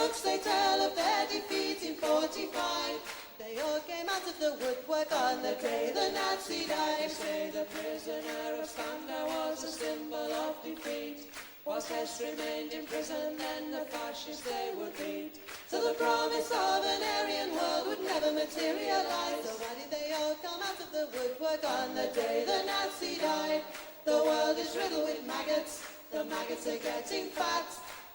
books they tell of their defeat in 45. They all came out of the woodwork on the day the Nazi died. They say the prisoner of Spandau was a symbol of defeat, whilst Hess remained in prison and the fascists they would beat. So the promise of an Aryan world would never materialize. So why did they all come out of the woodwork on the day the Nazi died? The world is riddled with maggots, the maggots are getting fat.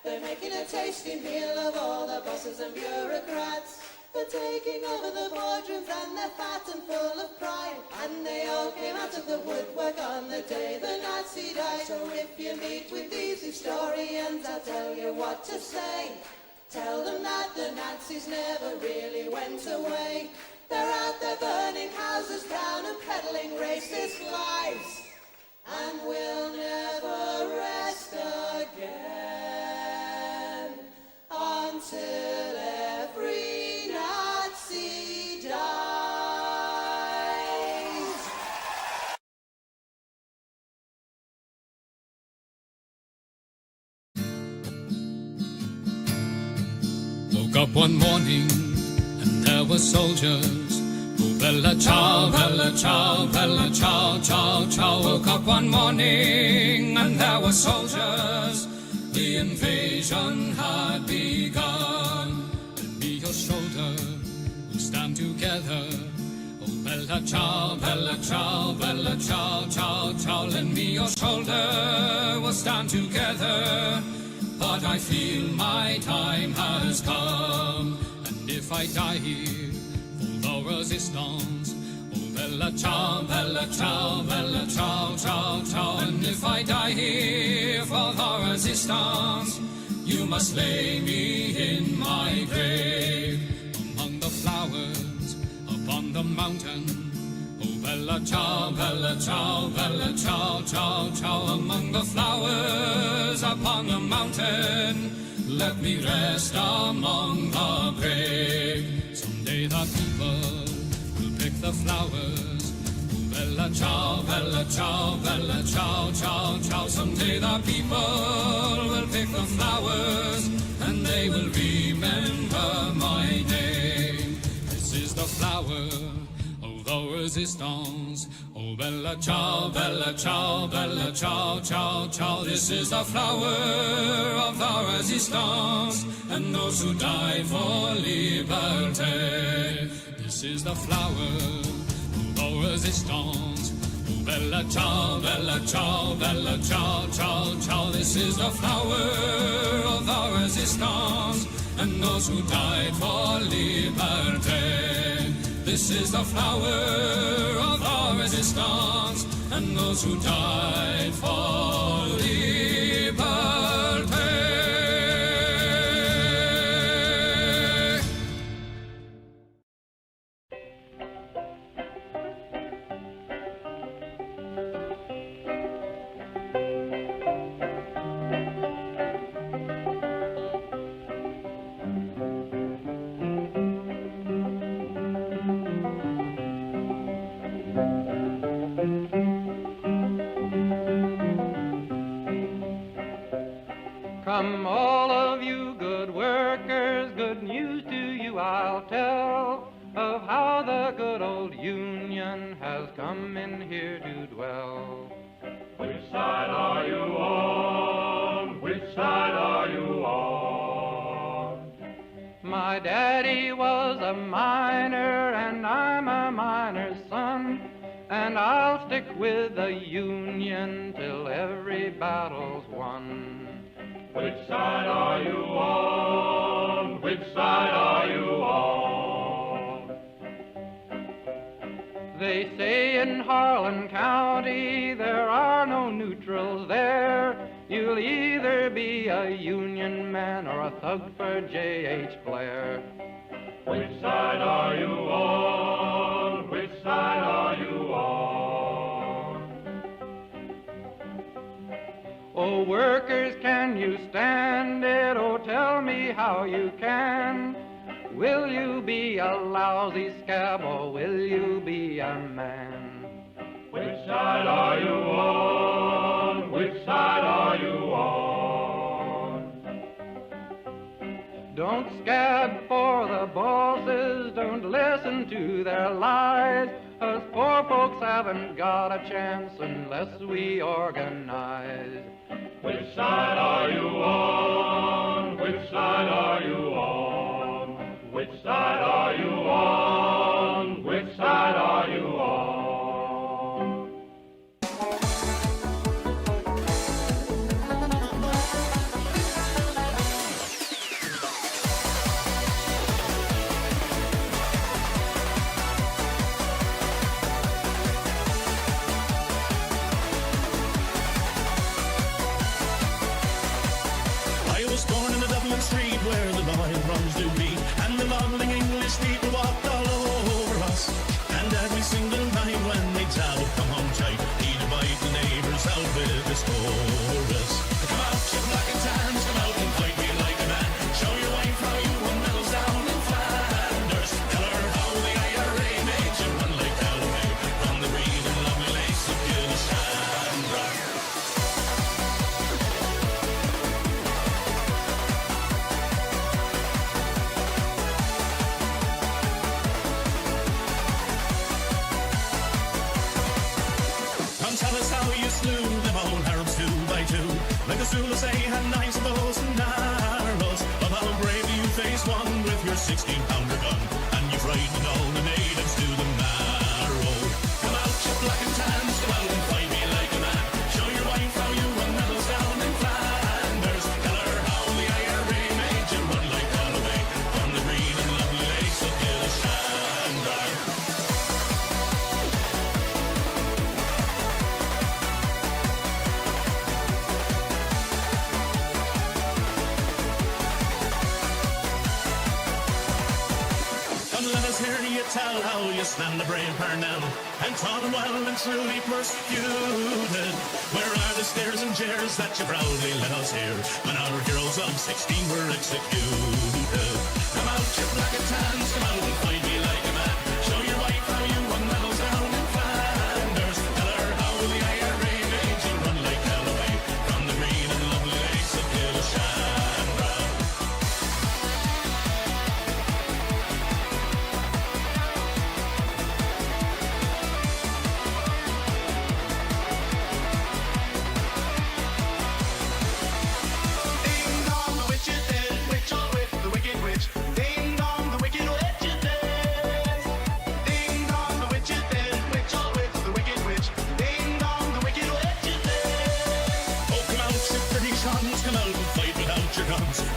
They're making a tasty meal of all the bosses and bureaucrats. They're taking over the boardrooms and they're fat and full of pride. And they all came out of the woodwork on the day the Nazi died. So if you meet with these historians, I'll tell you what to say. Tell them that the Nazis never really went away. They're out there burning houses down and peddling racist lies. And we'll never rest again until every Nazi dies. Woke up one morning and there were soldiers. Oh, bella ciao, bella ciao, bella ciao, ciao, ciao. Woke up one morning and there were soldiers. The invasion had begun. Lend me your shoulder, we'll stand together. Oh, bella ciao, bella ciao, bella ciao, ciao, ciao. Lend me your shoulder, we'll stand together. But I feel my time has come, and if I die here for the resistance, oh, bella ciao, bella ciao, bella ciao, ciao, ciao. And if I die here for the resistance, you must lay me in my grave among the flowers upon the mountain. Oh, bella ciao, bella ciao, bella ciao, ciao, ciao. Among the flowers upon the mountain, let me rest among the brave. Someday the people will pick the flowers. Oh, bella ciao, bella ciao, bella ciao, ciao, ciao. Someday the people will pick the flowers, and they will remember my name. This is the flower of the resistance. Oh, bella ciao, bella ciao, bella ciao, ciao, ciao. This is the flower of the resistance, and those who died for liberty. This is the flower of the resistance. Oh, bella ciao, bella ciao, bella ciao, ciao, ciao. This is the flower of the resistance, and those who died for liberty. This is the flower of our resistance, and those who died for liberty. Come all of you good workers, good news to you I'll tell, of how the good old Union has come in here to dwell. Which side are you on? Which side are you on? My daddy was a miner and I'm a miner's son, and I'll stick with the Union till every battle's won. Which side are you on? Which side are you on? They say in Harlan County there are no neutrals there. You'll either be a Union man or a thug for J.H. Blair. Which side are you on? Which side are you on? Oh, workers, can you stand it? Oh, tell me how you can. Will you be a lousy scab or will you be a man? Which side are you on? Which side are you on? Don't scab for the bosses, don't listen to their lies. Us poor folks haven't got a chance unless we organize. Which side are you on? Which side are you on? Which side are you on? Which side are you on? Street where the lion runs do beat, and the lovely English people walked all over us. And every single night when they tell, come home tight, he'd invite the neighbours out with his chorus. Come out, you black and tans, come out and fight me like a man. Show your wife how you won medals down in Flanders. Tell her how the IRA made you run like Callaway from the green and lovely lace of Gillishandra. Tell us how you slew them old Arabs 2 by 2, like the Zulus they had knives, bows and arrows. Of how bravely you faced one with your 16-pounder gun, and you frightened all the natives to the marrow. Come out, you black and tans, come out and fight me like a man. Show your wife how you won medals down in Flanders. Tell her how the IRA made you run like Callaway from the green and lovely lakes of Gillishandra. Let us hear you tell how you stand the brave Parnell and taught them well and truly persecuted. Where are the stares and jeers that you proudly let us hear when our heroes of 16 were executed? Come out, you black and tans, come out and fight me like a man. Show your wife how you won medals down in Flanders. Tell her how the IRA made you run like Callaway from the green and lovely lakes of Gillishandra.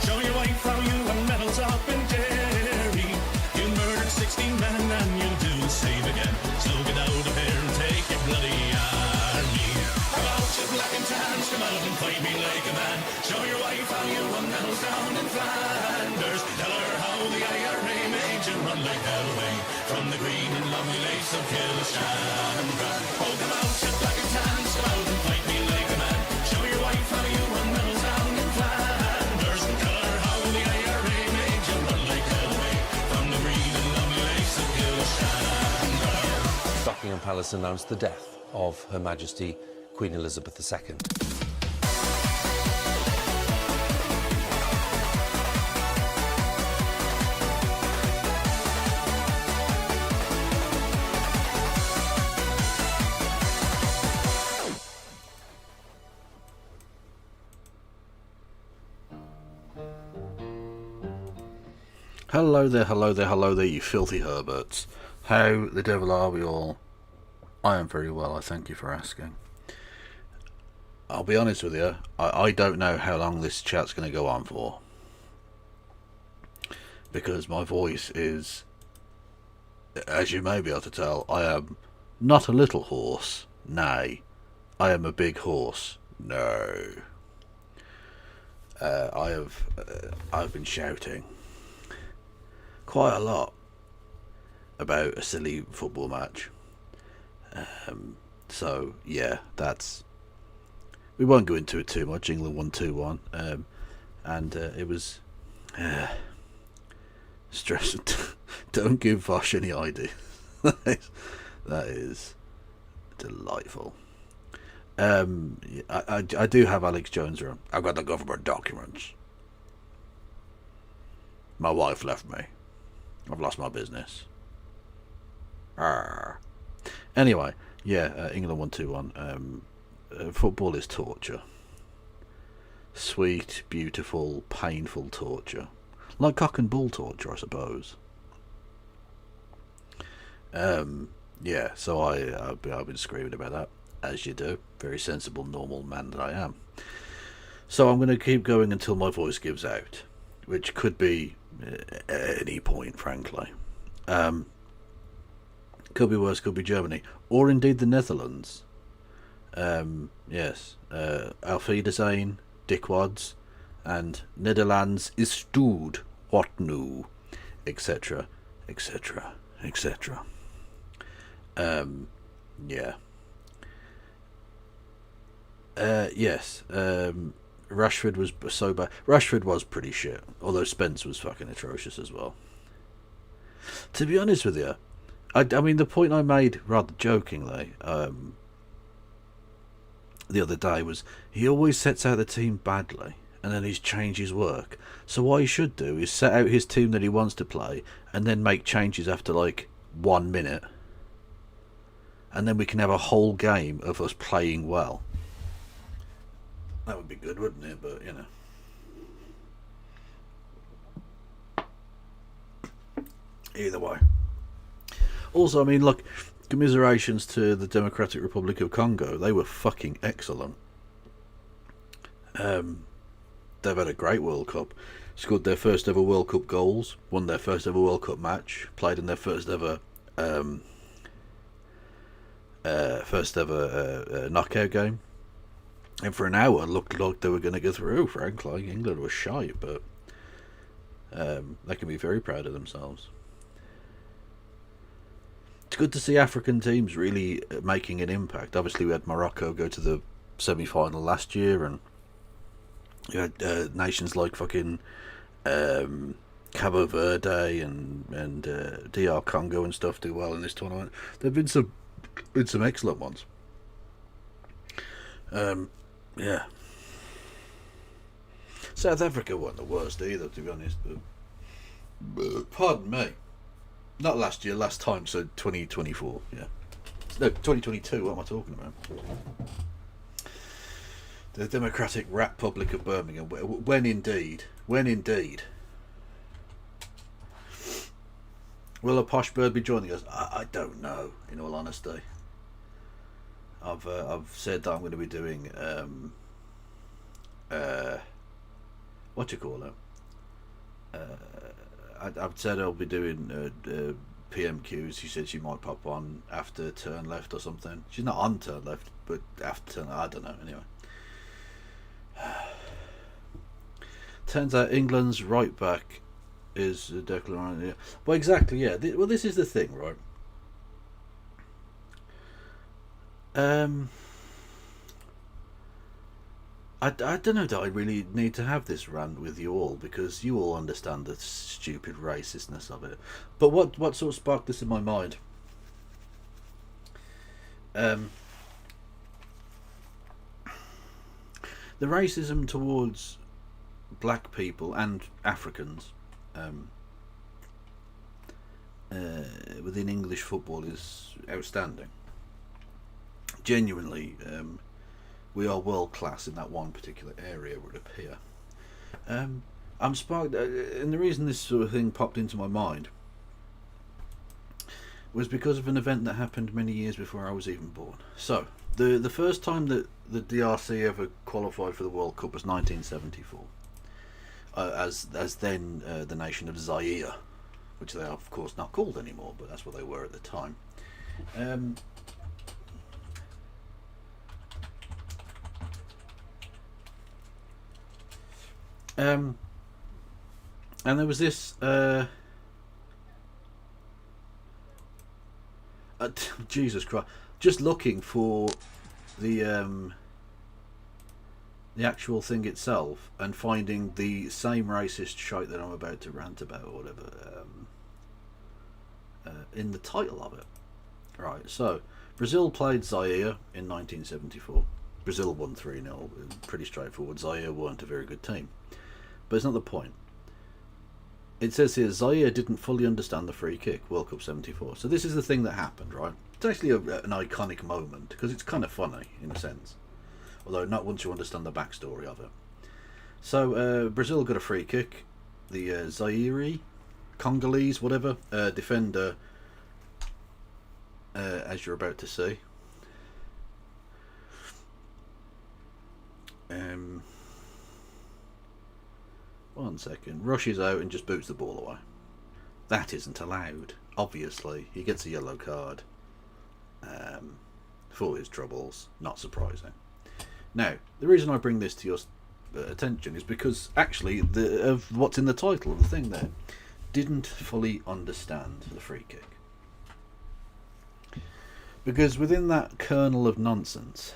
Show your wife how you won medals up in Derry. You murdered 16 men and you'll do the same again. So get out of here and take your bloody army. Come out, you black and tans, come out and fight me like a man. Show your wife how you won medals down in Flanders. Tell her how the IRA made you run like Callaway from the green and lovely lakes of Gillishandra. Oh, come out, you black and tans, come out and fight me like a man. Show your wife how you won medals down in Flanders. Buckingham Palace announced the death of Her Majesty Queen Elizabeth II. Hello there, hello there, hello there, you filthy Herberts. How the devil are we all? I am very well, I thank you for asking. I'll be honest with you, I don't know how long this chat's going to go on for. Because my voice is, as you may be able to tell, I am not a little horse, nay, I am a big horse, no. I've been shouting quite a lot about a silly football match. So yeah, we won't go into it too much. England won 2-1, and it was stress. Don't give Vosh any idea. that is delightful. I do have Alex Jones around. I've got the government documents. My wife left me. I've lost my business. Arr. Anyway, yeah, England won 2-1. Football is torture. Sweet, beautiful, painful torture. Like cock and bull torture, I suppose. Yeah, so I've been screaming about that, as you do. Very sensible, normal man that I am. So I'm going to keep going until my voice gives out, which could be at any point, frankly. Could be worse, could be Germany, or indeed the Netherlands. Yes, Auf Wiedersehen, Dickwads, and Netherlands is stood, what nu, etc., etc., etc. Yeah. Yes. Rashford was so bad. Rashford was pretty shit, although Spence was fucking atrocious as well. To be honest with you, I mean, the point I made, rather jokingly, the other day was he always sets out the team badly and then he's changed his work. So what he should do is set out his team that he wants to play and then make changes after like 1 minute. And then we can have a whole game of us playing well. That would be good, wouldn't it? But, you know. Either way. Also, I mean, look, commiserations to the Democratic Republic of Congo. They were fucking excellent. They've had a great World Cup. Scored their first ever World Cup goals. Won their first ever World Cup match. Played in their first ever knockout game. And for an hour, looked like they were going to go through. Frankly, England was shy, but they can be very proud of themselves. It's good to see African teams really making an impact. Obviously, we had Morocco go to the semi-final last year, and you had nations like fucking Cabo Verde and DR Congo and stuff do well in this tournament. There've been some excellent ones. Yeah. South Africa weren't the worst either, to be honest. But pardon me. Not last year, last time, so 2024, yeah. No, 2022, what am I talking about? The Democratic Republic of Birmingham. When indeed? Will a posh bird be joining us? I don't know, in all honesty. I've said that I'm going to be doing what do you call it? I've said I'll be doing PMQs. She said she might pop on after turn left or something. She's not on turn left, but after turn, I don't know. Anyway, turns out England's right back is Declan Rice. Well, exactly. Yeah. Well, this is the thing, right? I don't know that I really need to have this rant with you all, because you all understand the stupid racistness of it. But what sort of sparked this in my mind? The racism towards black people and Africans within English football is outstanding. Genuinely, we are world class in that one particular area, would appear. I'm sparked, and the reason this sort of thing popped into my mind was because of an event that happened many years before I was even born. So, the first time that the DRC ever qualified for the World Cup was 1974, as then the nation of Zaire, which they are of course not called anymore, but that's what they were at the time. And there was this Jesus Christ, just looking for the actual thing itself and finding the same racist shite that I'm about to rant about or whatever in the title of it. Right, so Brazil played Zaire in 1974. Brazil won 3-0, pretty straightforward. Zaire weren't a very good team. But it's not the point. it says here, Zaire didn't fully understand the free kick, World Cup 74. So this is the thing that happened, right? It's actually an iconic moment, because it's kind of funny, in a sense. Although not once you understand the backstory of it. So, Brazil got a free kick. The Zaire, Congolese, whatever, defender, as you're about to see. One second. Rushes out and just boots the ball away. That isn't allowed. Obviously, he gets a yellow card for his troubles. Not surprising. Now, the reason I bring this to your attention is because actually of what's in the title of the thing there, didn't fully understand the free kick. Because within that kernel of nonsense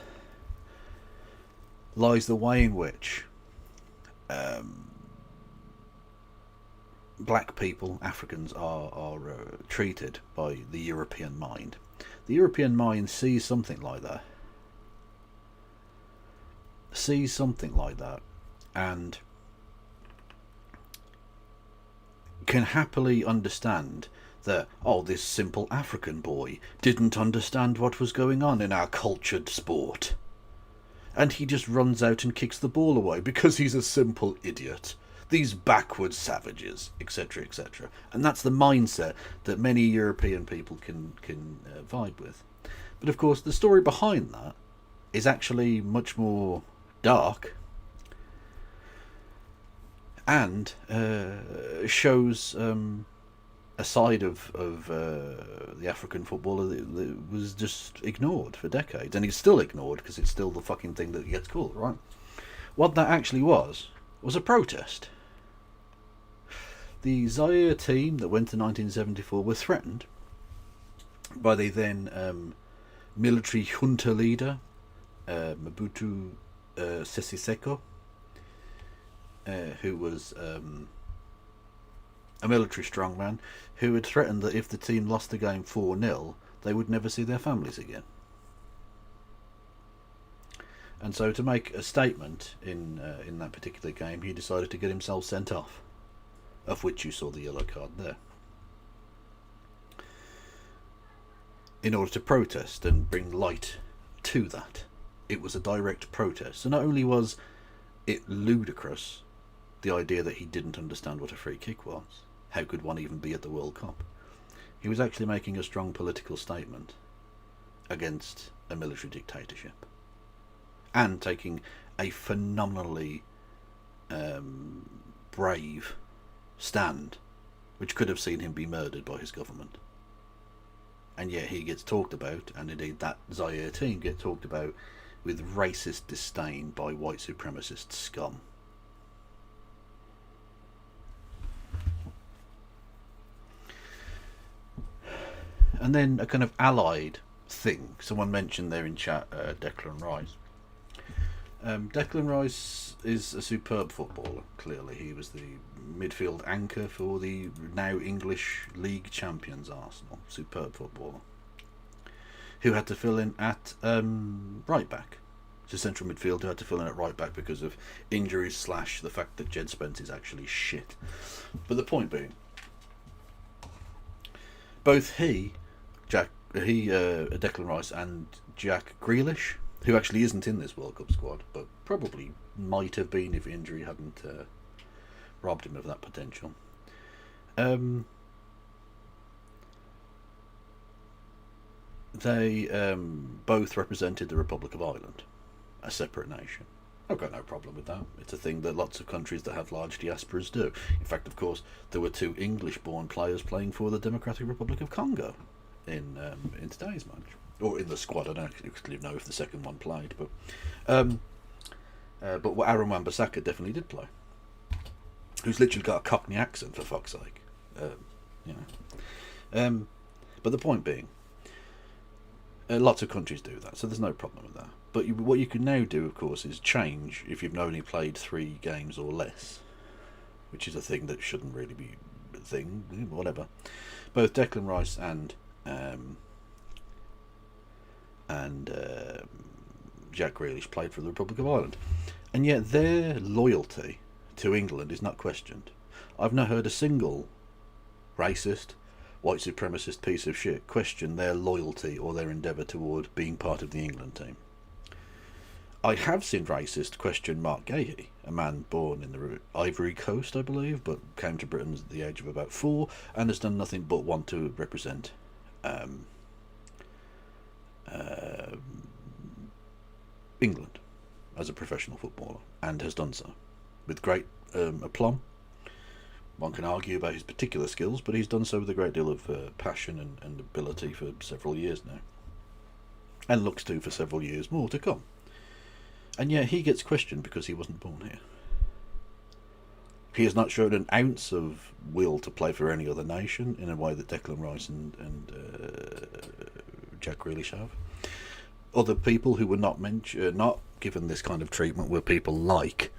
lies the way in which black people, Africans, are treated by the European mind. The European mind sees something like that. And can happily understand that, oh, this simple African boy didn't understand what was going on in our cultured sport. And he just runs out and kicks the ball away because he's a simple idiot. These backward savages, etc., etc. And that's the mindset that many European people can vibe with. But of course, the story behind that is actually much more dark and shows a side of the African footballer that was just ignored for decades, and he's still ignored because it's still the fucking thing that gets called, right? What that actually was a protest. The Zaire team that went to 1974 were threatened by the then military junta leader Mobutu Sese Seko, who was a military strongman who had threatened that if the team lost the game 4-0, they would never see their families again. And so to make a statement in that particular game, he decided to get himself sent off, of which you saw the yellow card there, in order to protest and bring light to that. It was a direct protest. So not only was it ludicrous, the idea that he didn't understand what a free kick was, how could one even be at the World Cup, he was actually making a strong political statement against a military dictatorship, and taking a phenomenally brave stand, which could have seen him be murdered by his government. And yet he gets talked about, and indeed that Zaire team get talked about with racist disdain by white supremacist scum. And then a kind of allied thing. Someone mentioned there in chat Declan Rice. Declan Rice is a superb footballer, clearly. He was the midfield anchor for the now English League champions Arsenal. Superb footballer. Who had to fill in at right back. It's a central midfielder who had to fill in at right back because of injuries / the fact that Jed Spence is actually shit. But the point being, both Declan Rice and Jack Grealish, who actually isn't in this World Cup squad, but probably might have been if injury hadn't robbed him of that potential. They both represented the Republic of Ireland, a separate nation. I've got no problem with that. It's a thing that lots of countries that have large diasporas do. In fact, of course, there were 2 English-born players playing for the Democratic Republic of Congo in today's match, or in the squad. I don't actually know if the second one played, but Aaron Wan-Bissaka definitely did play. Who's literally got a Cockney accent, for fuck's sake, But the point being, lots of countries do that, so there's no problem with that. But what you can now do, of course, is change if you've only played 3 games or less, which is a thing that shouldn't really be a thing, whatever. Both Declan Rice and Jack Grealish played for the Republic of Ireland, and yet their loyalty to England is not questioned. I've not heard a single racist, white supremacist piece of shit question their loyalty or their endeavour toward being part of the England team. I have seen racists question Mark Gahey, a man born in the Ivory Coast, I believe, but came to Britain at the age of about 4 and has done nothing but want to represent England as a professional footballer, and has done so with great aplomb. One can argue about his particular skills, but he's done so with a great deal of passion and ability for several years now, and looks to for several years more to come. And yet he gets questioned because he wasn't born here. He has not shown an ounce of will to play for any other nation in a way that Declan Rice and Jack Grealish have. Other people who were not given this kind of treatment were people like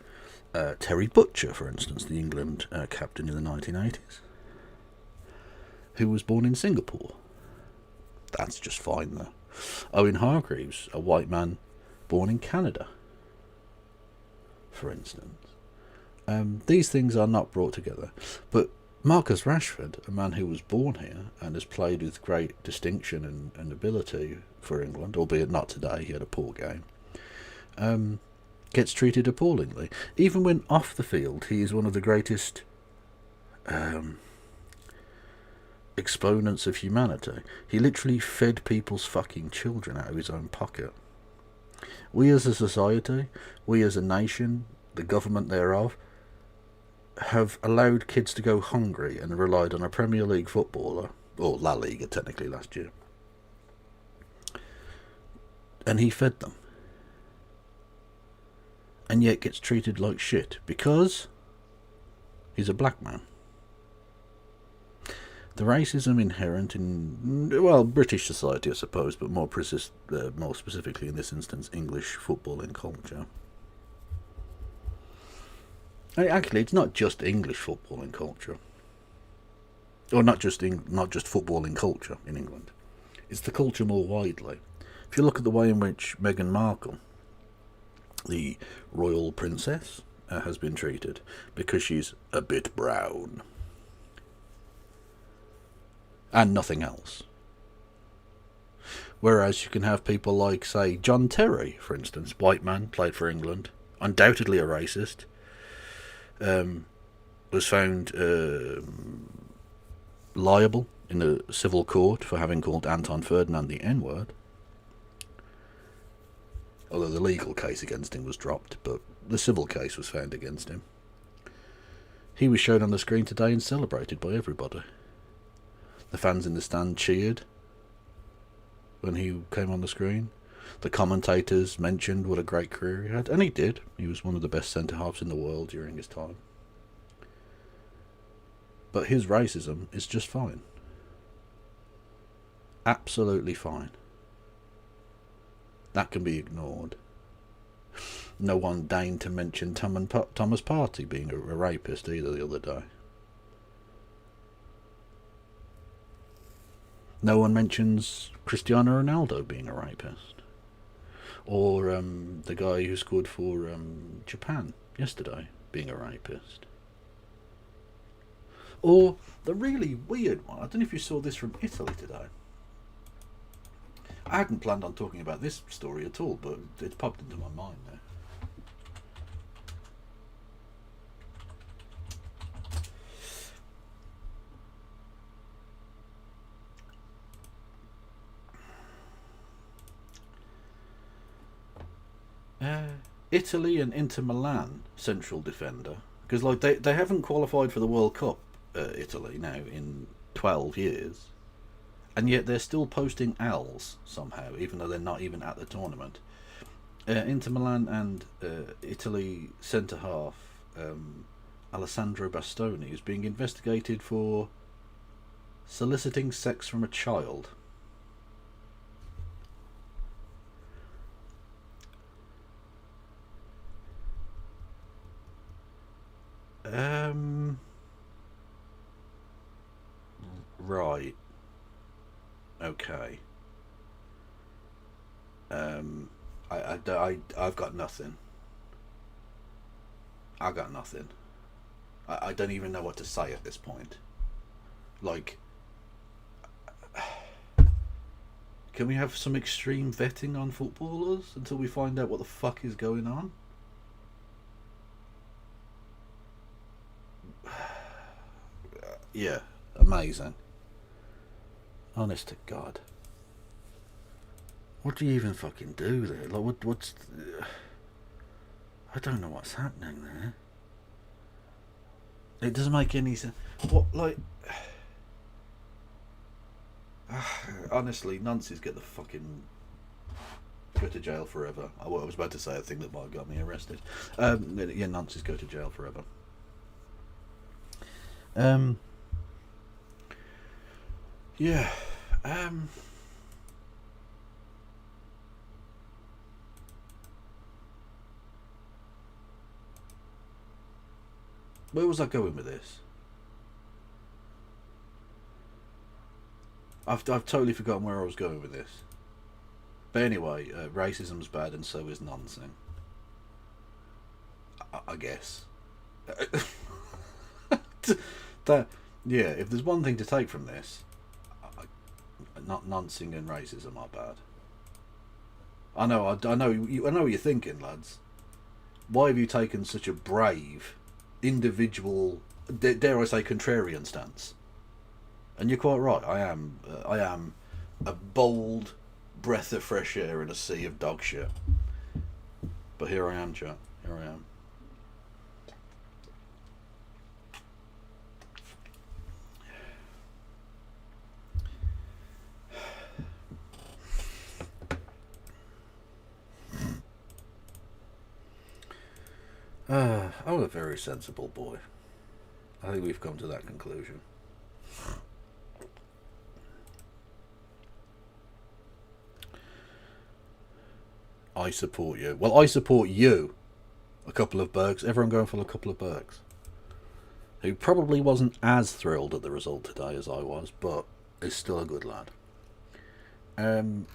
Terry Butcher, for instance, the England captain in the 1980s, who was born in Singapore. That's just fine, though. Owen Hargreaves, a white man born in Canada, for instance. These things are not brought together. But Marcus Rashford, a man who was born here and has played with great distinction and ability for England, albeit not today, he had a poor game, gets treated appallingly. Even when off the field, he is one of the greatest exponents of humanity. He literally fed people's fucking children out of his own pocket. We as a society, we as a nation, the government thereof, have allowed kids to go hungry and relied on a Premier League footballer, or La Liga technically last year, and he fed them, and yet gets treated like shit because he's a black man. The racism inherent in, well, British society, I suppose, but more specifically in this instance, English footballing culture. Actually, it's not just English footballing culture, or not just footballing culture in England. It's the culture more widely. If you look at the way in which Meghan Markle, the royal princess, has been treated, because she's a bit brown and nothing else. Whereas you can have people like, say, John Terry, for instance, white man, played for England, undoubtedly a racist, was found liable in a civil court for having called Anton Ferdinand the N-word. Although the legal case against him was dropped, but the civil case was found against him. He was shown on the screen today and celebrated by everybody. The fans in the stand cheered when he came on the screen. The commentators mentioned what a great career he had, and he did. He was one of the best centre-halves in the world during his time. But his racism is just fine. Absolutely fine. That can be ignored. No one deigned to mention Thomas Partey being a rapist either the other day. No one mentions Cristiano Ronaldo being a rapist. Or the guy who scored for Japan yesterday being a rapist. Or the really weird one, I don't know if you saw this from Italy today. I hadn't planned on talking about this story at all, but it's popped into my mind now. Italy and Inter Milan central defender, because like they haven't qualified for the World Cup, Italy now in 12 years, and yet they're still posting L's somehow, even though they're not even at the tournament. Inter Milan and Italy centre half Alessandro Bastoni is being investigated for soliciting sex from a child. Right. Okay. I've got nothing. I got nothing. I don't even know what to say at this point. Like, can we have some extreme vetting on footballers until we find out what the fuck is going on? Yeah, amazing. Honest to God. What do you even fucking do there? Like, what's... I don't know what's happening there. It doesn't make any sense. What, like... Honestly, nonces get the fucking... go to jail forever. I was about to say a thing that might have got me arrested. Yeah, nonces go to jail forever. Yeah. Where was I going with this? I've totally forgotten where I was going with this. But anyway, racism's bad and so is noncing. I guess. Yeah, if there's one thing to take from this, not noncing and racism are bad. I know what you're thinking, lads. Why have you taken such a brave, individual, dare I say, contrarian stance? And you're quite right. I am a bold breath of fresh air in a sea of dog shit. But here I am, chat. Here I am. I'm a very sensible boy. I think we've come to that conclusion. I support you. Well, I support you. A couple of Bergs. Everyone going for a couple of Bergs. Who probably wasn't as thrilled at the result today as I was, but is still a good lad. Well,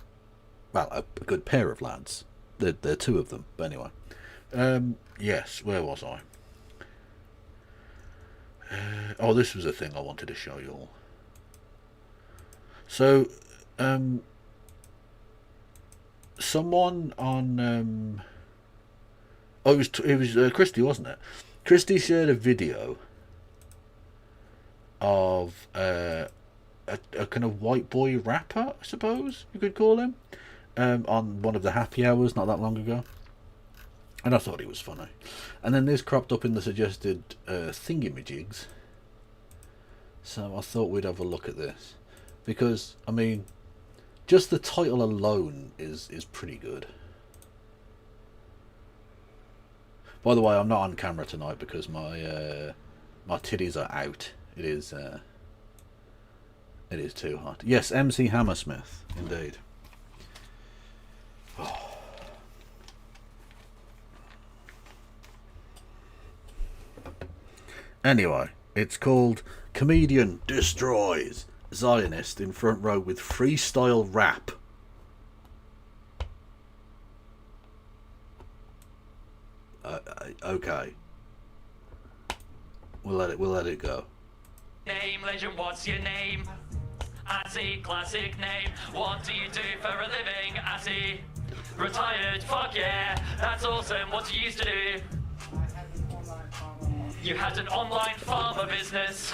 a good pair of lads. There are two of them, but anyway. Yes, where was I? Oh, this was a thing I wanted to show you all. So, someone on oh, it was Christy, wasn't it? Christy shared a video of a kind of white boy rapper, I suppose you could call him, on one of the happy hours not that long ago, and I thought he was funny. And then this cropped up in the suggested thingamajigs, so I thought we'd have a look at this, because I mean, just the title alone is pretty good. By the way, I'm not on camera tonight because my my titties are out. It is too hot. Yes, MC Hammersmith, indeed. Oh. Anyway, it's called Comedian Destroys Zionist in Front Row with Freestyle Rap. Okay. We'll let it go. Name, legend, what's your name? I see, classic name. What do you do for a living? I see, retired, fuck yeah, that's awesome. What do you used to do? You had an online farmer business.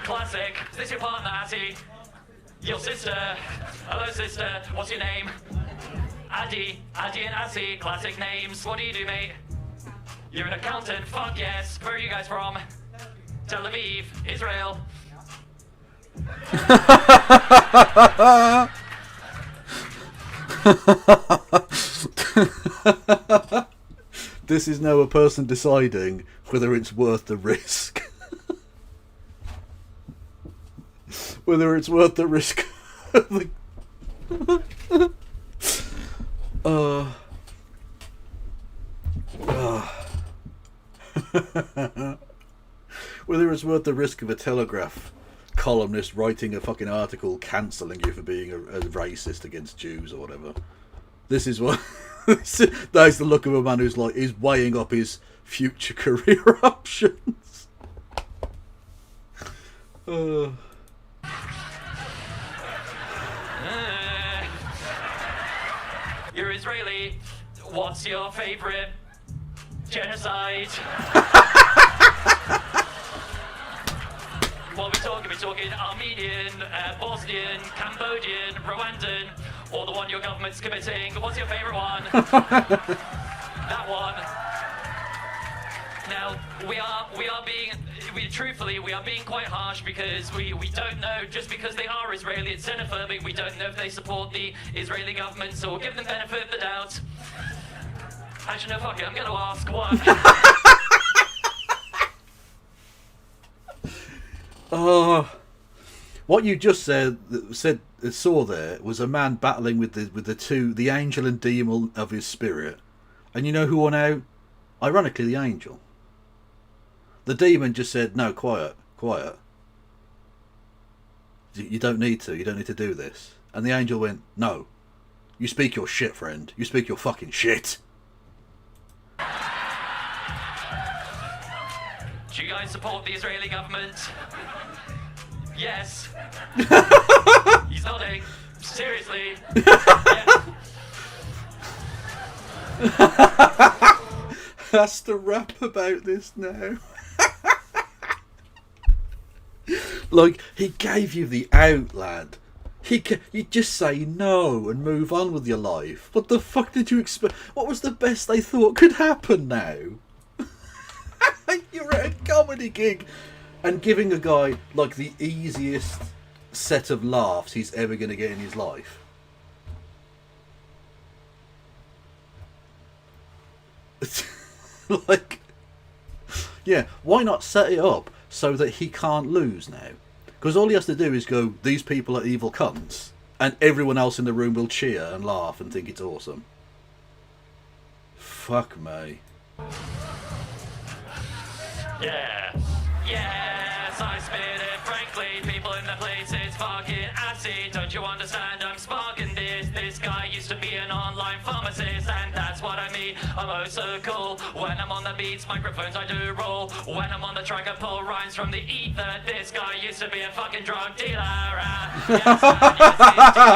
Classic, is this your partner, Atty? Your sister? Hello sister, what's your name? Addy and Assy, classic names. What do you do, mate? You're an accountant, fuck yes. Where are you guys from? Tel Aviv, Israel. This is now a person deciding whether it's worth the risk. Whether it's worth the risk. Whether it's worth the risk of a Telegraph columnist writing a fucking article cancelling you for being a racist against Jews or whatever. This is what That is the look of a man who's like, he's weighing up his future career options. You're Israeli. What's your favorite genocide? What are we talking Armenian, Bosnian, Cambodian, Rwandan, or the one your government's committing? What's your favorite one? That one. Now, we are being quite harsh because we don't know, just because they are Israeli, it's xenophobic, we don't know if they support the Israeli government, so we'll give them benefit of the doubt. Actually, no, fuck it, I'm gonna ask one. What you just saw there was a man battling with the angel and demon of his spirit, and you know who won out? Ironically, the angel. The demon just said, "No, quiet. You don't need to do this." And the angel went, "No, you speak your shit, friend. You speak your fucking shit." Do you guys support the Israeli government? Yes. He's nodding. Seriously. Yes. Has to rap about this now. Like, he gave you the out, lad. You just say no and move on with your life. What the fuck did you expect? What was the best they thought could happen now? You're at a comedy gig and giving a guy like the easiest set of laughs he's ever going to get in his life. Like, yeah, why not set it up so that he can't lose now? Because all he has to do is go, "These people are evil cunts," and everyone else in the room will cheer and laugh and think it's awesome. Fuck me. Yeah. Yes, I spit it frankly. People in the place, it's fucking assy. Don't you understand? I'm sparking this. This guy used to be an online pharmacist, and that's what I mean. I'm oh so cool. When I'm on the beats, microphones I do roll. When I'm on the track, I pull rhymes from the ether. This guy used to be a fucking drug dealer. Yes,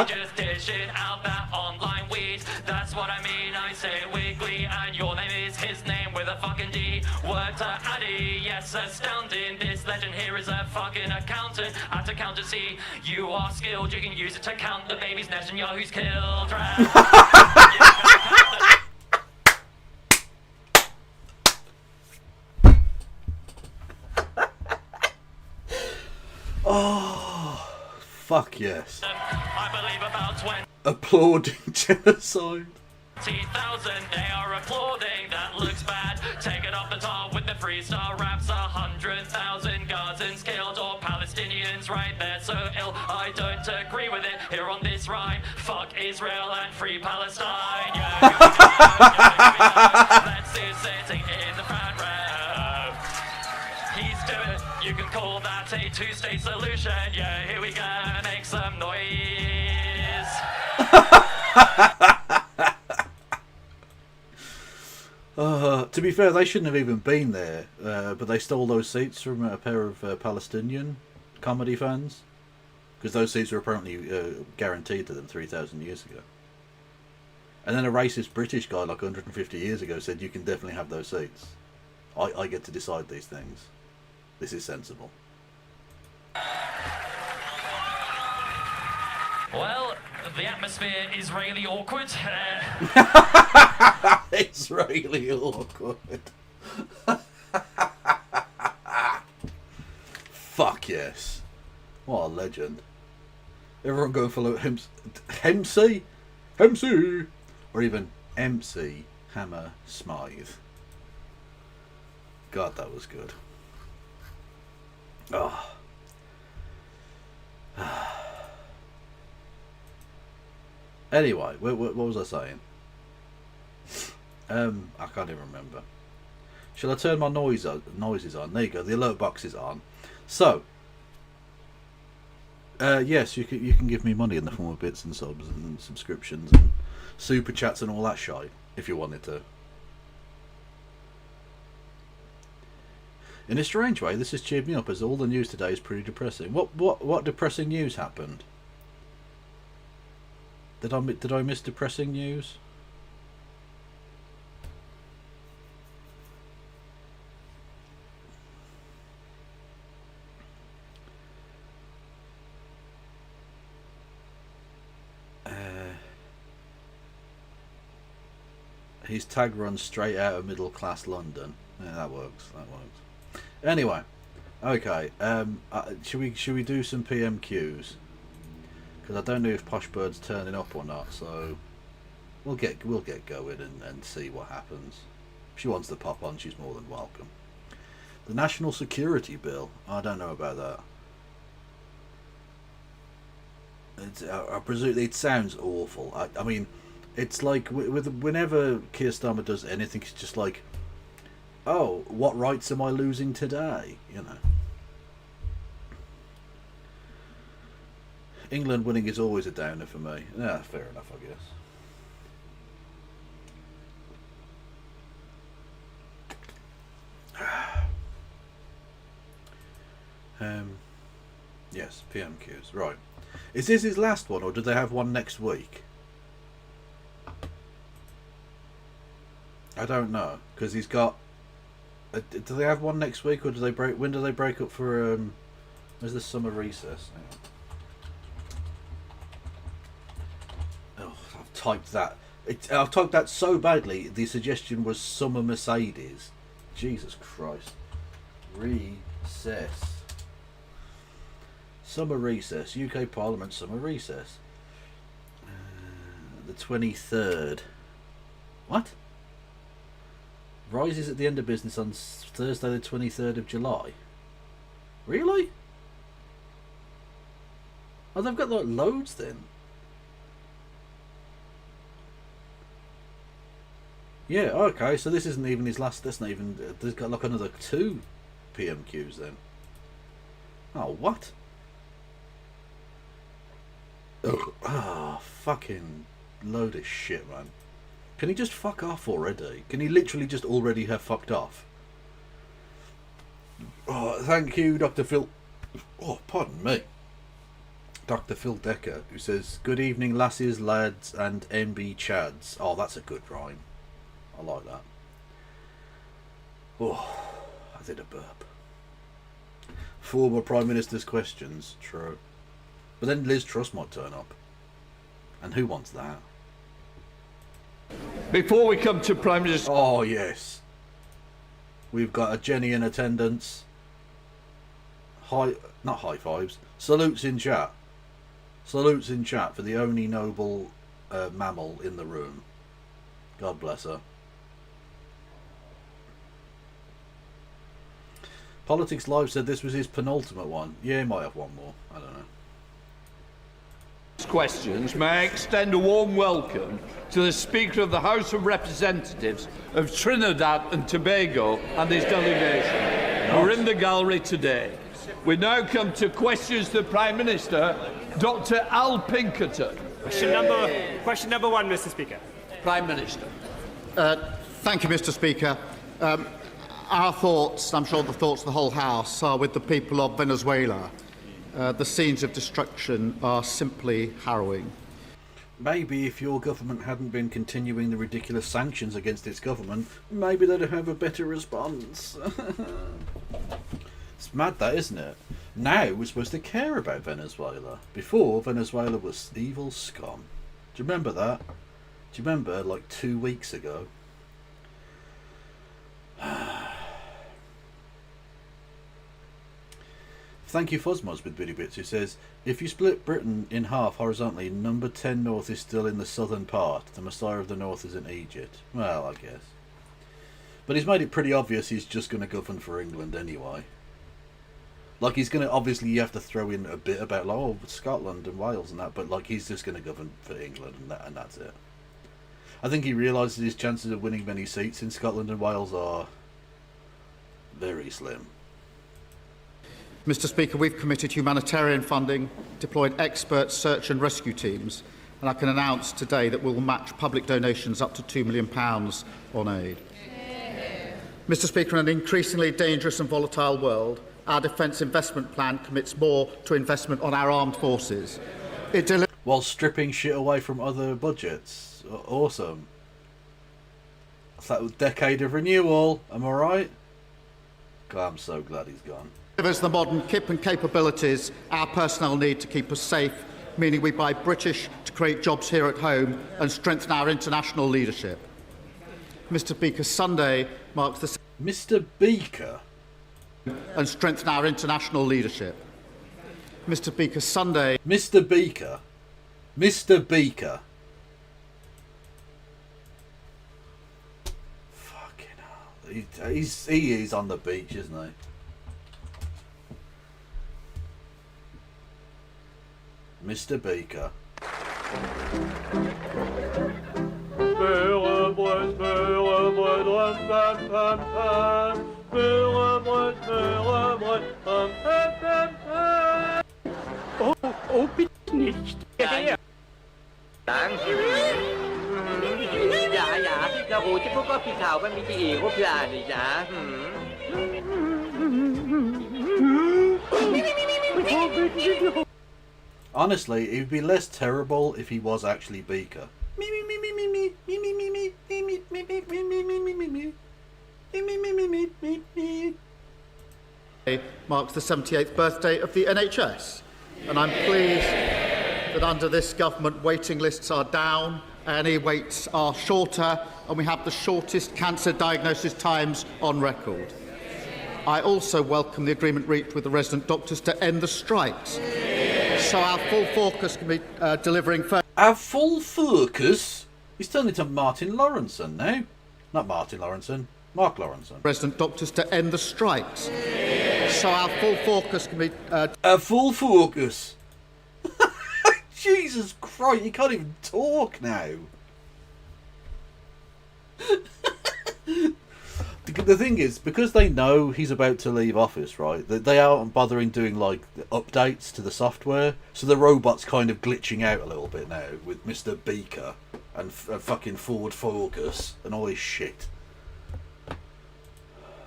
just dishing out that online weed. That's what I mean. I say wiggly, and your name is his name with a fucking D. Word to Addy, yes, astounding. This legend here is a fucking accountant. At accountancy, you are skilled. You can use it to count the babies Netanyahu's killed. Oh, fuck yes. I believe about 20. Applauding genocide. 20,000, they are applauding, that looks bad. Take it off the top with the freestyle raps. 100,000 Gazans killed, or Palestinians right there so ill. I don't agree with it here on this rhyme. Fuck Israel and free Palestine. Yeah, here we go. Let's see sitting in the front row. He's doing it, you can call that a two-state solution. Yeah, here we go, make some noise. To be fair, they shouldn't have even been there, but they stole those seats from a pair of Palestinian comedy fans, because those seats were apparently guaranteed to them 3,000 years ago. And then a racist British guy like 150 years ago said, "You can definitely have those seats. I get to decide these things. This is sensible." Well, the atmosphere is really awkward. It's really awkward. Fuck yes. What a legend. Everyone go and follow Hemsy, or even MC Hammer Smythe. God, that was good. Oh. Anyway, what was I saying? I can't even remember. Shall I turn my noises on? There you go. The alert box is on. So, yes, you can give me money in the form of bits and subs and subscriptions and super chats and all that shite if you wanted to. In a strange way, this has cheered me up, as all the news today is pretty depressing. What depressing news happened? Did I miss depressing news? His tag runs straight out of middle class London. Yeah, that works. That works. Anyway, okay. Should we do some PMQs? Because I don't know if Poshbird's turning up or not. So we'll get going and see what happens. If she wants to pop on, she's more than welcome. The National Security Bill. I don't know about that. I presume it sounds awful. I mean, it's like whenever Keir Starmer does anything, it's just like, oh, what rights am I losing today? You know. England winning is always a downer for me. Yeah, fair enough, I guess. Yes, PMQs. Right. Is this his last one, or do they have one next week? I don't know, because he's got. Do they have one next week, or do they break? When do they break up for? Where's the summer recess? Oh, I've typed that. I've typed that so badly. The suggestion was summer Mercedes. Jesus Christ. Recess. Summer recess. UK Parliament summer recess. The 23rd. What? Rises at the end of business on Thursday the 23rd of July. Really? Oh, they've got like loads then. Yeah, okay, so this isn't even his last, that's not even, there's got like another 2 PMQs then. Oh, what? Oh, fucking load of shit, man. Can he just fuck off already? Can he literally just already have fucked off? Oh, thank you, Dr. Phil. Oh, pardon me. Dr. Phil Decker, who says, good evening, lassies, lads, and MB Chads. Oh, that's a good rhyme. I like that. Oh, I did a burp. Former Prime Minister's questions. True. But then Liz Truss might turn up. And who wants that? Before we come to Prime Minister... Oh, yes. We've got a Jenny in attendance. Not high fives. Salutes in chat. Salutes in chat for the only noble mammal in the room. God bless her. Politics Live said this was his penultimate one. Yeah, he might have one more. I don't know. Questions, may I extend a warm welcome to the Speaker of the House of Representatives of Trinidad and Tobago and his delegation, who are in the gallery today. We now come to questions to the Prime Minister, Dr. Al Pinkerton. Question number 1, Mr. Speaker. Prime Minister. Thank you, Mr. Speaker. Our thoughts, I'm sure the thoughts of the whole House, are with the people of Venezuela. The scenes of destruction are simply harrowing. Maybe if your government hadn't been continuing the ridiculous sanctions against its government, maybe they'd have a better response. It's mad that, isn't it? Now we're supposed to care about Venezuela. Before, Venezuela was evil scum. Do you remember that? Do you remember, like 2 weeks ago? Thank you, Fosmos with Biddy Bits, who says, if you split Britain in half horizontally, number 10 North is still in the southern part. The Messiah of the North is in Egypt. Well, I guess. But he's made it pretty obvious he's just going to govern for England anyway. Like, he's going to, obviously you have to throw in a bit about, like, oh, Scotland and Wales and that, but, like, he's just going to govern for England and that's it. I think he realises his chances of winning many seats in Scotland and Wales are very slim. Mr. Speaker, we've committed humanitarian funding, deployed expert search and rescue teams, and I can announce today that we will match public donations up to £2 million on aid. Mr Speaker, in an increasingly dangerous and volatile world, our defence investment plan commits more to investment on our armed forces. While stripping shit away from other budgets. Awesome. It's that decade of renewal, am I right? God, I'm so glad he's gone. Delivers the modern kit and capabilities our personnel need to keep us safe, meaning we buy British to create jobs here at home and strengthen our international leadership. Mr Speaker, Sunday marks the... Mr Beaker? And strengthen our international leadership. Mr Speaker, Sunday... Mr Beaker? Mr Beaker? Fucking hell. He is on the beach, isn't he? Mr Beaker. Oh, bitte nicht. Ja,เรารู้ที่พวกก็พี่เขามันมีที่อีกพวกพี่อ่านนี่จ้า Honestly, it would be less terrible if he was actually Beaker. Marks the 78th birthday of the NHS, and I'm pleased that under this government waiting lists are down, A&E waits are shorter, and we have the shortest cancer diagnosis times on record. I also welcome the agreement reached with the resident doctors to end the strikes, so our full focus can be delivering... Our full focus? He's turned into Martin Lawrenson now. Not Martin Lawrenson, Mark Lawrenson. Resident doctors to end the strikes, so our full focus can be... Our full focus? Jesus Christ, you can't even talk now. The thing is, because they know he's about to leave office, right, they aren't bothering doing, like, updates to the software, so the robot's kind of glitching out a little bit now with Mr. Beaker and fucking Ford Focus and all this shit.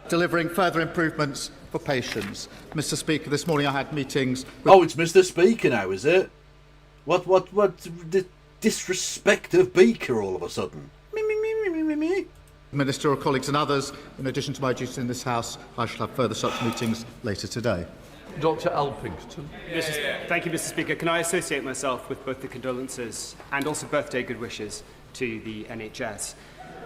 Delivering further improvements for patients. Mr. Speaker, this morning I had meetings with... Oh, it's Mr. Speaker now, is it? What the disrespect of Beaker all of a sudden? Ministerial colleagues and others. In addition to my duties in this House, I shall have further such meetings later today. Dr Elpington. Thank you, Mr Speaker. Can I associate myself with both the condolences and also birthday good wishes to the NHS?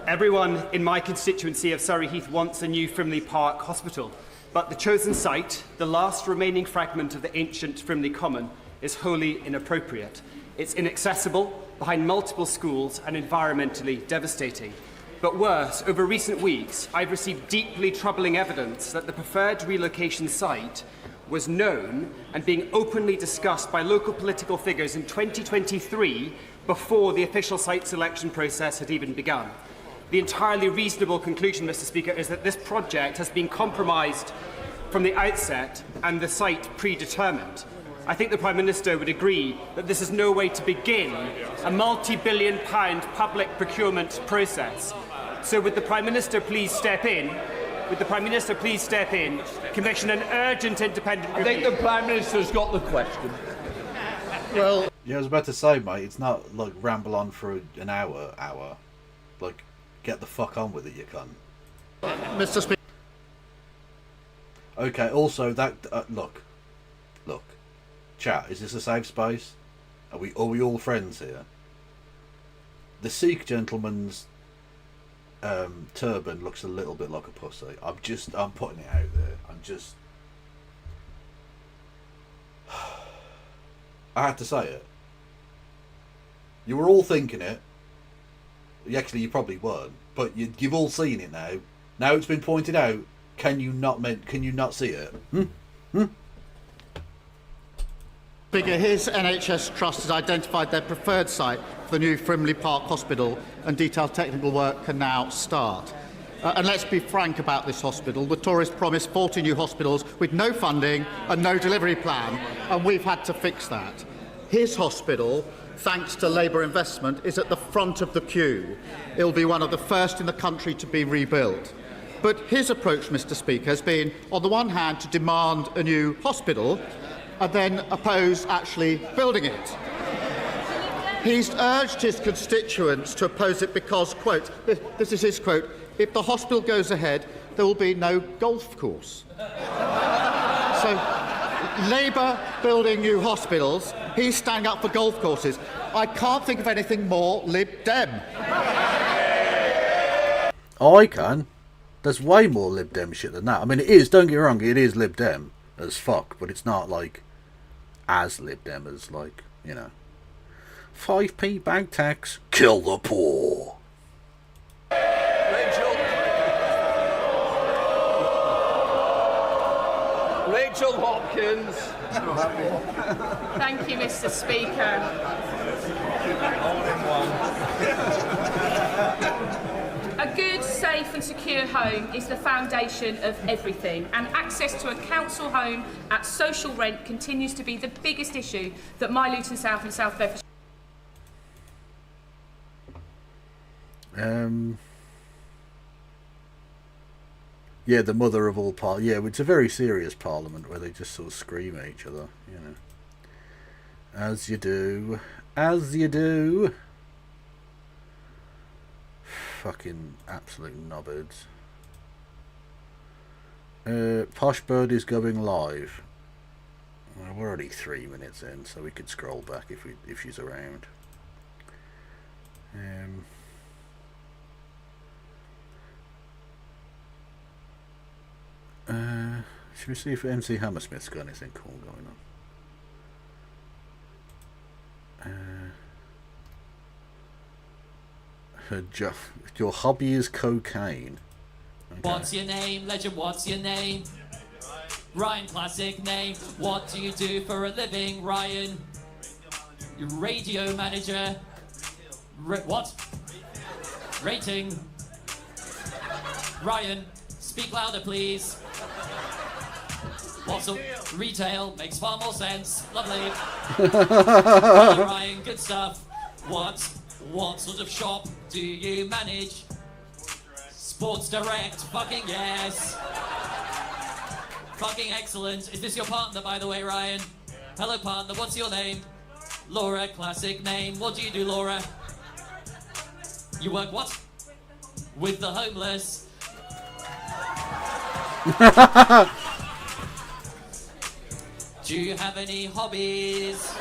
Everyone in my constituency of Surrey Heath wants a new Frimley Park hospital, but the chosen site, the last remaining fragment of the ancient Frimley Common, is wholly inappropriate. It's inaccessible, behind multiple schools, and environmentally devastating. But worse, over recent weeks, I've received deeply troubling evidence that the preferred relocation site was known and being openly discussed by local political figures in 2023 before the official site selection process had even begun. The entirely reasonable conclusion, Mr Speaker, is that this project has been compromised from the outset and the site predetermined. I think the Prime Minister would agree that this is no way to begin a multi-billion-pound public procurement process. So would the Prime Minister please step in? Would the Prime Minister please step in, commission an urgent independent review? I think the Prime Minister's got the question. Well... Yeah, I was about to say, mate, it's not like ramble on for an hour. Like, get the fuck on with it, you cunt. Mr Speaker... Okay, also, that... Look. Chat, is this a safe space? Are we all friends here? The Sikh gentleman's turban looks a little bit like a pussy. I'm putting it out there. I had to say it. You were all thinking it. Actually, you probably weren't, but you've all seen it now. Now it's been pointed out. Can you not see it? Speaker, his NHS Trust has identified their preferred site for the new Frimley Park Hospital, and detailed technical work can now start. And let's be frank about this hospital. The Tories promised 40 new hospitals with no funding and no delivery plan, and we've had to fix that. His hospital thanks to Labour investment, is at the front of the queue. It'll be one of the first in the country to be rebuilt. But his approach, Mr. Speaker, has been, on the one hand, to demand a new hospital and then oppose actually building it. He's urged his constituents to oppose it because, quote, this is his quote, if the hospital goes ahead, there will be no golf course. So, Labour building new hospitals, he's standing up for golf courses. I can't think of anything more Lib Dem. I can. There's way more Lib Dem shit than that. I mean, it is, don't get me wrong, it is Lib Dem as fuck, but it's not like as Lib Dem as, like, you know, 5p bank tax, kill the poor. Rachel Hopkins. Thank you, Mr. Speaker. A good, safe and secure home is the foundation of everything, and access to a council home at social rent continues to be the biggest issue that my Luton South and South Bedfordshire. Yeah, the mother of all yeah, it's a very serious parliament where they just sort of scream at each other, you know. As you do. As you do. Fucking absolute knobheads. Posh Bird is going live. Well, we're already 3 minutes in, so we could scroll back if she's around. Should we see if MC Hammersmith's got anything cool going on? Your hobby is cocaine. Okay. What's your name, legend? What's your name? Ryan, classic name. What do you do for a living, Ryan? Your radio manager. What? Rating. Ryan, speak louder, please. What's retail? Makes far more sense. Lovely. Ryan, good stuff. What sort of shop do you manage? Sports Direct. Fucking yes. Fucking excellent. Is this your partner, by the way, Ryan? Hello, partner. What's your name? Laura. Classic name. What do you do, Laura? You work what? With the homeless. Do you have any hobbies?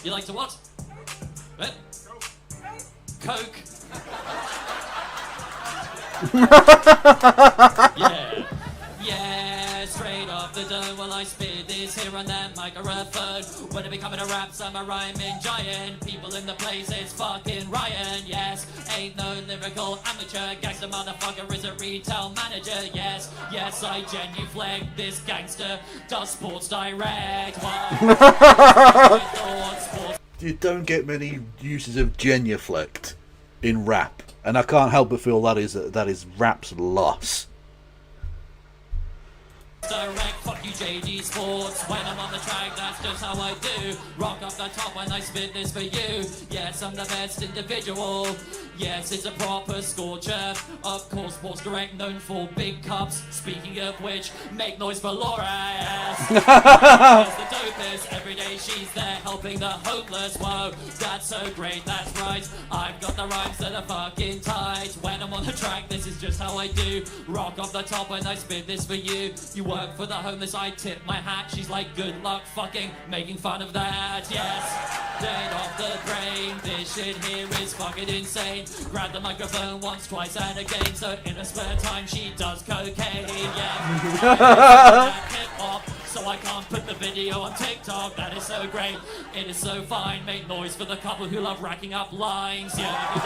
You like to what? What? Coke. Yeah. Yeah, straight off the dome while I spit this here on that microphone. When it becoming a rap, I'm a rhyming giant. People in the place, it's fucking Ryan, yes. Ain't no lyrical amateur. Gangster motherfucker is a retail manager, yes. Yes, I genuflect. This gangster does Sports Direct. You don't get many uses of genuflect in rap, and I can't help but feel that is rap's loss. Direct, fuck you JD Sports. When I'm on the track, that's just how I do. Rock off the top when I spit this for you. Yes, I'm the best individual. Yes, it's a proper scorcher. Of course, Sports Direct, known for big cups. Speaking of which, make noise for Laura, yes. She's the dopest. Every day she's there helping the homeless. Whoa, that's so great, that's right. I've got the rhymes that are fucking tight. When I'm on the track, this is just how I do. Rock off the top when I spit this for you. You work for the homeless, I tip my hat. She's like, good luck fucking making fun of that, yes. Dead off the brain, this shit here is fucking insane. Grab the microphone once, twice and again. So in her spare time she does cocaine, yeah. Hip-hop, so I can't put the video on TikTok. That is so great, it is so fine. Make noise for the couple who love racking up lines, yeah.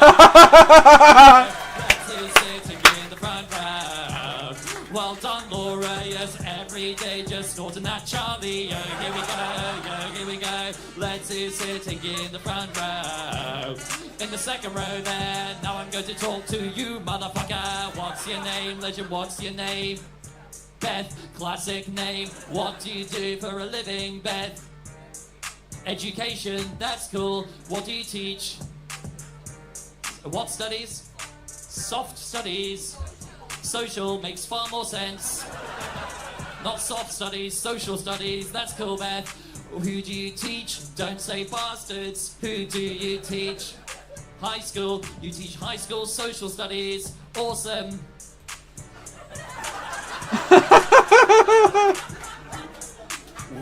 Let's see sitting in the front row. Well done, Laura, yes, every day just snorting that Charlie. Yo, here we go, yo, here we go. Let's see sitting in the front row. In the second row there, now I'm going to talk to you, motherfucker. What's your name, legend, what's your name? Beth, classic name. What do you do for a living, Beth? Education, that's cool. What do you teach? What studies? Soft studies. Social makes far more sense. Not soft studies, social studies. That's cool, Beth. Who do you teach? Don't say bastards. Who do you teach? High school. You teach high school social studies. Awesome.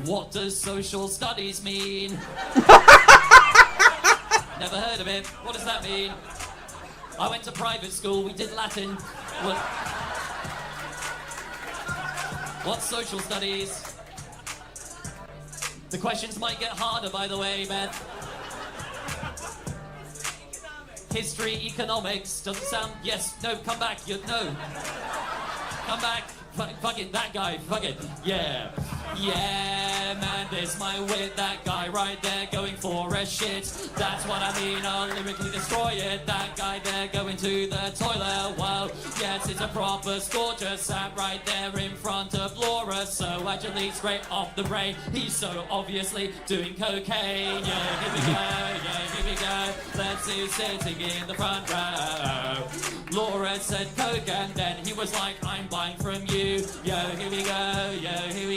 What does social studies mean? Never heard of it. What does that mean? I went to private school. We did Latin. What's social studies? The questions might get harder, by the way, Beth. History, economics, doesn't sound... Yes, no, come back, no. Come back. Fuck it, that guy, fuck it. Yeah, man, this my wit. That guy right there going for a shit. That's what I mean, I'll lyrically destroy it. That guy there going to the toilet. Well, yes, it's a proper score. Just sat right there in front of Laura. So actually straight off the brain. He's so obviously doing cocaine. Yeah, here we go. Let's see who's sitting in the front row. Laura said coke and then he was like, I'm buying from you. Yo, here we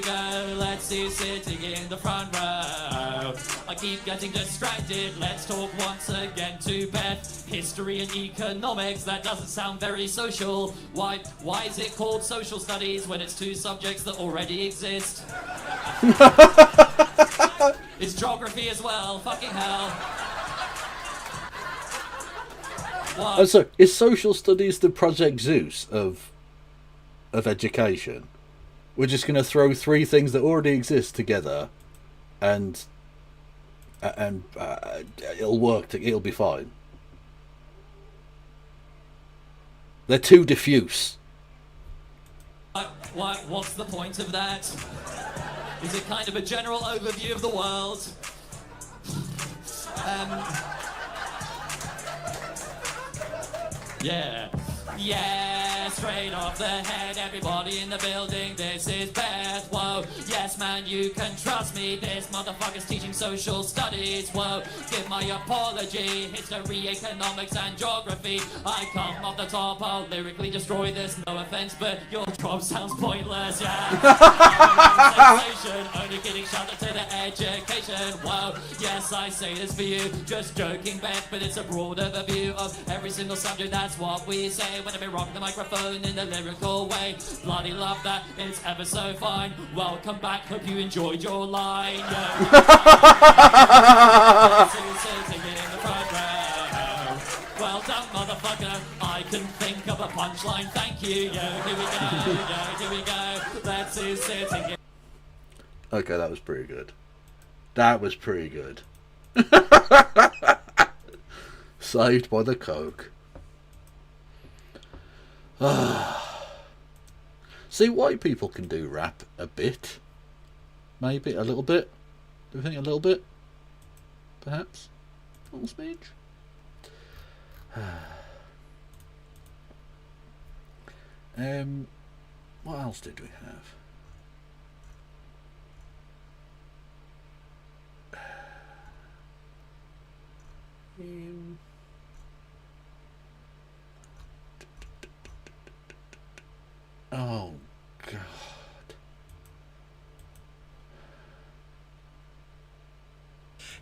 go, let's see who's sitting in the front row. I keep getting distracted, let's talk once again to Beth. History and economics, that doesn't sound very social. Why is it called social studies when it's two subjects that already exist? It's geography as well, fucking hell. What? Oh, so is social studies the Project Zeus of education? We're just going to throw three things that already exist together, and it'll work. It'll be fine. They're too diffuse. What's the point of that? Is it kind of a general overview of the world? Yeah, straight off the head, everybody in the building, this is Beth, whoa. Yes, man, you can trust me, this motherfucker's teaching social studies, whoa. Give my apology, history, economics, and geography. I come off the top, I'll lyrically destroy this, no offense, but your job sounds pointless, yeah. Sensation, only kidding, shout out to the education, whoa. Yes, I say this for you, just joking, Beth, but it's a broader view of every single subject, that's what we say. Whenever we rock the microphone in a lyrical way. Bloody love that, it's ever so fine. Welcome back, hope you enjoyed your line. Well done, motherfucker. I can think of a punchline. Thank you. Here we go. That's who's sitting here. Okay, that was pretty good. That was pretty good. Saved by the coke. See, white people can do rap a bit. Maybe a little bit. Do you think a little bit? Perhaps? A little smidge? What else did we have? Oh, God.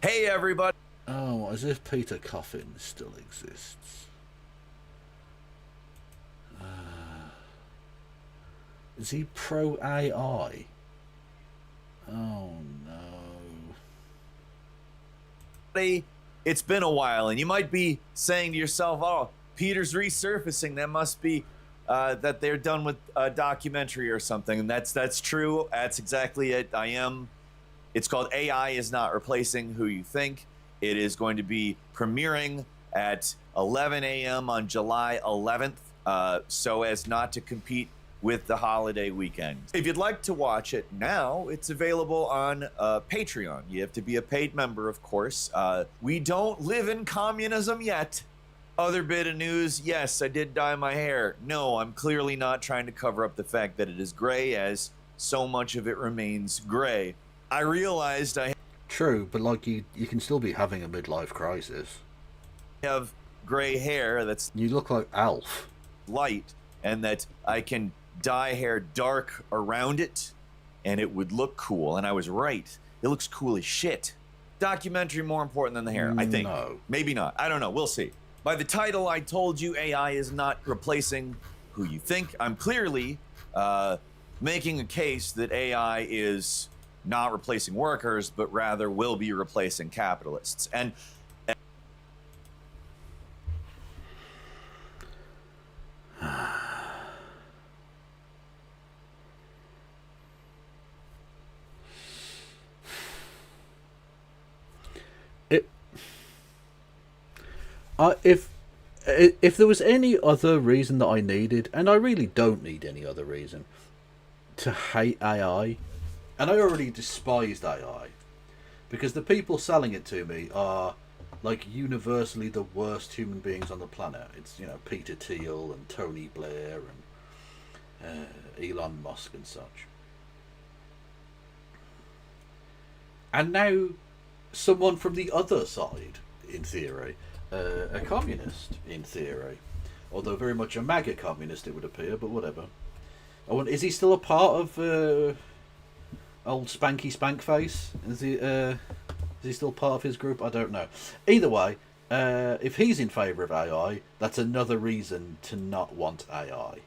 Hey, everybody. Oh, as if Peter Coffin still exists. Is he pro AI? Oh, no. It's been a while, and you might be saying to yourself, oh, Peter's resurfacing. That must be that they're done with a documentary or something. And that's true. That's exactly it. It's called AI is Not Replacing Who You Think. It is going to be premiering at 11 a.m. on July 11th, so as not to compete with the holiday weekend. If you'd like to watch it now, it's available on Patreon. You have to be a paid member, of course. We don't live in communism yet, Other bit of news, yes, I did dye my hair. No, I'm clearly not trying to cover up the fact that it is gray, as so much of it remains gray. I realized I True, but like you can still be having a midlife crisis. have gray hair that's You look like Alf. light, and that I can dye hair dark around it, and it would look cool. And I was right. It looks cool as shit. Documentary more important than the hair, I think. No. Maybe not. I don't know. We'll see. By the title, I told you AI is not replacing who you think. I'm clearly making a case that AI is not replacing workers, but rather will be replacing capitalists. And if there was any other reason that I needed, and I really don't need any other reason to hate AI, and I already despised AI because the people selling it to me are like universally the worst human beings on the planet. It's, you know, Peter Thiel and Tony Blair and Elon Musk and such. And now someone from the other side, in theory, a communist, in theory, although very much a MAGA communist, it would appear, but whatever. I wonder, is he still a part of old Spanky Spankface? Is he still part of his group? I don't know. Either way, if he's in favour of AI, that's another reason to not want AI.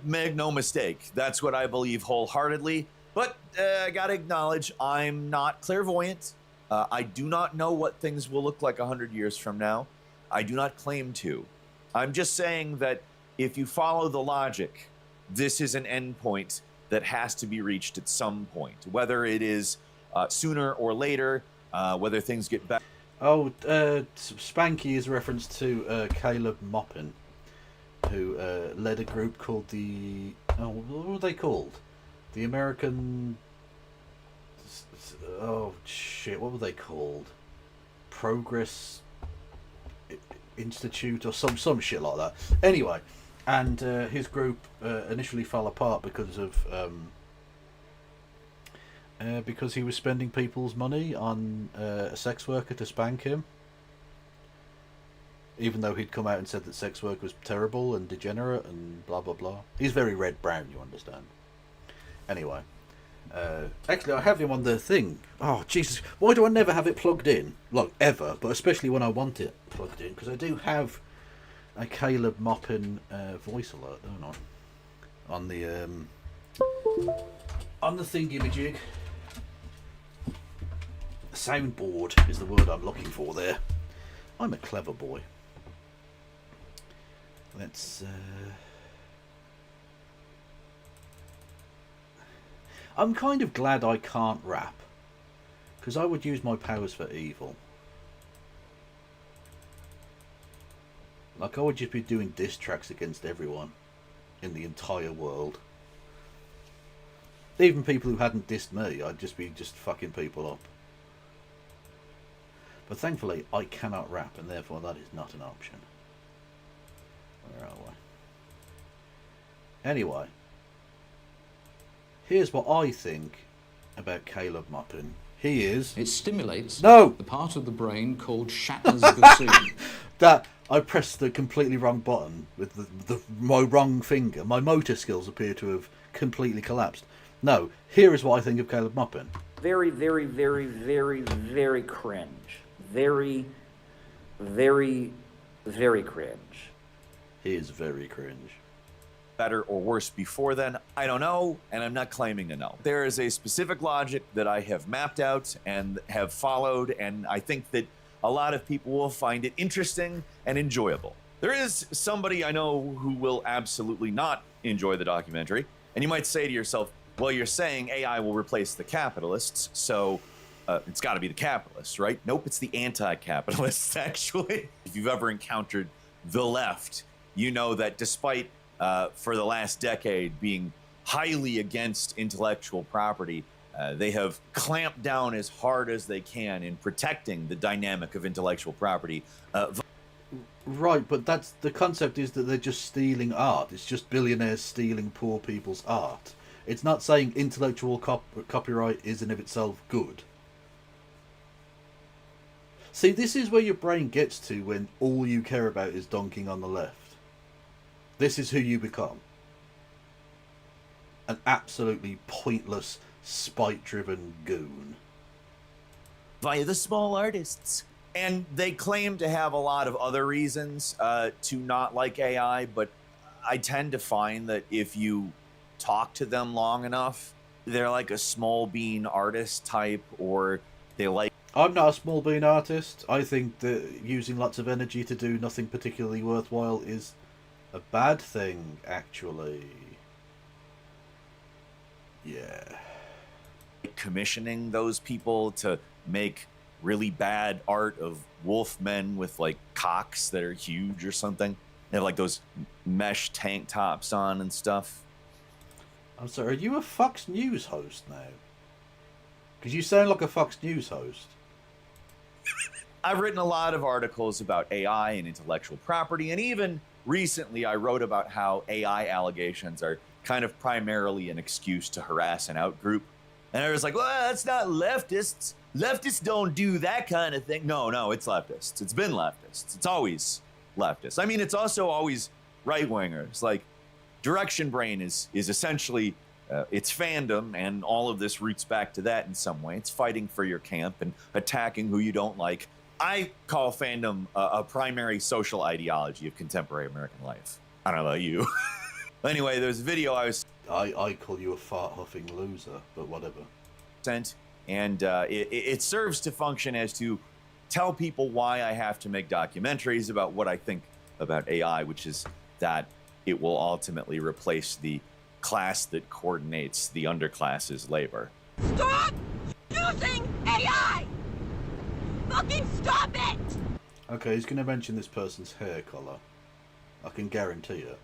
Make no mistake, that's what I believe wholeheartedly. But I gotta acknowledge, I'm not clairvoyant. I do not know what things will look like 100 years from now. I do not claim to. I'm just saying that if you follow the logic, this is an endpoint that has to be reached at some point, whether it is sooner or later, whether things get better. Oh, Spanky is a reference to Caleb Moppin, who led a group called the... Oh, what were they called? The American... Oh, shit, what were they called? Progress Institute or some shit like that. Anyway, and his group initially fell apart because he was spending people's money on a sex worker to spank him. Even though he'd come out and said that sex work was terrible and degenerate and blah blah blah. He's very red-brown, you understand. Anyway. Actually, I have him on the thing. Oh, Jesus. Why do I never have it plugged in? Like, ever. But especially when I want it plugged in. Because I do have a Caleb Moppin voice alert, don't I? On the thingy-majig. Soundboard is the word I'm looking for there. I'm a clever boy. Let's... I'm kind of glad I can't rap, because I would use my powers for evil. Like, I would just be doing diss tracks against everyone in the entire world. Even people who hadn't dissed me, I'd just be fucking people up. But thankfully, I cannot rap, and therefore that is not an option. Where are we? Anyway. Here's what I think about Caleb Moppin. He is... It stimulates the part of the brain called Shatner's bassoon. That I pressed the completely wrong button with my wrong finger. My motor skills appear to have completely collapsed. No, here is what I think of Caleb Moppin. Very, very, very, very, very cringe. Very, very, very cringe. He is very cringe. Better or worse before then, I don't know, and I'm not claiming to know. There is a specific logic that I have mapped out and have followed, and I think that a lot of people will find it interesting and enjoyable. There is somebody I know who will absolutely not enjoy the documentary, and you might say to yourself, well, you're saying AI will replace the capitalists, so it's got to be the capitalists, right? Nope, it's the anti-capitalists, actually. If you've ever encountered the left, you know that despite for the last decade being highly against intellectual property, They have clamped down as hard as they can in protecting the dynamic of intellectual property. Right, but that's the concept is that they're just stealing art. It's just billionaires stealing poor people's art. It's not saying intellectual copyright is in of itself good. See, this is where your brain gets to when all you care about is donking on the left. This is who you become. An absolutely pointless, spite-driven goon. Via the small artists. And they claim to have a lot of other reasons to not like AI, but I tend to find that if you talk to them long enough, they're like a small bean artist type, or they like... I'm not a small bean artist. I think that using lots of energy to do nothing particularly worthwhile is a bad thing, actually. Yeah. Commissioning those people to make really bad art of wolf men with like cocks that are huge or something. They have like those mesh tank tops on and stuff. I'm sorry, are you a Fox News host now? Because you sound like a Fox News host. I've written a lot of articles about AI and intellectual property, and even recently I wrote about how AI allegations are kind of primarily an excuse to harass an outgroup. And I was like, well, that's not leftists. Leftists don't do that kind of thing. No, it's leftists. It's been leftists. It's always leftists. I mean, it's also always right-wingers. Like, Direction Brain is essentially its fandom, and all of this roots back to that in some way. It's fighting for your camp and attacking who you don't like. I call fandom a primary social ideology of contemporary American life. I don't know about you. Anyway, there's a video I call you a fart-huffing loser, but whatever. Sent, and it serves to function as to tell people why I have to make documentaries about what I think about AI, which is that it will ultimately replace the class that coordinates the underclass's labor. Stop using AI! Fucking stop it! Okay, he's going to mention this person's hair colour. I can guarantee it.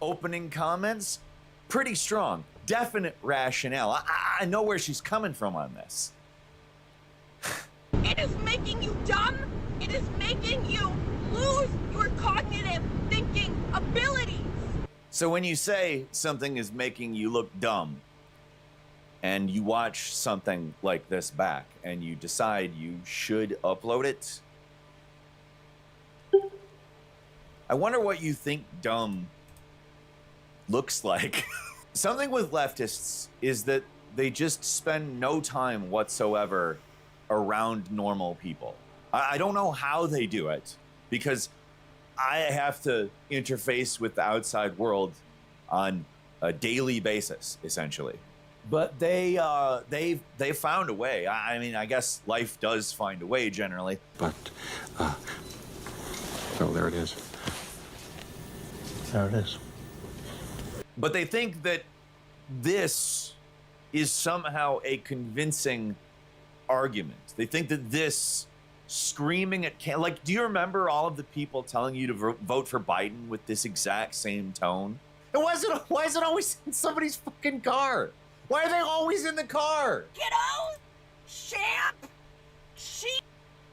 Opening comments, pretty strong. Definite rationale. I know where she's coming from on this. It is making you dumb. It is making you lose your cognitive thinking abilities. So when you say something is making you look dumb, and you watch something like this back, and you decide you should upload it, I wonder what you think dumb looks like. Something with leftists is that they just spend no time whatsoever around normal people. I don't know how they do it, because I have to interface with the outside world on a daily basis, essentially. But they've found a way. I mean, I guess life does find a way generally. But, oh, there it is. There it is. But they think that this is somehow a convincing argument. They think that this screaming at like, do you remember all of the people telling you to vote for Biden with this exact same tone? Why is it always in somebody's fucking car? Why are they always in the car? Kiddo, champ, sheep.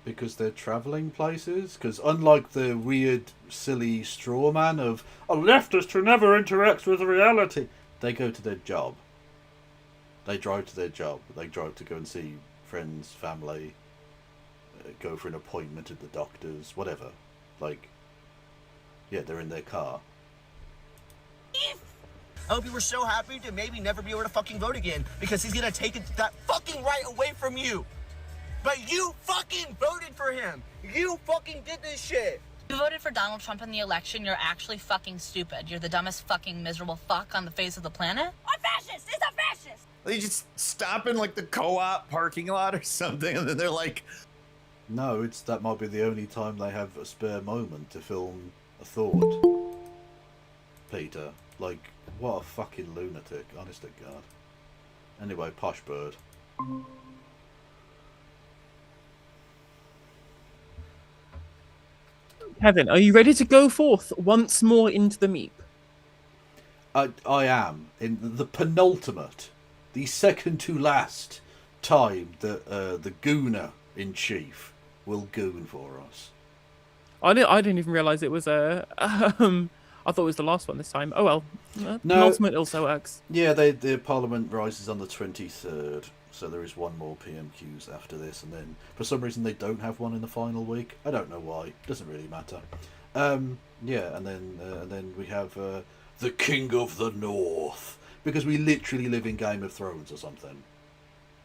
Because they're travelling places? Because unlike the weird, silly straw man of a leftist who never interacts with reality, they go to their job. They drive to their job. They drive to go and see friends, family, go for an appointment at the doctor's, whatever. Like, yeah, they're in their car. I hope you were so happy to maybe never be able to fucking vote again, because he's gonna take that fucking right away from you. But you fucking voted for him. You fucking did this shit. You voted for Donald Trump in the election, you're actually fucking stupid. You're the dumbest fucking miserable fuck on the face of the planet. A fascist! It's a fascist! They just stop in like the co-op parking lot or something, and then they're like... No, that might be the only time they have a spare moment to film a thought. Peter, like, what a fucking lunatic, honest to God. Anyway, posh bird. Kevin, are you ready to go forth once more into the meep? I am, in the penultimate the second to last time that the Gooner in chief will goon for us. I didn't even realise it was a. I thought it was the last one this time. Oh well. Penultimate also works. Yeah, the Parliament rises on the 23rd, so there is one more PMQs after this, and then for some reason they don't have one in the final week. I don't know why. Doesn't really matter. Yeah, and then we have the King of the North, because we literally live in Game of Thrones or something.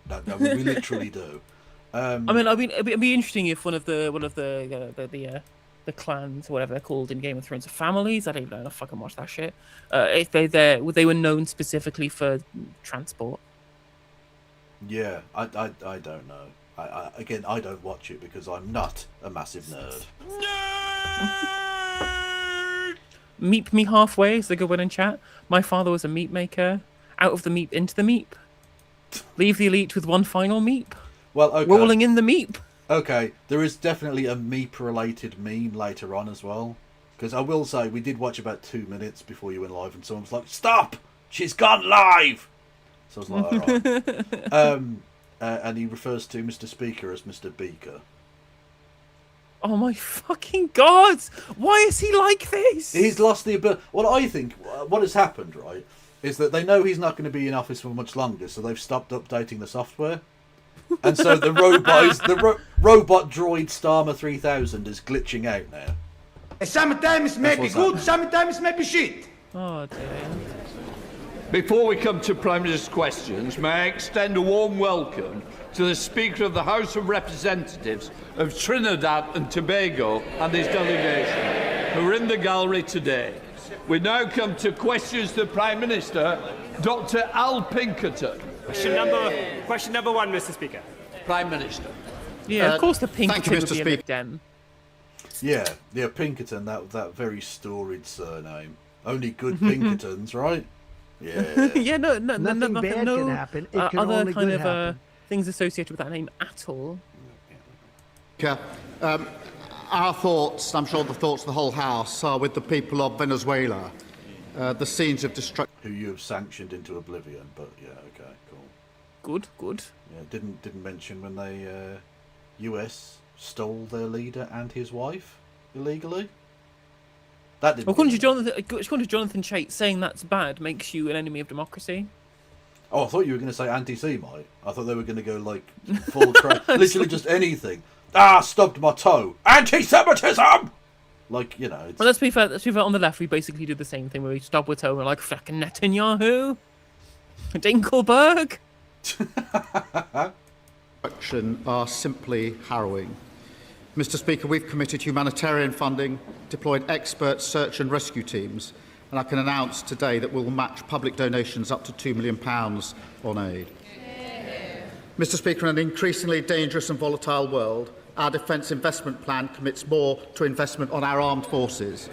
No, we literally do. I mean, it'd be interesting if one of the clans, whatever they're called in Game of Thrones, families. I don't even know. I fucking watch that shit. If they were known specifically for transport. Yeah, I don't know. Again, I don't watch it because I'm not a massive nerd. Meep me halfway is the good one in chat. My father was a meat maker. Out of the meep into the meep. Leave the elite with one final meep. Well, okay. Rolling in the meep. Okay, there is definitely a meep-related meme later on as well. Because I will say, we did watch about 2 minutes before you went live, and someone was like, "Stop! She's gone live!" So I was like, alright. And he refers to Mr. Speaker as Mr. Beaker. Oh my fucking god! Why is he like this? He's lost the ability. Well, I think what has happened, right, is that they know he's not going to be in office for much longer, so they've stopped updating the software. And so the robot droid Starmer 3000 is glitching out now. Sometimes maybe good, sometimes maybe shit. Oh dear. Before we come to Prime Minister's questions, may I extend a warm welcome to the Speaker of the House of Representatives of Trinidad and Tobago and his delegation, who are in the gallery today. We now come to questions to the Prime Minister, Dr. Al Pinkerton. Question number one, Mr. Speaker. Prime Minister. Yeah, of course the Pinkerton thank you, Mr. would be a Lib Dem. Yeah, Pinkerton, that very storied surname. Only good Pinkertons, right? Yeah. Yeah, no, Nothing bad can happen. It can other only kind good of happen. things associated with that name at all. Our thoughts, I'm sure the thoughts of the whole House, are with the people of Venezuela. The scenes of destruction. Who you have sanctioned into oblivion, but yeah, okay, cool. Good. Yeah, didn't mention when they US stole their leader and his wife illegally. That didn't. According to Jonathan Chait, saying that's bad makes you an enemy of democracy. Oh, I thought you were going to say anti-Semite. I thought they were going to go like full crap, literally just anything. Stubbed my toe. Anti-Semitism. Like, you know. It's... Well, let's be fair. On the left, we basically do the same thing where we stub our toe and we're like fucking Netanyahu, Dinkelberg. Are simply harrowing. Mr. Speaker, we've committed humanitarian funding, deployed expert search and rescue teams, and I can announce today that we'll match public donations up to £2 million on aid. Mr. Speaker, in an increasingly dangerous and volatile world, our defence investment plan commits more to investment on our armed forces.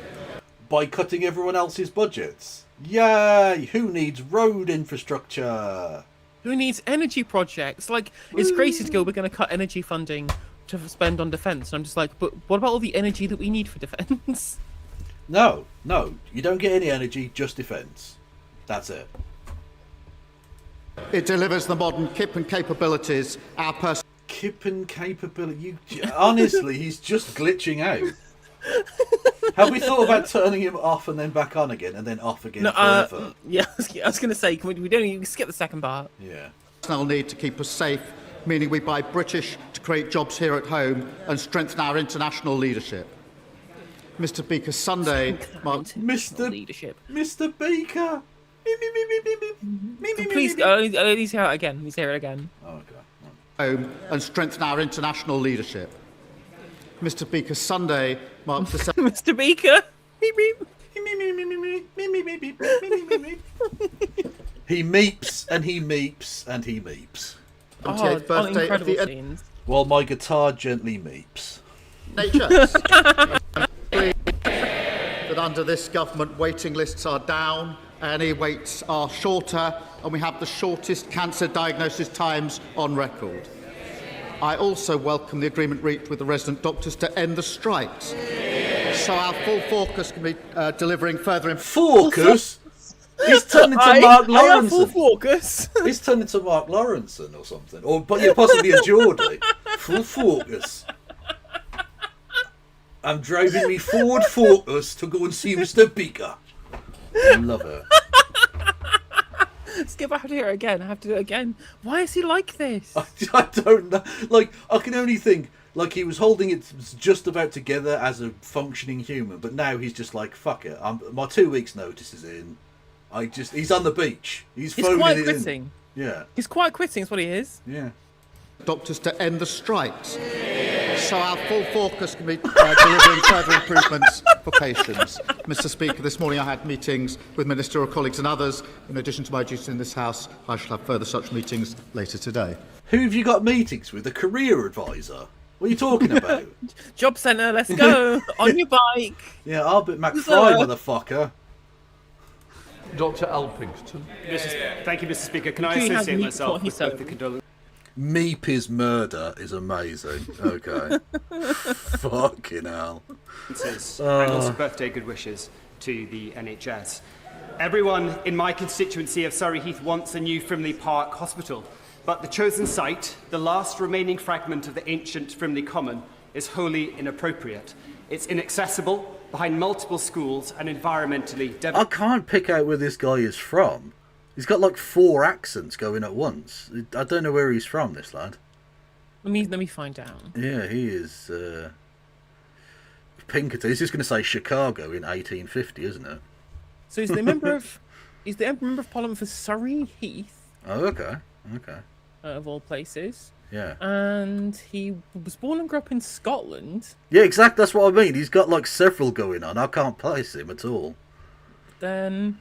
By cutting everyone else's budgets. Yay! Who needs road infrastructure? Who needs energy projects? Like, it's crazy to go, we're going to cut energy funding to spend on defence. And I'm just like, but what about all the energy that we need for defence? No, you don't get any energy, just defence. That's it. It delivers the modern kip and capabilities our person. Kip and capability? Honestly, he's just glitching out. Have we thought about turning him off and then back on again and then off again forever? Yeah, I was going to say, we don't even skip the second part. Yeah. Personal need to keep us safe, meaning we buy British to create jobs here at home and strengthen our international leadership. Mr. Speaker, Sunday marked leadership. Mr. Beaker. Please, let's hear it again. Let's hear it again. Oh, okay. Home and strengthen our international leadership. Mr. Speaker, Sunday marks the Mr. Beaker. He meeps and he meeps and he meeps. 78th birthday of the scenes. While my guitar gently meeps. That under this government waiting lists are down, any waits are shorter, and we have the shortest cancer diagnosis times on record. I also welcome the agreement reached with the resident doctors to end the strikes, so our full focus can be delivering further. Focus? He's turned into Mark I am full Lawrenson. focus. He's turned into Mark Lawrenson or something, or but yeah, possibly a Geordie. Full focus. I'm driving me Ford Focus to go and see Mr. Beaker. I love it. Let's get out of here again. I have to do it again. Why is he like this? I don't know. Like, I can only think, like, he was holding it just about together as a functioning human, but now he's just like, fuck it. My 2 weeks' notice is in. He's on the beach. He's phoning quite it quitting. in. Yeah. He's quite quitting, is what he is. Yeah. Doctors to end the strikes, so our full focus can be delivering further improvements for patients. Mr. Speaker, this morning I had meetings with ministerial colleagues and others. In addition to my duties in this House, I shall have further such meetings later today. Who have you got meetings with? A career advisor? What are you talking about? Job centre, let's go. On your bike. Yeah, Albert McFly, motherfucker. Dr. Elpington. Thank you, Mr. Speaker. Can I associate myself with both the condolences? Meep is murder is amazing. Okay. Fucking hell. And also birthday good wishes to the NHS. Everyone in my constituency of Surrey Heath wants a new Frimley Park hospital, but the chosen site, the last remaining fragment of the ancient Frimley Common, is wholly inappropriate. It's inaccessible, behind multiple schools, and environmentally devastating. I can't pick out where this guy is from. He's got like 4 accents going at once. I don't know where he's from, this lad. Let me find out. Yeah, he is Pinkerton. He's just going to say Chicago in 1850, isn't it? So he's the member of Parliament for Surrey Heath. Oh, okay. Okay. Of all places. Yeah. And he was born and grew up in Scotland. Yeah, exactly. That's what I mean. He's got like several going on. I can't place him at all. Then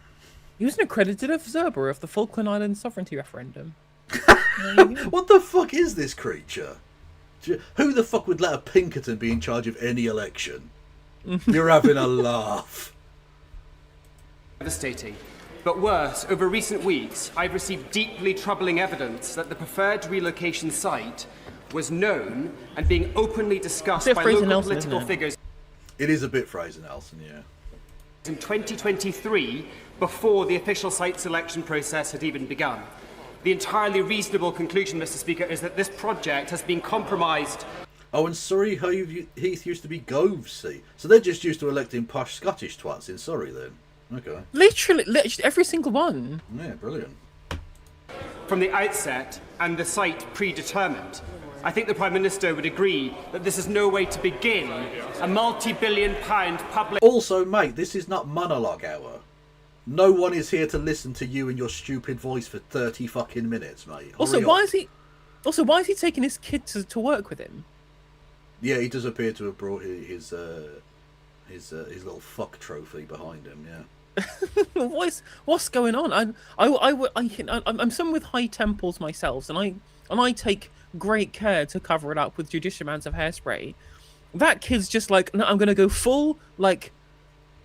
he was an accredited observer of the Falkland Islands sovereignty referendum. What the fuck is this creature? Who the fuck would let a Pinkerton be in charge of any election? You're having a laugh. Devastating. But worse, over recent weeks, I've received deeply troubling evidence that the preferred relocation site was known and being openly discussed by local political figures. It is a bit Fraser Nelson, yeah. In 2023, before the official site selection process had even begun. The entirely reasonable conclusion, Mr. Speaker, is that this project has been compromised. Oh, and Surrey Heath used to be Govesey. So they're just used to electing posh Scottish twats in Surrey then. Okay. Literally every single one. Yeah, brilliant. From the outset, and the site predetermined. I think the Prime Minister would agree that this is no way to begin a multi-billion-pound public... Also, mate, this is not monologue hour. No one is here to listen to you and your stupid voice for 30 fucking minutes, mate. Also, why is he taking his kid to work with him? Yeah, he does appear to have brought his little fuck trophy behind him, yeah. What's going on? I'm someone with high temples myself, and I take great care to cover it up with judicious amounts of hairspray. That kid's just like, no, I'm gonna go full, like,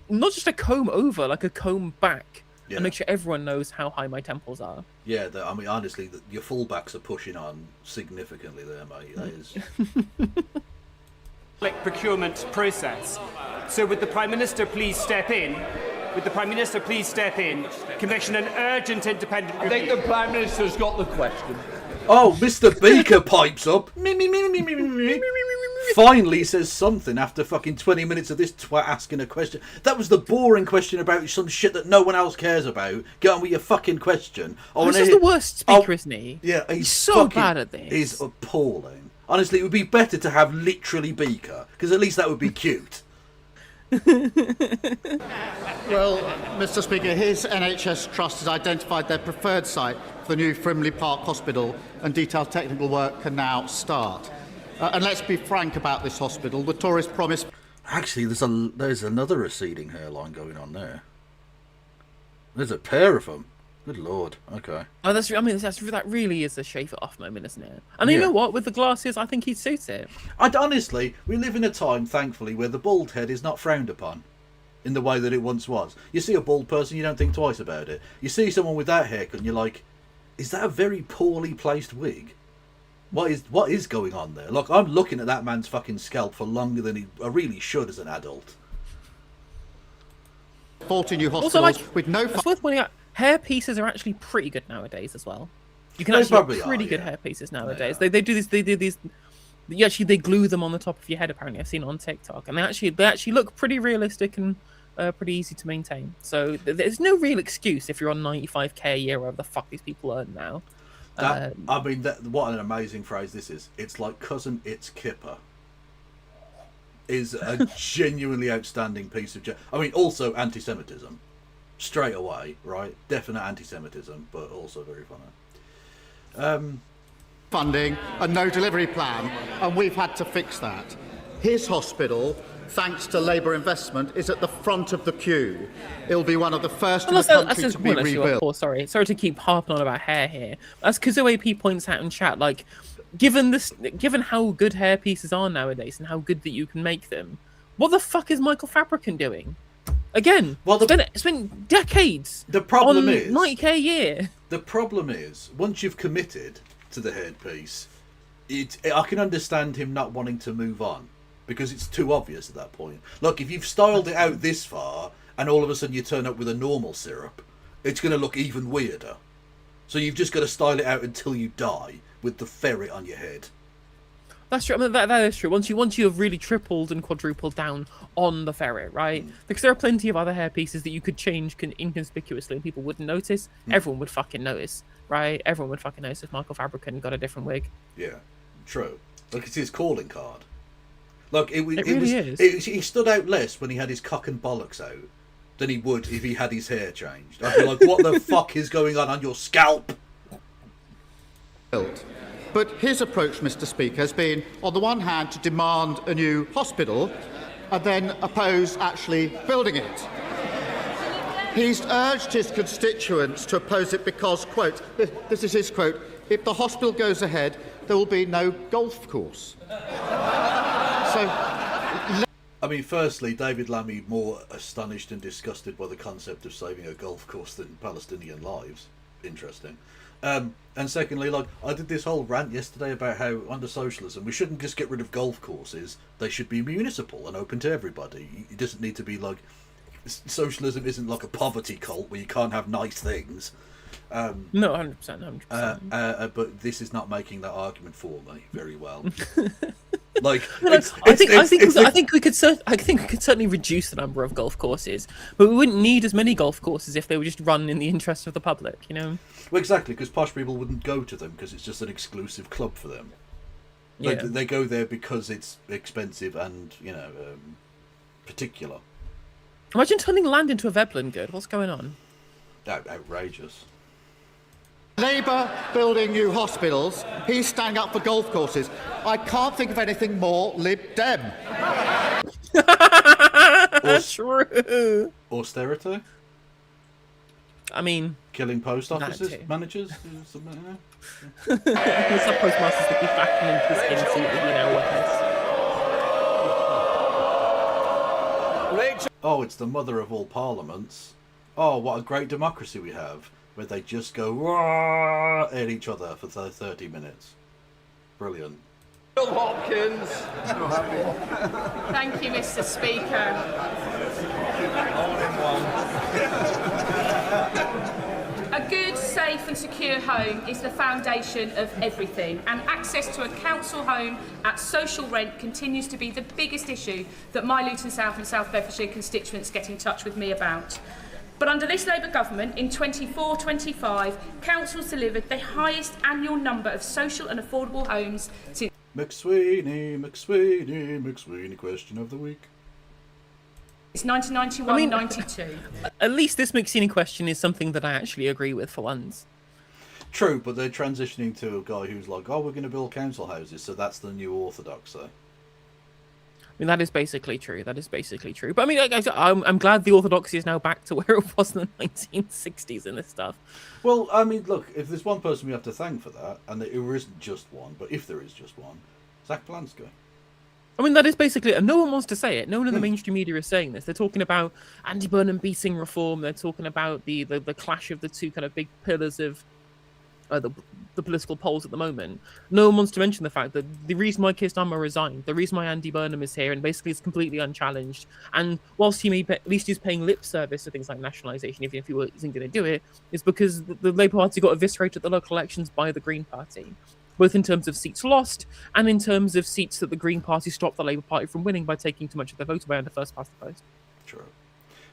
not just a comb over, like a comb back, and make sure everyone knows how high my temples are. Yeah, I mean, honestly, your fullbacks are pushing on significantly there, mate. That is. Procurement process. So would the Prime Minister please step in? Would the Prime Minister please step in, commission an urgent independent review? I think the Prime Minister's got the question. Oh, Mr. Beaker pipes up. Finally says something after fucking 20 minutes of this twat asking a question. That was the boring question about some shit that no one else cares about. Get on with your fucking question. This is the worst speaker, isn't he? Yeah, he's so bad at this. He's appalling. Honestly, it would be better to have literally Beaker, because at least that would be cute. Well, Mr. Speaker, his NHS Trust has identified their preferred site for the new Frimley Park Hospital, and detailed technical work can now start. And let's be frank about this hospital. The Tories promised... Actually, there's another receding hairline going on there. There's a pair of them. Good lord. Okay. Oh, that really is a shave it off moment, isn't it? And you know what? With the glasses, I think he'd suit it. Honestly, we live in a time, thankfully, where the bald head is not frowned upon in the way that it once was. You see a bald person, you don't think twice about it. You see someone with that haircut, and you're like, is that a very poorly placed wig? What is going on there? Look, I'm looking at that man's fucking scalp for longer than I really should as an adult. 40 new hospitals with no... It's worth pointing out hair pieces are actually pretty good nowadays as well. You can They actually probably get pretty are, good yeah. hair pieces nowadays. They do this. They do these. They glue them on the top of your head. Apparently, I've seen it on TikTok, and they actually look pretty realistic and pretty easy to maintain. So there's no real excuse if you're on 95k a year, whatever the fuck these people earn now. I mean, what an amazing phrase this is. It's like cousin, it's Kipper. Is a genuinely outstanding piece of... I mean, also anti-Semitism. Straight away, right? Definite anti-Semitism, but also very funny. Funding and no delivery plan, and we've had to fix that. His hospital, thanks to Labour investment, is at the front of the queue. It'll be one of the first in the country to be rebuilt. Sorry to keep harping on about hair here. As Kazuo AP points out in chat, like, given how good hair pieces are nowadays and how good that you can make them, what the fuck is Michael Fabricant doing? Again, well, it's been decades. The problem on is 90k a year. The problem is once you've committed to the headpiece, I can understand him not wanting to move on because it's too obvious at that point. Look, if you've styled it out this far and all of a sudden you turn up with a normal syrup, it's going to look even weirder. So you've just got to style it out until you die with the ferret on your head. That's true. I mean, that is true. Once you have really tripled and quadrupled down on the ferret, right? Because there are plenty of other hair pieces that you could change inconspicuously and people wouldn't notice. Everyone would fucking notice, right? Everyone would fucking notice if Michael Fabricant got a different wig. Yeah, true. Look, it's his calling card. Look, It really is. He stood out less when he had his cock and bollocks out than he would if he had his hair changed. I'd be like, what the fuck is going on your scalp? But his approach, Mr. Speaker, has been, on the one hand, to demand a new hospital and then oppose actually building it. He's urged his constituents to oppose it because, quote, this is his quote, if the hospital goes ahead, there will be no golf course. I mean, firstly, David Lammy more astonished and disgusted by the concept of saving a golf course than Palestinian lives. Interesting. And secondly, like, I did this whole rant yesterday about how under socialism we shouldn't just get rid of golf courses. They should be municipal and open to everybody. It doesn't need to be like... Socialism isn't like a poverty cult where you can't have nice things. No, 100%. But this is not making that argument for me very well. Like, I think we could certainly reduce the number of golf courses, but we wouldn't need as many golf courses if they were just run in the interest of the public, you know? Well, exactly, because posh people wouldn't go to them because it's just an exclusive club for them. Like, Yeah. they go there because it's expensive and, particular. Imagine turning land into a Veblen good. What's going on? Outrageous. Labour building new hospitals, he's standing up for golf courses. I can't think of anything more Lib Dem. True. Austerity? I mean... Killing post offices too. managers? Something like that? The sub postmasters that be backing into the skin suit that he now wears. Oh, it's the mother of all parliaments. Oh, what a great democracy we have, where they just go "Roar" at each other for 30 minutes. Brilliant. Bill Hopkins. Thank you, Mr. Speaker. A good, safe and secure home is the foundation of everything, and access to a council home at social rent continues to be the biggest issue that my Luton South and South Bedfordshire constituents get in touch with me about. But under this Labour government, in 24-25, councils delivered the highest annual number of social and affordable homes since... McSweeney, question of the week. It's 1991-92. At least this McSweeney question is something that I actually agree with for once. True, but they're transitioning to a guy who's like, oh, we're going to build council houses, so that's the new orthodoxy. I mean, that is basically true. That is basically true. But I mean, I'm glad the orthodoxy is now back to where it was in the 1960s and this stuff. Well, I mean, look, if there's one person we have to thank for that, and there isn't just one, but if there is just one, Zach Polanski. I mean, that is basically... And no one wants to say it. No one in the mainstream media is saying this. They're talking about anti-Burnham beating reform. They're talking about the clash of the two kind of big pillars of the political polls at the moment. No one wants to mention the fact that the reason why Keir Starmer resigned, the reason why Andy Burnham is here, and basically is completely unchallenged. And whilst he may at least he's paying lip service to things like nationalisation, even if he wasn't going to do it, is because the Labour Party got eviscerated at the local elections by the Green Party, both in terms of seats lost and in terms of seats that the Green Party stopped the Labour Party from winning by taking too much of their vote away on the first past the post. True.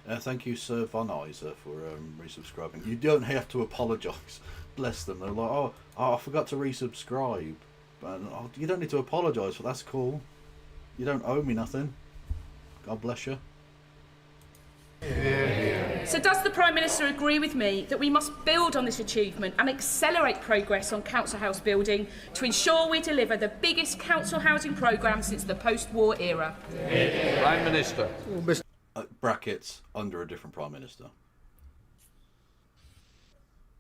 Thank you, Sir Von Iser, for resubscribing. You don't have to apologise. Bless them. They're like, oh, I forgot to resubscribe. But you don't need to apologise for that. That's cool. You don't owe me nothing. God bless you. So does the Prime Minister agree with me that we must build on this achievement and accelerate progress on council house building to ensure we deliver the biggest council housing programme since the post-war era? Prime Minister. Brackets, under a different Prime Minister.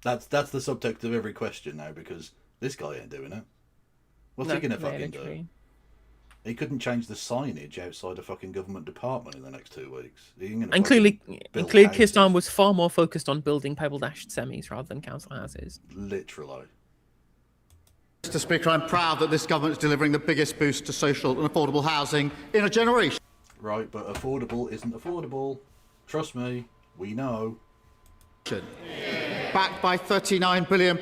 That's the subtext of every question now, because this guy ain't doing it. What's he gonna fucking do? He couldn't change the signage outside a fucking government department in the next 2 weeks. And clearly Keir Starmer was far more focused on building pebble-dashed semis rather than council houses. Literally. Mr. Speaker, I'm proud that this government is delivering the biggest boost to social and affordable housing in a generation. Right, but affordable isn't affordable. Trust me, we know. Backed by £39 billion,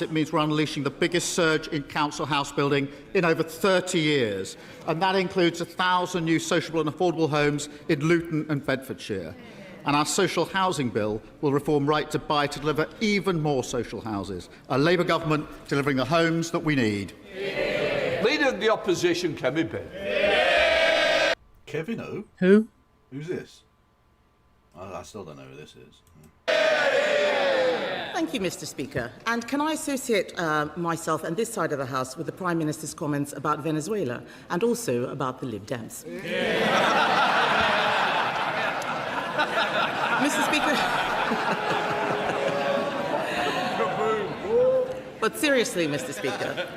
it means we're unleashing the biggest surge in council house building in over 30 years. And that includes 1,000 new sociable and affordable homes in Luton and Bedfordshire. And our social housing bill will reform Right to Buy to deliver even more social houses. A Labour government delivering the homes that we need. Leader of the Opposition, Kevin Benn. Kevin who? Who? Who's this? I still don't know who this is. Thank you, Mr. Speaker. And can I associate myself and this side of the House with the Prime Minister's comments about Venezuela and also about the Lib Dems? Mr. Speaker. But seriously, Mr. Speaker,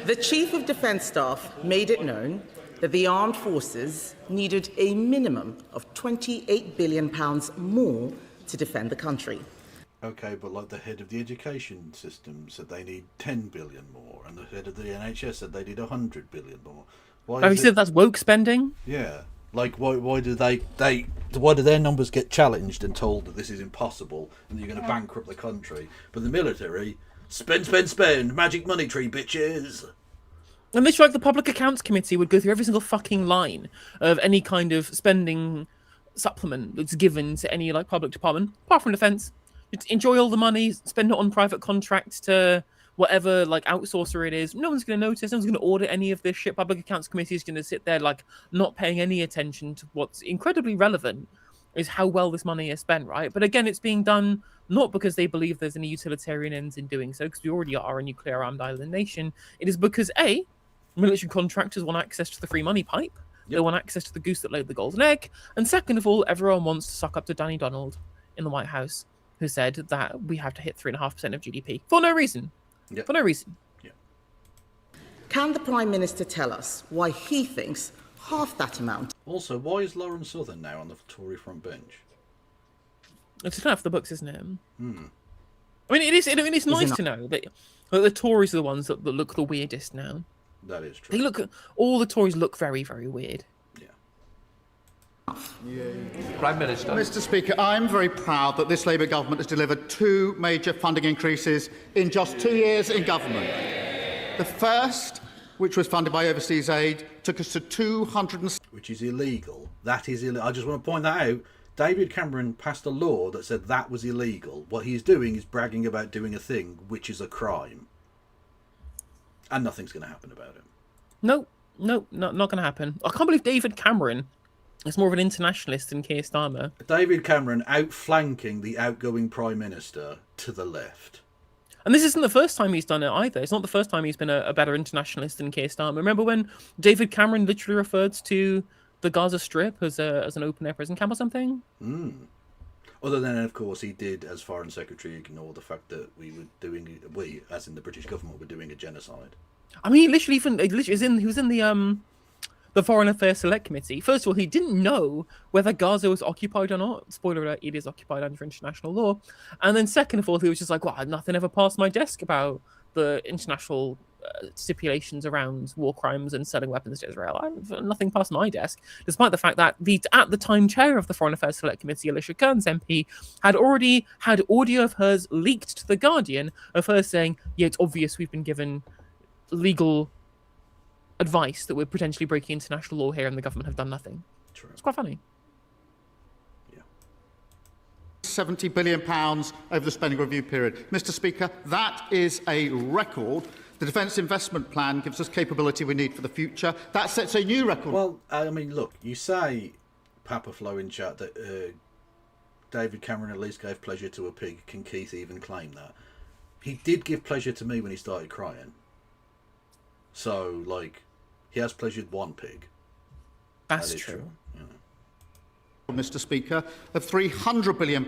the Chief of Defence Staff made it known that the armed forces needed a minimum of £28 billion more to defend the country. Okay, but like the head of the education system said they need 10 billion more, and the head of the NHS said they need 100 billion more. Why you said that's woke spending? Yeah. Like, why do why do their numbers get challenged and told that this is impossible and you're going to bankrupt the country? But the military, spend, magic money tree, bitches. And this, like, the Public Accounts Committee would go through every single fucking line of any kind of spending supplement that's given to any, like, public department, apart from defence. Just enjoy all the money, spend it on private contracts to whatever, like, outsourcer it is. No one's going to notice, no one's going to audit any of this shit. Public Accounts Committee is going to sit there, like, not paying any attention to what's incredibly relevant is how well this money is spent, right? But again, it's being done not because they believe there's any utilitarian ends in doing so, because we already are a nuclear armed island nation. It is because, A, military contractors want access to the free money pipe. They want access to the goose that laid the golden egg. And second of all, everyone wants to suck up to Danny Donald in the White House, who said that we have to hit 3.5% of GDP for no reason. Yep. For no reason. Yep. Can the Prime Minister tell us why he thinks half that amount? Also, why is Lauren Southern now on the Tory front bench? It's enough for the books, isn't it? I mean, it is. I mean, it's nice to know that the Tories are the ones that look the weirdest now. That is true. All the Tories look very, very weird. Prime Minister. Mr. Speaker, I'm very proud that this Labour government has delivered 2 major funding increases in just 2 years in government. The first, which was funded by overseas aid, took us to 200... Which is illegal. That is illegal. I just want to point that out. David Cameron passed a law that said that was illegal. What he's doing is bragging about doing a thing which is a crime. And nothing's going to happen about it. No, not going to happen. I can't believe David Cameron is more of an internationalist than Keir Starmer. David Cameron outflanking the outgoing Prime Minister to the left. And this isn't the first time he's done it either. It's not the first time he's been a better internationalist than Keir Starmer. Remember when David Cameron literally referred to the Gaza Strip as an open-air prison camp or something? Other than, of course, he did, as Foreign Secretary, ignore the fact that we, as in the British government, were doing a genocide. I mean, he was in the Foreign Affairs Select Committee. First of all, he didn't know whether Gaza was occupied or not. Spoiler alert, it is occupied under international law. And then second of all, he was just like, well, nothing ever passed my desk about the international stipulations around war crimes and selling weapons to Israel. Nothing passed my desk, despite the fact that the at the time chair of the Foreign Affairs Select Committee, Alicia Kearns MP, had already had audio of hers leaked to The Guardian of her saying, yeah, it's obvious we've been given legal advice that we're potentially breaking international law here and the government have done nothing. True. It's quite funny. £70 billion over the spending review period. Mr. Speaker, that is a record. The Defence Investment Plan gives us capability we need for the future. That sets a new record. Well, I mean, look, you say, Papa Flo in chat, that David Cameron at least gave pleasure to a pig. Can Keith even claim that? He did give pleasure to me when he started crying. So, like, he has pleasured one pig. That's true. Mr. Speaker, of £300 billion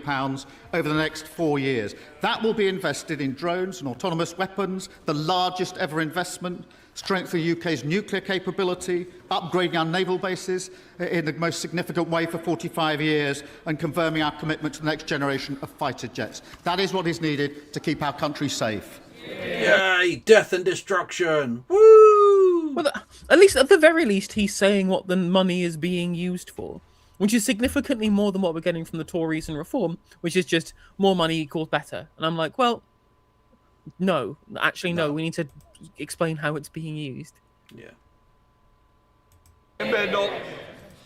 over the next 4 years. That will be invested in drones and autonomous weapons, the largest ever investment, strengthening the UK's nuclear capability, upgrading our naval bases in the most significant way for 45 years, and confirming our commitment to the next generation of fighter jets. That is what is needed to keep our country safe. Yay! Death and destruction! Woo! Well, at the very least, he's saying what the money is being used for, which is significantly more than what we're getting from the Tories and Reform, which is just more money equals better. And I'm like, well, no. Actually, no. We need to explain how it's being used. Yeah.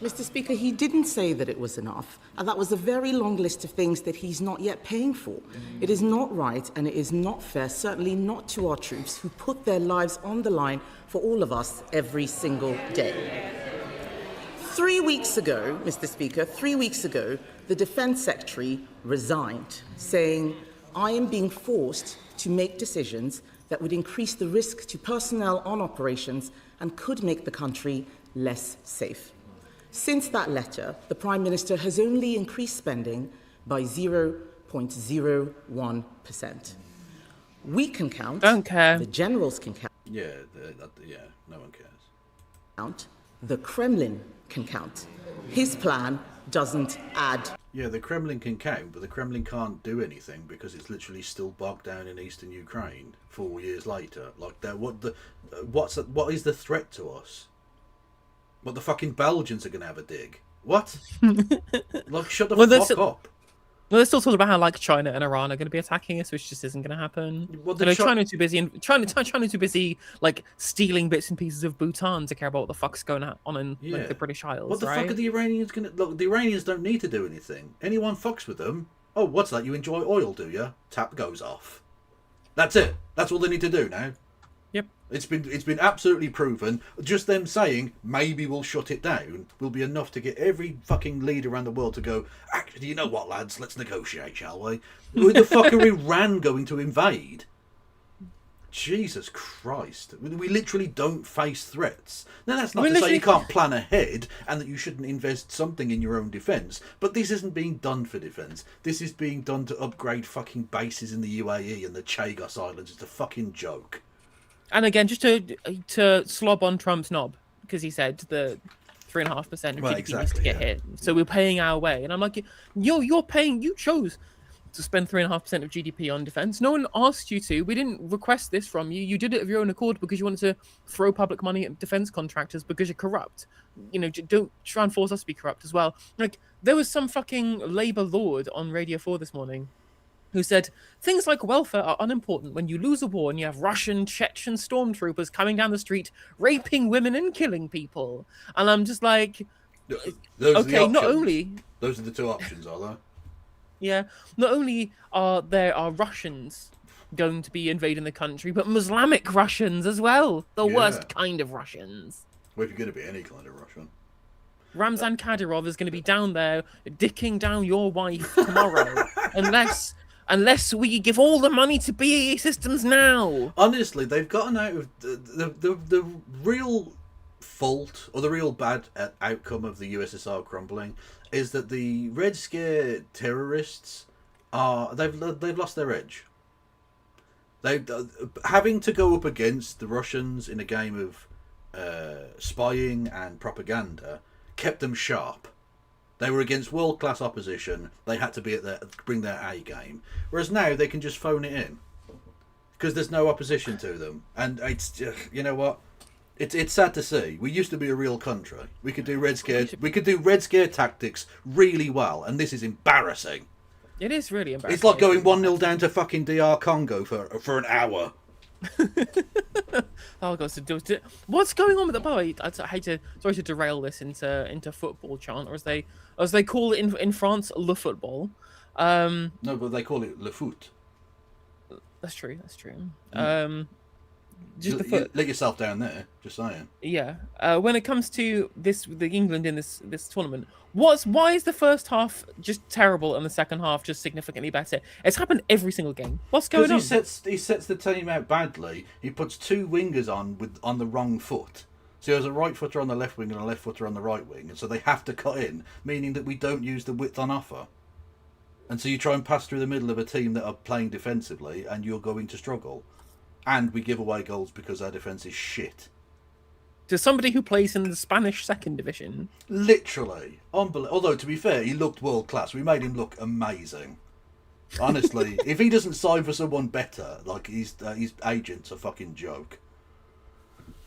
Mr. Speaker, he didn't say that it was enough, and that was a very long list of things that he's not yet paying for. It is not right, and it is not fair, certainly not to our troops who put their lives on the line for all of us every single day. 3 weeks ago, Mr. Speaker, 3 weeks ago, the Defence Secretary resigned, saying, I am being forced to make decisions that would increase the risk to personnel on operations and could make the country less safe. Since that letter, the Prime Minister has only increased spending by 0.01%. We can count. Don't care. The generals can count. Yeah, no one cares. Count. The Kremlin can count. His plan doesn't add. Yeah, the Kremlin can count, but the Kremlin can't do anything because it's literally still bogged down in eastern Ukraine 4 years later. Like, what is the threat to us? What, the fucking Belgians are going to have a dig? What? Like, shut the fuck up. Well, they're still talking about how like China and Iran are going to be attacking us, which just isn't going to happen. Well, China too busy China too busy like stealing bits and pieces of Bhutan to care about what the fuck's going on in like, the British Isles. What the fuck are the Iranians going to... Look, the Iranians don't need to do anything. Anyone fucks with them. Oh, what's that? You enjoy oil, do you? Tap goes off. That's it. That's all they need to do now. Yep. It's been absolutely proven. Just them saying, maybe we'll shut it down, will be enough to get every fucking leader around the world to go, actually, you know what, lads, let's negotiate, shall we? Who the fuck are Iran going to invade? Jesus Christ. We literally don't face threats. Now, that's not to say you can't plan ahead and that you shouldn't invest something in your own defence, but this isn't being done for defence. This is being done to upgrade fucking bases in the UAE and the Chagos Islands. It's a fucking joke. And again, just to slob on Trump's knob, because he said the 3.5% of GDP needs to get hit. So we're paying our way. And I'm like, you're paying, you chose to spend 3.5% of GDP on defence. No one asked you to. We didn't request this from you. You did it of your own accord because you wanted to throw public money at defence contractors because you're corrupt. You know, don't try and force us to be corrupt as well. Like, there was some fucking Labour lord on Radio 4 this morning who said, things like welfare are unimportant when you lose a war and you have Russian, Chechen stormtroopers coming down the street, raping women and killing people. And I'm just like, okay, not only... Those are the two options, are there? Yeah, not only are there Russians going to be invading the country, but Muslimic Russians as well. The worst kind of Russians. Well, if you're going to be any kind of Russian. Ramzan Kadyrov is going to be down there dicking down your wife tomorrow. Unless we give all the money to BAE Systems now. Honestly, they've gotten out of the real fault or the real bad outcome of the USSR crumbling is that the Red Scare terrorists they've lost their edge. They having to go up against the Russians in a game of spying and propaganda kept them sharp. They were against world-class opposition. They had to bring their A game. Whereas now they can just phone it in because there's no opposition to them. And it's you know what? It's sad to see. We used to be a real country. We could do Red Scare tactics really well, and this is embarrassing. It is really embarrassing. It's like going 1-0 down to fucking DR Congo for an hour. Oh god, what's going on with the boy? I hate to sorry to derail this into football chant, or as they call it in France, le football. No, but they call it le foot. That's true. That's true. Just the foot. Let yourself down there. Just saying. Yeah. When it comes to the England in this tournament, why is the first half just terrible and the second half just significantly better? It's happened every single game. What's going on? He sets the team out badly. He puts two wingers on the wrong foot. So he has a right footer on the left wing and a left footer on the right wing, and so they have to cut in, meaning that we don't use the width on offer. And so you try and pass through the middle of a team that are playing defensively, and you're going to struggle. And we give away goals because our defence is shit. To somebody who plays in the Spanish second division. Literally. Unbelievable. Although, to be fair, he looked world class. We made him look amazing. Honestly, if he doesn't sign for someone better, like his agent's a fucking joke.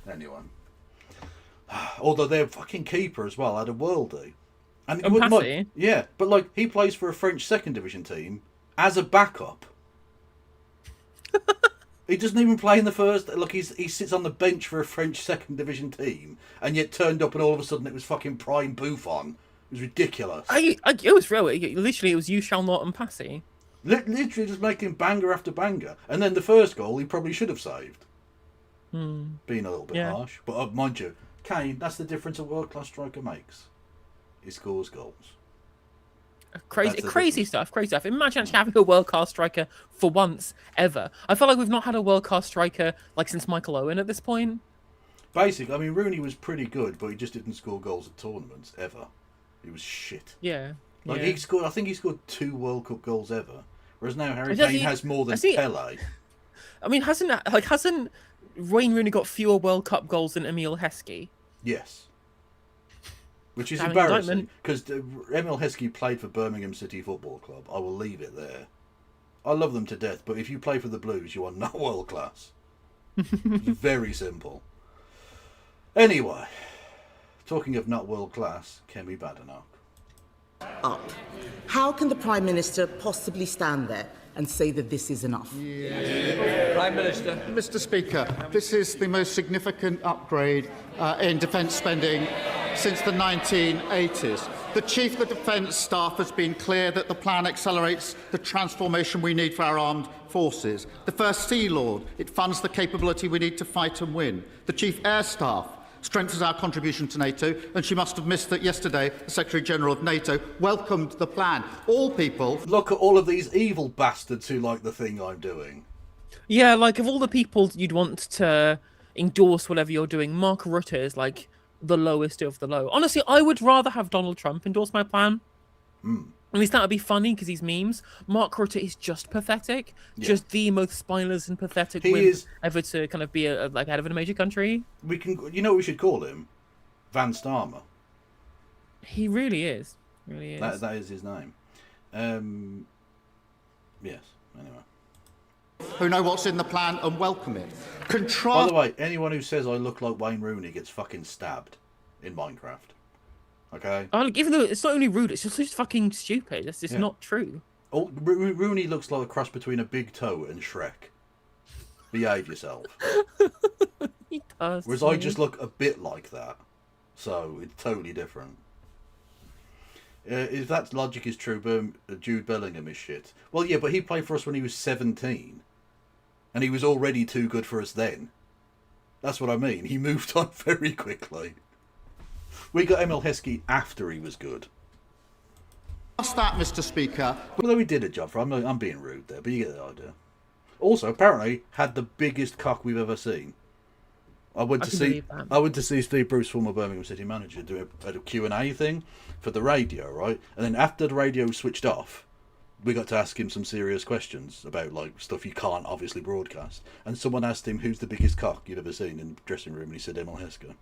Anyway. Although their fucking keeper as well had a worldie. And yeah, but like he plays for a French second division team as a backup. He doesn't even play in the first. Look, he sits on the bench for a French second division team, and yet turned up, and all of a sudden it was fucking prime Buffon. It was ridiculous. It was real. Literally, it was you shall not and Passy. Literally, just making banger after banger, and then the first goal he probably should have saved. Being a little bit harsh, but mind you, Kane. That's the difference a world class striker makes. He scores goals. Crazy stuff. Imagine actually having a world-class striker for once, ever. I feel like we've not had a world-class striker like since Michael Owen at this point. Basically, I mean, Rooney was pretty good, but he just didn't score goals at tournaments, ever. He was shit. Yeah. I think he scored 2 World Cup goals ever. Whereas now Harry Kane has more than Pele. I mean, hasn't Wayne Rooney got fewer World Cup goals than Emile Heskey? Yes. Which is embarrassing, because Emile Heskey played for Birmingham City Football Club. I will leave it there. I love them to death, but if you play for the Blues, you are not world class. Very simple. Anyway, talking of not world class, Kemi Badenoch. Up. How can the Prime Minister possibly stand there and say that this is enough? Prime Minister. Mr. Speaker, this is the most significant upgrade in defence spending since the 1980s. The Chief of the Defence Staff has been clear that the plan accelerates the transformation we need for our armed forces. The First Sea Lord, it funds the capability we need to fight and win. The Chief Air Staff strengthens our contribution to NATO, and she must have missed that yesterday the Secretary-General of NATO welcomed the plan. All people... Look at all of these evil bastards who like the thing I'm doing. Yeah, like, of all the people you'd want to endorse whatever you're doing, Mark Rutte is, like, the lowest of the low. Honestly, I would rather have Donald Trump endorse my plan. At least that would be funny because he's memes. Mark Rutte is just pathetic. Yeah. Just the most spineless and pathetic ever to kind of be like head of a major country. We can, you know what we should call him? Van Starmer. He really is. Really is. That is his name. Yes, anyway. Who know what's in the plan and welcome it. By the way, anyone who says I look like Wayne Rooney gets fucking stabbed in Minecraft. Okay? Even though it's not only rude, it's just fucking stupid. It's just not true. Rooney looks like a cross between a big toe and Shrek. Behave yourself. He does. Whereas I just look a bit like that. So it's totally different. If that logic is true, Jude Bellingham is shit. Well, yeah, but he played for us when he was 17. And he was already too good for us then. That's what I mean. He moved on very quickly. We got Emile Heskey after he was good. What's that, Mr. Speaker? Although he did a job for him. I'm being rude there, but you get the idea. Also, apparently, had the biggest cock we've ever seen. I went to see Steve Bruce, former Birmingham City manager, do a Q&A thing for the radio, right? And then after the radio switched off, we got to ask him some serious questions about like stuff you can't obviously broadcast. And someone asked him who's the biggest cock you'd ever seen in the dressing room, and he said Emil Hesker.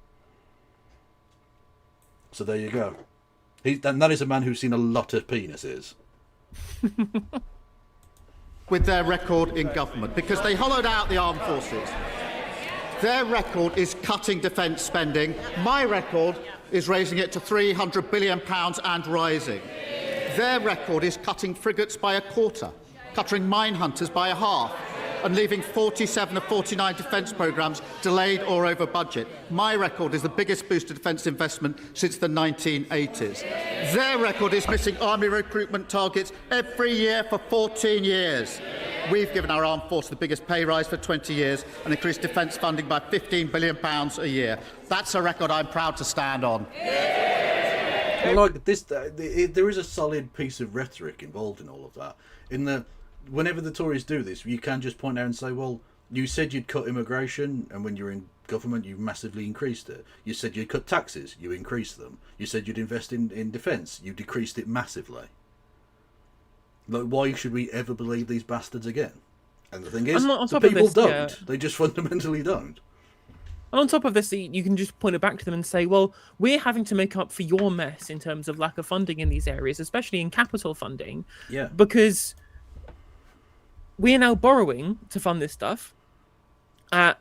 So there you go. And that is a man who's seen a lot of penises. With their record in government, because they hollowed out the armed forces. Their record is cutting defence spending. My record is raising it to £300 billion and rising. Their record is cutting frigates by a quarter, cutting mine hunters by a half, and leaving 47 of 49 defence programmes delayed or over budget. My record is the biggest boost to defence investment since the 1980s. Their record is missing army recruitment targets every year for 14 years. We've given our armed force the biggest pay rise for 20 years and increased defence funding by £15 billion a year. That's a record I'm proud to stand on. Like this, there is a solid piece of rhetoric involved in all of that. Whenever the Tories do this, you can just point out and say, well, you said you'd cut immigration, and when you're in government, you've massively increased it. You said you'd cut taxes, you increased them. You said you'd invest in defence, you decreased it massively. Like, why should we ever believe these bastards again? And the thing is, the people don't. They just fundamentally don't. And on top of this, you can just point it back to them and say, well, we're having to make up for your mess in terms of lack of funding in these areas, especially in capital funding. Yeah. Because we're now borrowing to fund this stuff at,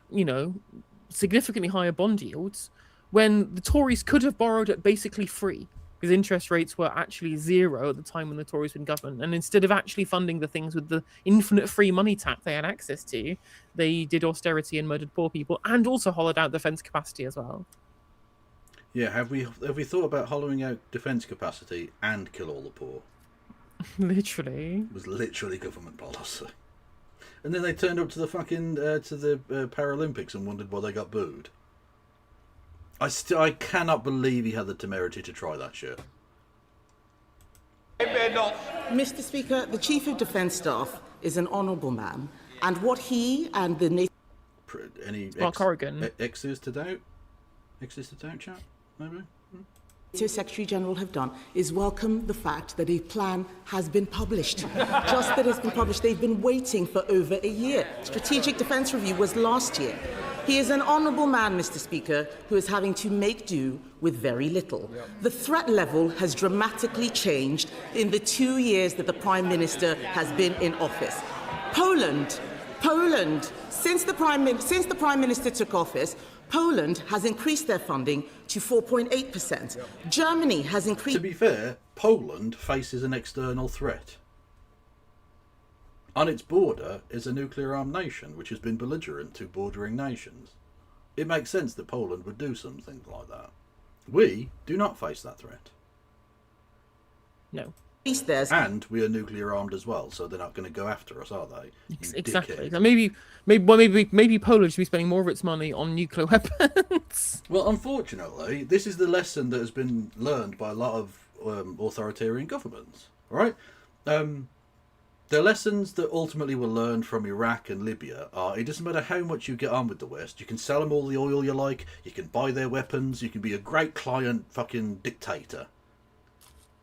significantly higher bond yields, when the Tories could have borrowed at basically free, because interest rates were actually zero at the time when the Tories were in government. And instead of actually funding the things with the infinite free money tap they had access to, they did austerity and murdered poor people, and also hollowed out defence capacity as well. Yeah, have we thought about hollowing out defence capacity and kill all the poor? Literally. It was literally government policy. And then they turned up to the fucking Paralympics and wondered why they got booed. I cannot believe he had the temerity to try that shit. Mr. Speaker, the Chief of Defence Staff is an honourable man, and what he and the Mark Corrigan X's to doubt? X's to doubt, chat? Maybe? NATO Secretary General have done is welcome the fact that a plan has been published. Just that it's been published. They've been waiting for over a year. Strategic Defence Review was last year. He is an honourable man, Mr. Speaker, who is having to make do with very little. The threat level has dramatically changed in the 2 years that the Prime Minister has been in office. Poland, since the Prime Minister took office, Poland has increased their funding to 4.8%. Germany has increased... To be fair, Poland faces an external threat. On its border is a nuclear-armed nation, which has been belligerent to bordering nations. It makes sense that Poland would do something like that. We do not face that threat. No. And we are nuclear-armed as well, so they're not going to go after us, are they? Exactly. Now maybe Poland should be spending more of its money on nuclear weapons. Well, unfortunately, this is the lesson that has been learned by a lot of authoritarian governments, right? The lessons that ultimately were learned from Iraq and Libya are, it doesn't matter how much you get on with the West, you can sell them all the oil you like, you can buy their weapons, you can be a great client fucking dictator.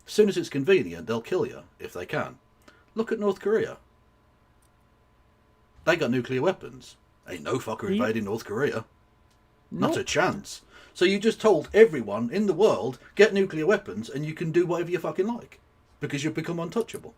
As soon as it's convenient, they'll kill you, if they can. Look at North Korea. They got nuclear weapons. Ain't no fucker invading North Korea. Not a chance. So you just told everyone in the world, get nuclear weapons and you can do whatever you fucking like. Because you've become untouchable.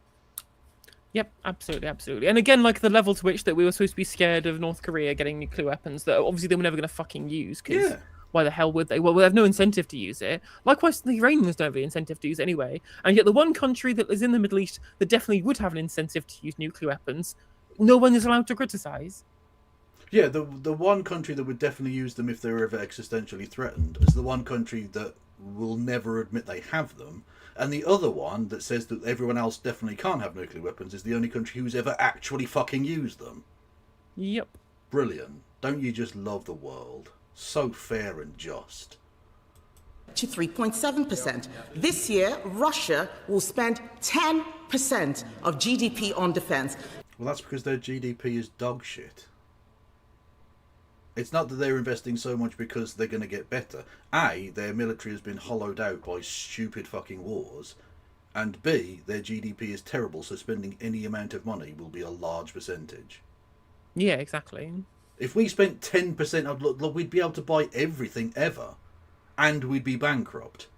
Yep, absolutely. And again, like the level to which that we were supposed to be scared of North Korea getting nuclear weapons that obviously they were never going to fucking use, because why the hell would they? Well, they have no incentive to use it. Likewise, the Iranians don't have the incentive to use it anyway. And yet the one country that is in the Middle East that definitely would have an incentive to use nuclear weapons, no one is allowed to criticise. Yeah, the one country that would definitely use them if they were ever existentially threatened is the one country that will never admit they have them. And the other one that says that everyone else definitely can't have nuclear weapons is the only country who's ever actually fucking used them. Yep. Brilliant. Don't you just love the world? So fair and just. To 3.7%. This year, Russia will spend 10% of GDP on defence. Well, that's because their GDP is dog shit. It's not that they're investing so much because they're going to get better. A, their military has been hollowed out by stupid fucking wars. and B, their GDP is terrible, so spending any amount of money will be a large percentage. Yeah, exactly. If we spent 10% of, look, we'd be able to buy everything ever, and we'd be bankrupt.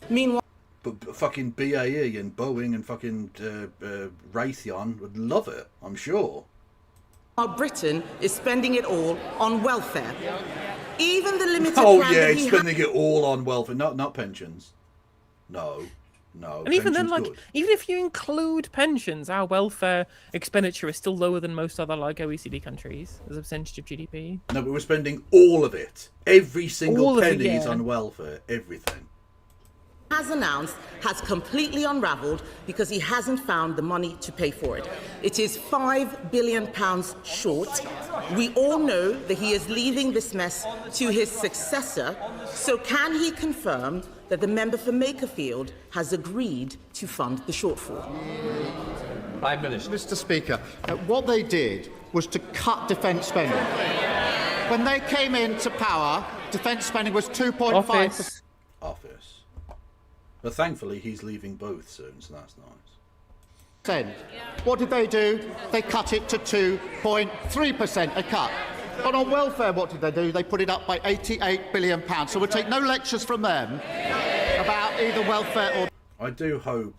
Meanwhile, but fucking BAE and Boeing and fucking Raytheon would love it, I'm sure. Britain is spending it all on welfare. Even the limited Oh plan yeah, that it's he spending it all on welfare, not pensions. No. And even then, pensions like, good. even if you include pensions, our welfare expenditure is still lower than most other, like, OECD countries as a percentage of GDP. No, but we're spending all of it. Every single All of it, penny is yeah. on welfare. Everything. has announced has completely unravelled because he hasn't found the money to pay for it. It is £5 billion short. We all know that he is leaving this mess to his successor. So can he confirm that the member for Makerfield has agreed to fund the shortfall? Prime Minister. Mr. Speaker, what they did was to cut defence spending. When they came into power, defence spending was 2.5%. Office. But thankfully, he's leaving both soon, so that's nice. What did they do? They cut it to 2.3%, a cut. But on welfare, what did they do? They put it up by £88 billion. So we'll take no lectures from them about either welfare or... I do hope,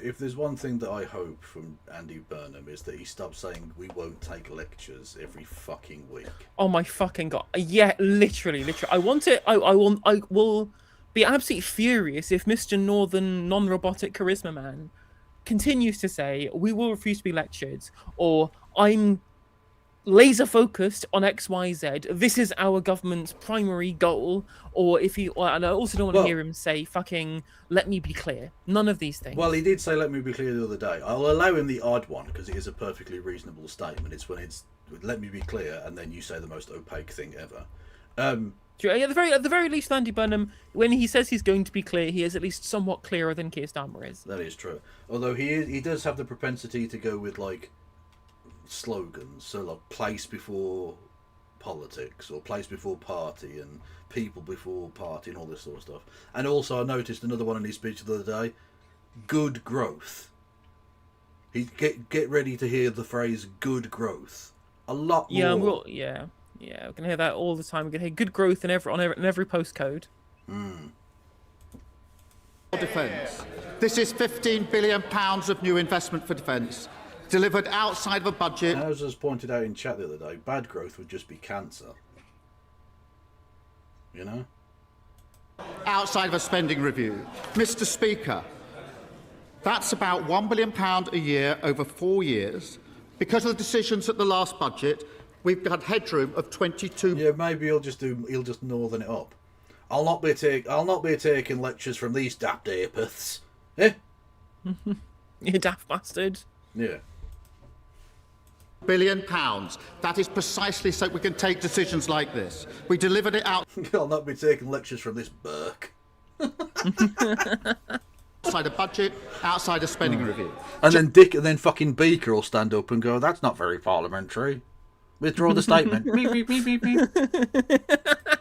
if there's one thing that I hope from Andy Burnham, is that he stops saying we won't take lectures every fucking week. Oh my fucking god! Yeah, literally. I want it. I will be absolutely furious if Mr. Northern non-robotic charisma man continues to say we will refuse to be lectured, or I'm laser focused on XYZ. This is our government's primary goal. Or if he, and I also don't want to hear him say fucking let me be clear. None of these things. Well, he did say let me be clear the other day. I'll allow him the odd one because it is a perfectly reasonable statement. It's when it's let me be clear and then you say the most opaque thing ever. At the very least, Andy Burnham, when he says he's going to be clear, he is at least somewhat clearer than Keir Starmer is. That is true. Although he does have the propensity to go with like slogans, so like place before politics or place before party and people before party and all this sort of stuff. And also I noticed another one in his speech the other day, good growth. He get ready to hear the phrase good growth a lot more. Yeah, we can hear that all the time. We can hear good growth in every postcode. defence. This is £15 billion of new investment for defence, delivered outside of a budget. As was pointed out in chat the other day, bad growth would just be cancer. You know? Outside of a spending review. Mr. Speaker, that's about £1 billion a year over 4 years. Because of the decisions at the last budget, we've got headroom of 22. Yeah, maybe he'll just northern it up. I'll not be taking lectures from these daft apiths. Eh? You daft bastard. Yeah. £1 billion. That is precisely so we can take decisions like this. We delivered it out. I'll not be taking lectures from this Burke. Outside a budget, outside a spending review. And then fucking Beaker will stand up and go, "That's not very parliamentary. Withdraw the statement." Beep, beep, beep, beep, beep.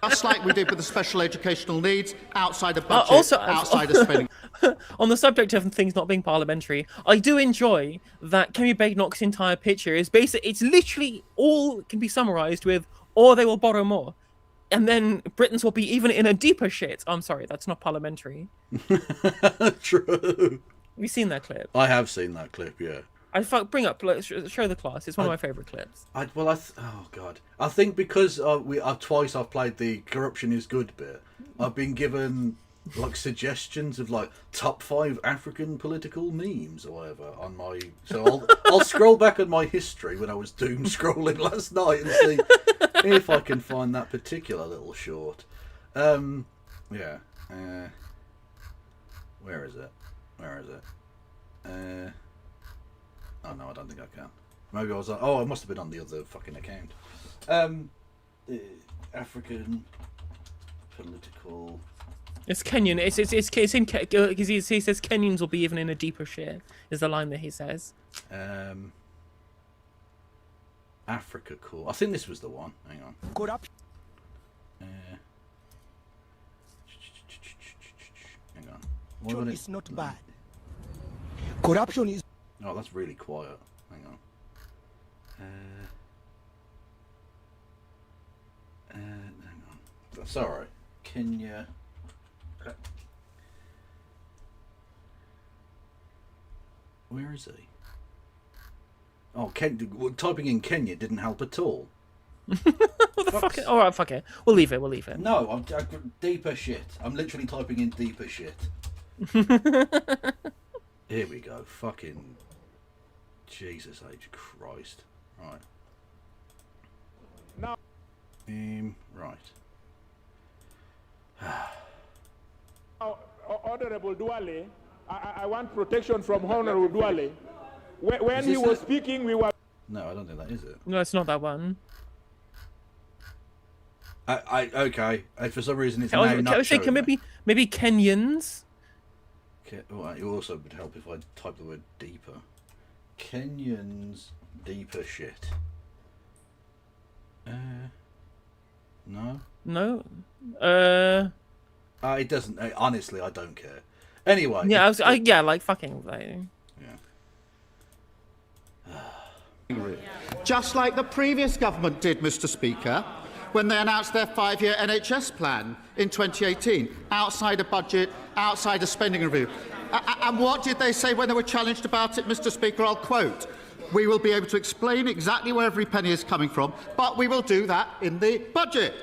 Just like we did with the special educational needs, outside a budget, outside a spending. On the subject of things not being parliamentary, I do enjoy that Kemi Badenoch's entire picture is it's literally all can be summarised with, or they will borrow more. And then Britons will be even in a deeper shit. I'm sorry, that's not parliamentary. True. Have you seen that clip? I have seen that clip, yeah. Bring up, show the class. It's one of my favourite clips. Oh god, I think because twice I've played the corruption is good bit. I've been given like suggestions of like top 5 African political memes or whatever on my. So I'll scroll back on my history when I was doom scrolling last night and see if I can find that particular little short. Yeah. Where is it? Oh no, I don't think I can. Maybe I was I must have been on the other fucking account. African political. It's Kenyan. It's in because he says Kenyans will be even in a deeper shit. Is the line that he says. Africa, cool. I think this was the one. Hang on. Good up. Hang on. Corruption is not bad. Corruption is... Oh, that's really quiet. Hang on. Hang on. Sorry. Kenya... Where is he? Oh, typing in Kenya didn't help at all. What the fuck? All right, fuck it. We'll leave it. We'll leave it. No, I'm deeper shit. I'm literally typing in deeper shit. Here we go. Fucking Jesus H Christ. Right. Now. Right. Honorable Duale, I want protection from Honorable Duale. When he was speaking, we were... No, I don't think that is it. No, it's not that one. Okay. For some reason, it's I was thinking maybe Kenyans. Well, it also would help if I type the word deeper. Kenyans deeper shit. No. No. It doesn't. Honestly, I don't care. Anyway. Yeah, like fucking. Like, Just like the previous government did, Mr. Speaker, when they announced their 5-year NHS plan in 2018, outside a budget, outside a spending review. And what did they say when they were challenged about it, Mr. Speaker? I'll quote, "We will be able to explain exactly where every penny is coming from, but we will do that in the budget."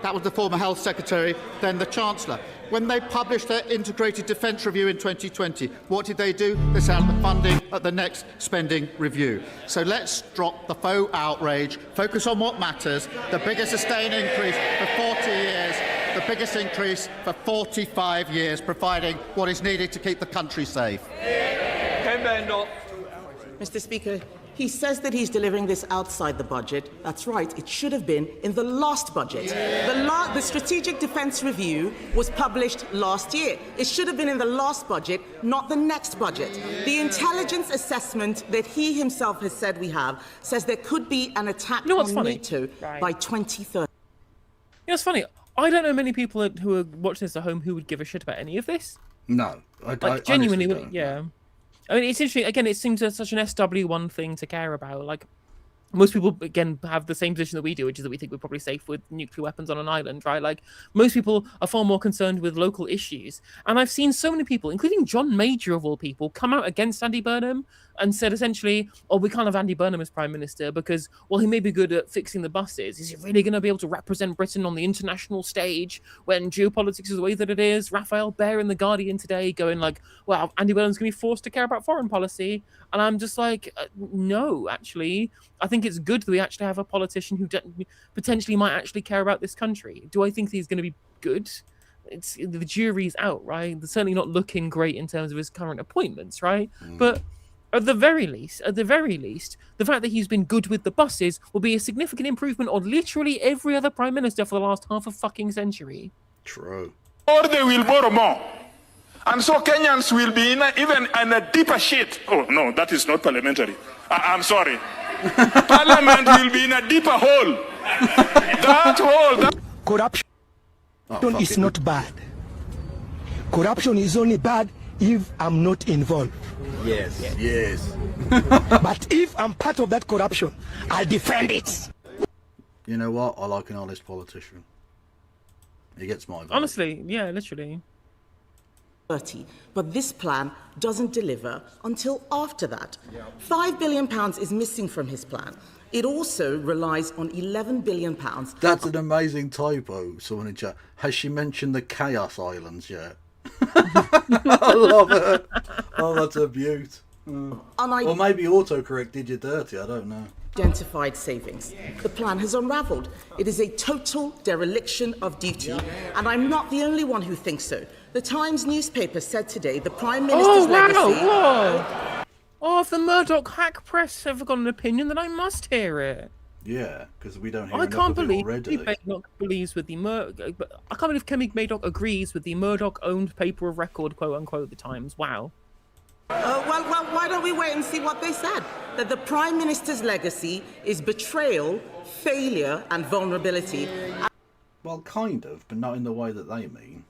That was the former Health Secretary, then the Chancellor. When they published their Integrated Defence Review in 2020, what did they do? They set up the funding at the next spending review. So let's drop the faux outrage, focus on what matters, the biggest sustained increase for 40 years, the biggest increase for 45 years, providing what is needed to keep the country safe. Mr. Speaker, he says that he's delivering this outside the budget. That's right, it should have been in the last budget. The Strategic Defence Review was published last year. It should have been in the last budget, not the next budget. The intelligence assessment that he himself has said we have says there could be an attack on NATO by 2030. You know, it's funny. I don't know many people who are watching this at home who would give a shit about any of this. No, I genuinely would. Yeah. I mean, it's interesting. Again, it seems such an SW1 thing to care about. Like, most people, again, have the same position that we do, which is that we think we're probably safe with nuclear weapons on an island, right? Like, most people are far more concerned with local issues. And I've seen so many people, including John Major of all people, come out against Andy Burnham and said essentially, oh, we can't have Andy Burnham as Prime Minister because, well, he may be good at fixing the buses. Is he really going to be able to represent Britain on the international stage when geopolitics is the way that it is? Raphael Baer in The Guardian today going like, well, Andy Burnham's going to be forced to care about foreign policy. And I'm just like, no, actually. I think it's good that we actually have a politician who potentially might actually care about this country. Do I think he's going to be good? The jury's out, right? They're certainly not looking great in terms of his current appointments, right? But at the very least, the fact that he's been good with the buses will be a significant improvement on literally every other prime minister for the last half a fucking century. True. Or they will borrow more. And so Kenyans will be even in a deeper shit. Oh, no, that is not parliamentary. I'm sorry. Parliament will be in a deeper hole. That hole. Corruption is not bad. Corruption is only bad if I'm not involved. Yes. But if I'm part of that corruption, I'll defend it. You know what? I like an honest politician. He gets my vote. Honestly, yeah, literally. But this plan doesn't deliver until after that. £5 billion is missing from his plan. It also relies on £11 billion. That's an amazing typo, someone in chat. Has she mentioned the Chaos Islands yet? I love it. Oh, that's a beaut. Or maybe autocorrect did you dirty, I don't know. Identified savings. The plan has unravelled. It is a total dereliction of duty, and I'm not the only one who thinks so. The Times newspaper said today the Prime Minister's legacy... Whoa! Oh, if the Murdoch hack press ever got an opinion, then I must hear it. Yeah, because we don't hear I enough can't of it believe already. Kemi Murdoch believes with the I can't believe Kemi Murdoch agrees with the Murdoch-owned paper of record, quote unquote, the Times. Wow. Well, why don't we wait and see what they said? That the Prime Minister's legacy is betrayal, failure, and vulnerability. Well, kind of, but not in the way that they mean.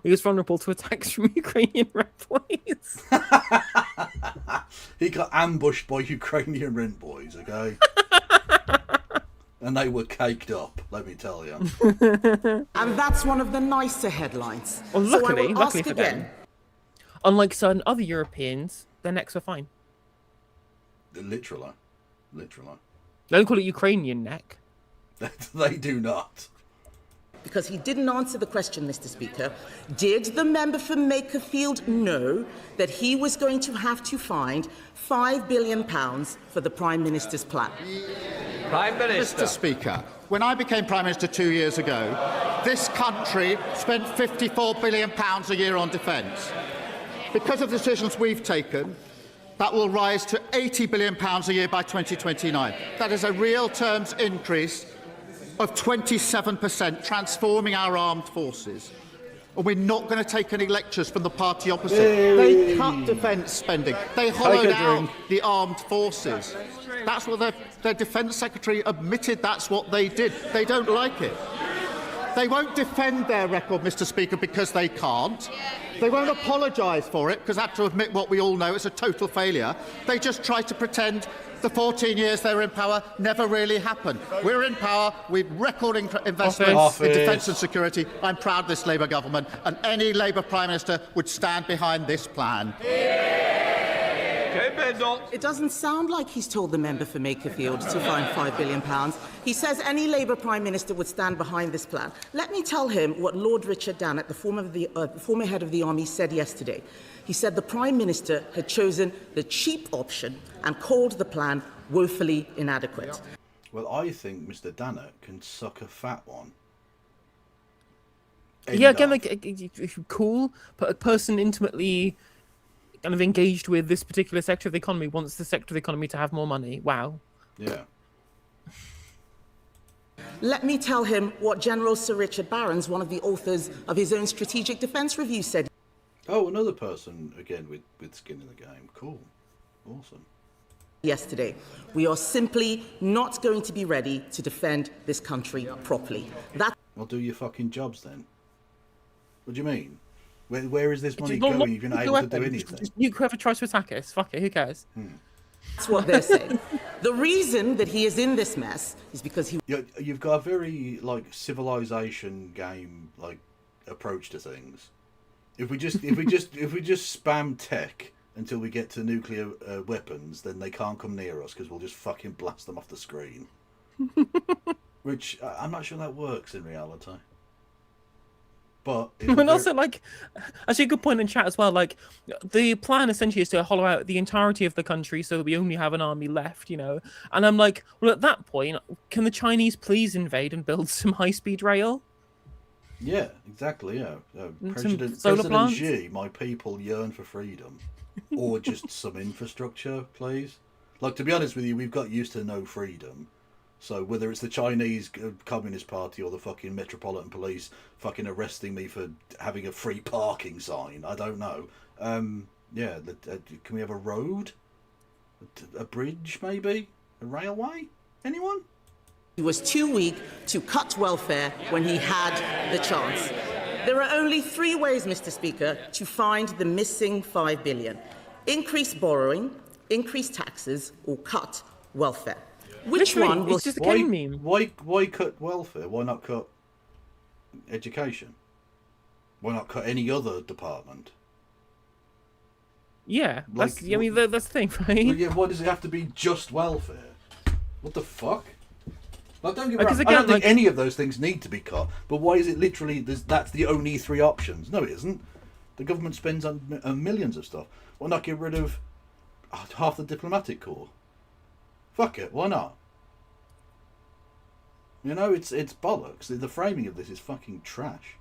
He was vulnerable to attacks from Ukrainian rent boys. He got ambushed by Ukrainian rent boys, okay? And they were caked up, let me tell you. And that's one of the nicer headlines. Well, luckily, so I will luckily ask for again. them, unlike certain other Europeans, their necks were fine. Literally. They don't call it Ukrainian neck. They do not. Because he didn't answer the question, Mr. Speaker. Did the member for Makerfield know that he was going to have to find £5 billion for the Prime Minister's plan? Prime Minister. Mr. Speaker, when I became Prime Minister 2 years ago, this country spent £54 billion a year on defence. Because of the decisions we've taken, that will rise to £80 billion a year by 2029. That is a real terms increase of 27%, transforming our armed forces. And we're not going to take any lectures from the party opposite. They cut defence spending. They hollowed out the armed forces. That's what their defence secretary admitted that's what they did. They don't like it. They won't defend their record, Mr. Speaker, because they can't. They won't apologise for it, because they have to admit what we all know, it's a total failure. They just try to pretend the 14 years they were in power never really happened. We're in power, we've record investment in defence and security. I'm proud of this Labour government, and any Labour Prime Minister would stand behind this plan. It doesn't sound like he's told the member for Makerfield to find £5 billion. He says any Labour Prime Minister would stand behind this plan. Let me tell him what Lord Richard Dannett, the former head of the Army, said yesterday. He said the Prime Minister had chosen the cheap option and called the plan woefully inadequate. Well, I think Mr. Dannett can suck a fat one. Yeah, again, like, cool, but a person intimately kind of engaged with this particular sector of the economy wants the sector of the economy to have more money. Wow. Yeah. Let me tell him what General Sir Richard Barrons, one of the authors of his own Strategic Defence Review, said. Oh, another person, again, with skin in the game. Cool. Awesome. Yesterday. We are simply not going to be ready to defend this country properly. Well, do your fucking jobs then. What do you mean? Where is this money going if you're not able to do anything? Whoever tries to attack us, fuck it, who cares? That's what they're saying. The reason that he is in this mess is because he... You've got a very, like, civilization game, like, approach to things. If we just spam tech until we get to nuclear weapons, then they can't come near us because we'll just fucking blast them off the screen. Which I'm not sure that works in reality. But and also, like, actually a good point in chat as well, like, the plan essentially is to hollow out the entirety of the country so that we only have an army left, you know. And I'm like, well, at that point, can the Chinese please invade and build some high-speed rail? Yeah, exactly, yeah. President plants? Xi, my people yearn for freedom. Or just some infrastructure, please. Like, to be honest with you, we've got used to no freedom. So whether it's the Chinese Communist Party or the fucking Metropolitan Police fucking arresting me for having a free parking sign, I don't know. Yeah, can we have a road? A bridge, maybe? A railway? Anyone? He was too weak to cut welfare when he had the chance. There are only three ways, Mr. Speaker, to find the missing £5 billion. Increase borrowing, increase taxes, or cut welfare. Which Literally, one will... It's just a Ken meme. Why cut welfare? Why not cut education? Why not cut any other department? Yeah, Like, that's the thing, right? Yeah, why does it have to be just welfare? What the fuck? Like, don't get me Because wrong, I don't think any of those things need to be cut, but why is it literally that's the only three options? No, it isn't. The government spends on millions of stuff. Why not get rid of half the diplomatic corps? Fuck it, why not? You know, it's bollocks. The framing of this is fucking trash.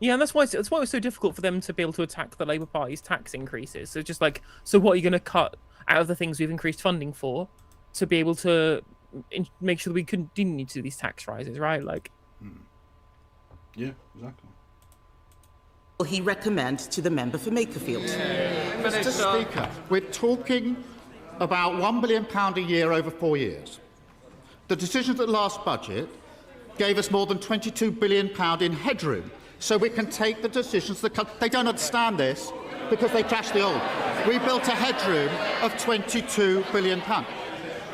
Yeah, and that's why it was so difficult for them to be able to attack the Labour Party's tax increases. So just like, so what are you going to cut out of the things we've increased funding for to be able to make sure that we continue to do these tax rises, right? Like, yeah, exactly. will he recommend to the member for Makerfield? Mr. Speaker, we're talking about £1 billion a year over 4 years. The decisions at the last budget gave us more than £22 billion in headroom so we can take the decisions that they don't understand this because they trashed the old. We built a headroom of £22 billion.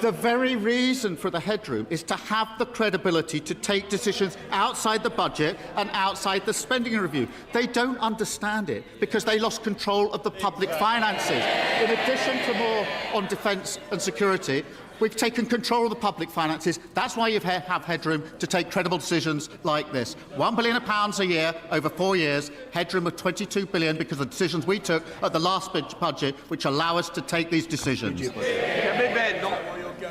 The very reason for the headroom is to have the credibility to take decisions outside the budget and outside the spending review. They don't understand it because they lost control of the public finances. In addition to more on defence and security, we've taken control of the public finances. That's why you have headroom to take credible decisions like this. £1 billion a year over 4 years, headroom of £22 billion because of the decisions we took at the last budget, which allow us to take these decisions.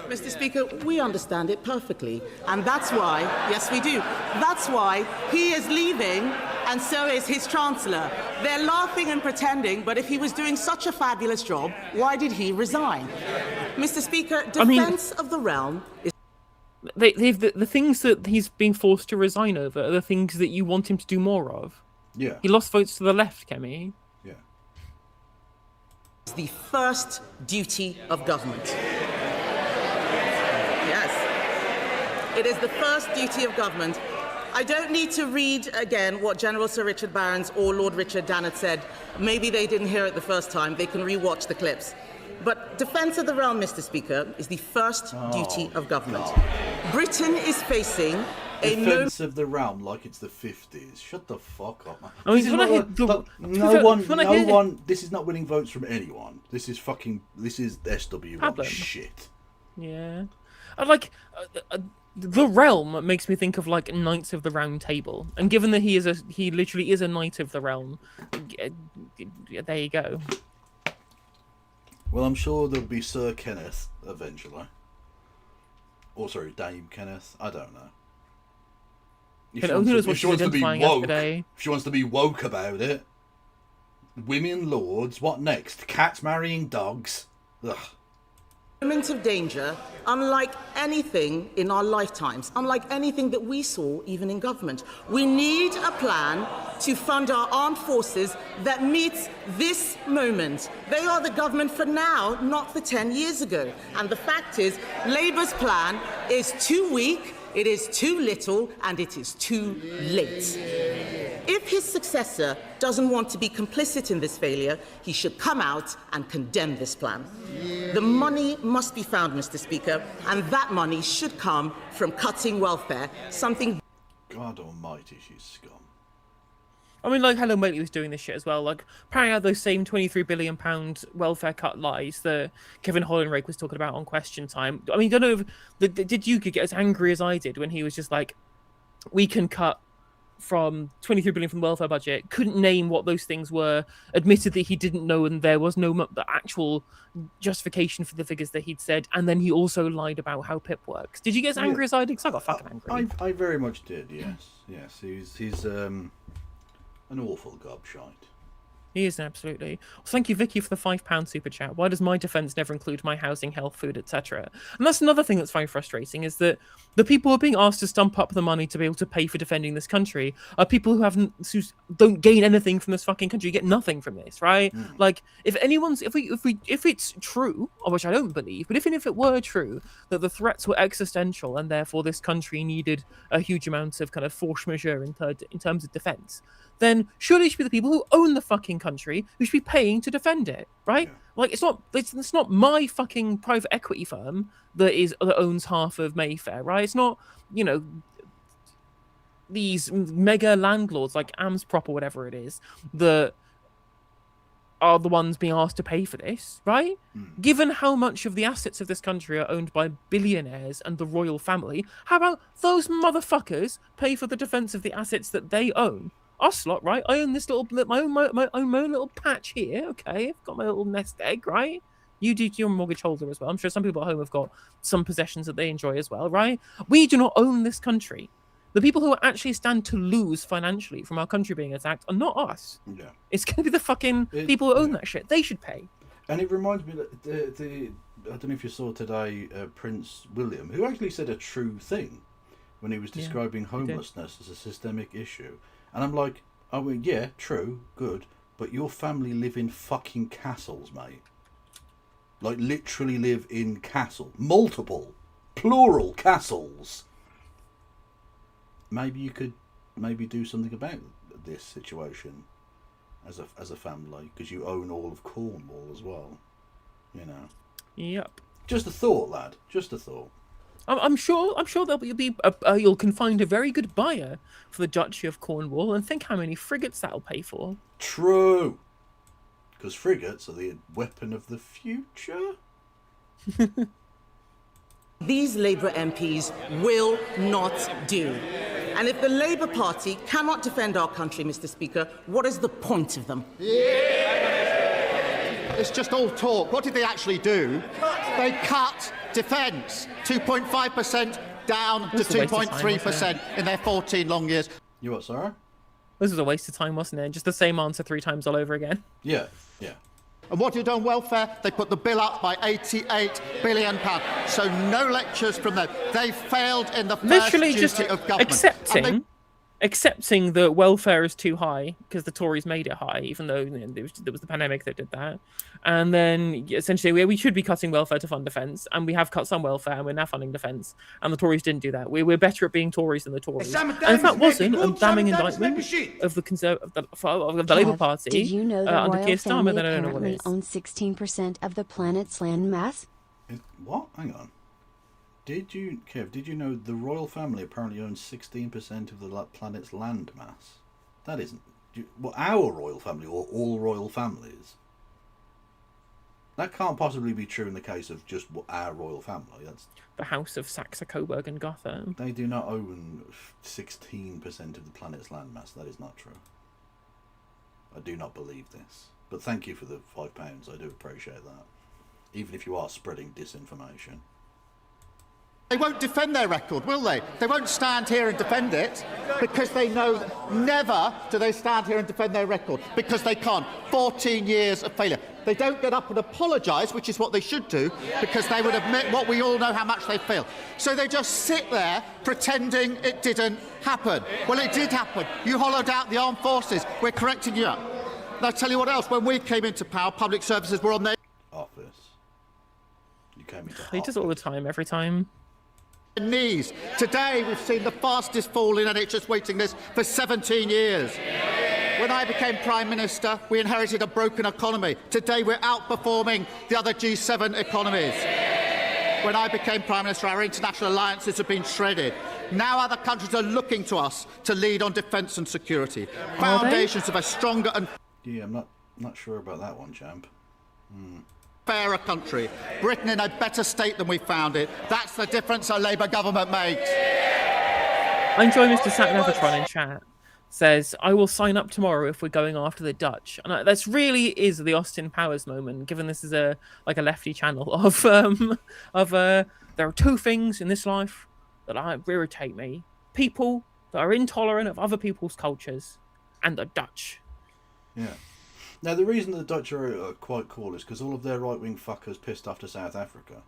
Mr. Speaker, we understand it perfectly, and that's why, yes, we do. That's why he is leaving, and so is his Chancellor. They're laughing and pretending, but if he was doing such a fabulous job, why did he resign? Mr. Speaker, defence of the realm is... The things that he's being forced to resign over are the things that you want him to do more of. Yeah. He lost votes to the left, Kemi. Yeah. It's the first duty of government. Yes. It is the first duty of government. I don't need to read again what General Sir Richard Barrons or Lord Richard Dannett said. Maybe they didn't hear it the first time. They can re-watch the clips. But defence of the realm, Mr. Speaker, is the first duty of government. Britain is facing a Defence of the realm like it's the 50s. Shut the fuck up, man. I mean, no one. This is not winning votes from anyone. This is SW1 shit. Yeah, I like the realm makes me think of like Knights of the Round Table, and given that he literally is a Knight of the Realm, there you go. Well, I'm sure there'll be Sir Kenneth eventually. Or sorry, Dame Kenneth. I don't know. If she wants to be woke about it. Women lords, what next? Cats marrying dogs. Ugh. Moment of danger, unlike anything in our lifetimes, unlike anything that we saw even in government. We need a plan to fund our armed forces that meets this moment. They are the government for now, not for 10 years ago. And the fact is, Labour's plan is too weak, it is too little, and it is too late. If his successor doesn't want to be complicit in this failure, he should come out and condemn this plan. The money must be found, Mr. Speaker, and that money should come from cutting welfare, something... God almighty, she's scum. I mean, like Helen Whately was doing this shit as well, like carrying out those same £23 billion welfare cut lies that Kevin Hollinrake was talking about on Question Time. I mean, don't know if did you get as angry as I did when he was just like, we can cut from 23 billion from the welfare budget, couldn't name what those things were, admitted that he didn't know and there was no actual justification for the figures that he'd said, and then he also lied about how PIP works. Did you get as angry as I did? Because I got fucking angry. I very much did, yes. He's an awful gobshite. He is, absolutely. Well, thank you, Vicky, for the £5 super chat. Why does my defence never include my housing, health, food, etc.? And that's another thing that's very frustrating, is that the people who are being asked to stump up the money to be able to pay for defending this country are people who don't gain anything from this fucking country, get nothing from this, right? Like, if it's true, which I don't believe, but even if it were true, that the threats were existential and therefore this country needed a huge amount of kind of force majeure in terms of defence, then surely it should be the people who own the fucking country who should be paying to defend it, right? Yeah. Like, it's not my fucking private equity firm that owns half of Mayfair, right? It's not, these mega landlords like Amsprop or whatever it is that are the ones being asked to pay for this, right? Given how much of the assets of this country are owned by billionaires and the royal family, how about those motherfuckers pay for the defense of the assets that they own? Us lot, right? I own this my own little patch here. Okay, I've got my little nest egg, right? You do to your mortgage holder as well. I'm sure some people at home have got some possessions that they enjoy as well, right? We do not own this country. The people who actually stand to lose financially from our country being attacked are not us. Yeah, it's going to be the fucking people who own that shit. They should pay. And it reminds me that I don't know if you saw today Prince William, who actually said a true thing when he was describing homelessness as a systemic issue. And I'm like, oh, well, yeah, true, good, but your family live in fucking castles, mate. Like, literally live in castles. Multiple, plural castles. Maybe you could do something about this situation as a family, because you own all of Cornwall as well. You know. Yep. Just a thought, lad. Just a thought. I'm sure you'll can find a very good buyer for the Duchy of Cornwall, and think how many frigates that'll pay for. True. Because frigates are the weapon of the future. These Labour MPs will not do. And if the Labour Party cannot defend our country, Mr. Speaker, what is the point of them? It's just all talk. What did they actually do? They cut defence 2.5% down to 2.3% in their 14 long years. You what, sorry? This was a waste of time, wasn't it? Just the same answer 3 times all over again. Yeah, yeah. And what did on welfare? They put the bill up by £88 billion. So no lectures from them. They failed in the first Literally duty just of government. accepting that welfare is too high because the Tories made it high, even though there was the pandemic that did that. And then essentially we should be cutting welfare to fund defence, and we have cut some welfare and we're now funding defence, and the Tories didn't do that. We're better at being Tories than the Tories. And if that wasn't a damning indictment of the Labour Party Did you know the under royal Keir Starmer, family then I don't know what apparently is. owns 16% of the planet's land mass? What? Hang on. Did you know the royal family apparently owns 16% of the planet's land mass? That isn't... Well, our royal family, or all royal families? That can't possibly be true in the case of just our royal family. That's the House of Saxe, Coburg and Gotha. They do not own 16% of the planet's land mass. That is not true. I do not believe this. But thank you for the £5. I do appreciate that. Even if you are spreading disinformation. They won't defend their record, will they? They won't stand here and defend it because they know that never do they stand here and defend their record because they can't. 14 years of failure. They don't get up and apologise, which is what they should do, because they would admit what we all know how much they failed. So they just sit there pretending it didn't happen. Well, it did happen. You hollowed out the armed forces. We're correcting you. And I'll tell you what else. When we came into power, public services were on their office. You came into He does it all the time, every time. knees. Today, we've seen the fastest fall in NHS waiting list for 17 years. When I became Prime Minister, we inherited a broken economy. Today, we're outperforming the other G7 economies. When I became Prime Minister, our international alliances have been shredded. Now other countries are looking to us to lead on defence and security. Foundations of a stronger and... Yeah, I'm not sure about that one, champ. fairer country. Britain in a better state than we found it. That's the difference a Labour government makes. I enjoy Mr. Satnavatron in chat. Says, I will sign up tomorrow if we're going after the Dutch. And that's really is the Austin Powers moment, given this is a lefty channel of there are 2 things in this life that irritate me. People that are intolerant of other people's cultures, and the Dutch. Yeah. Now, the reason the Dutch are quite cool is because all of their right-wing fuckers pissed off to South Africa.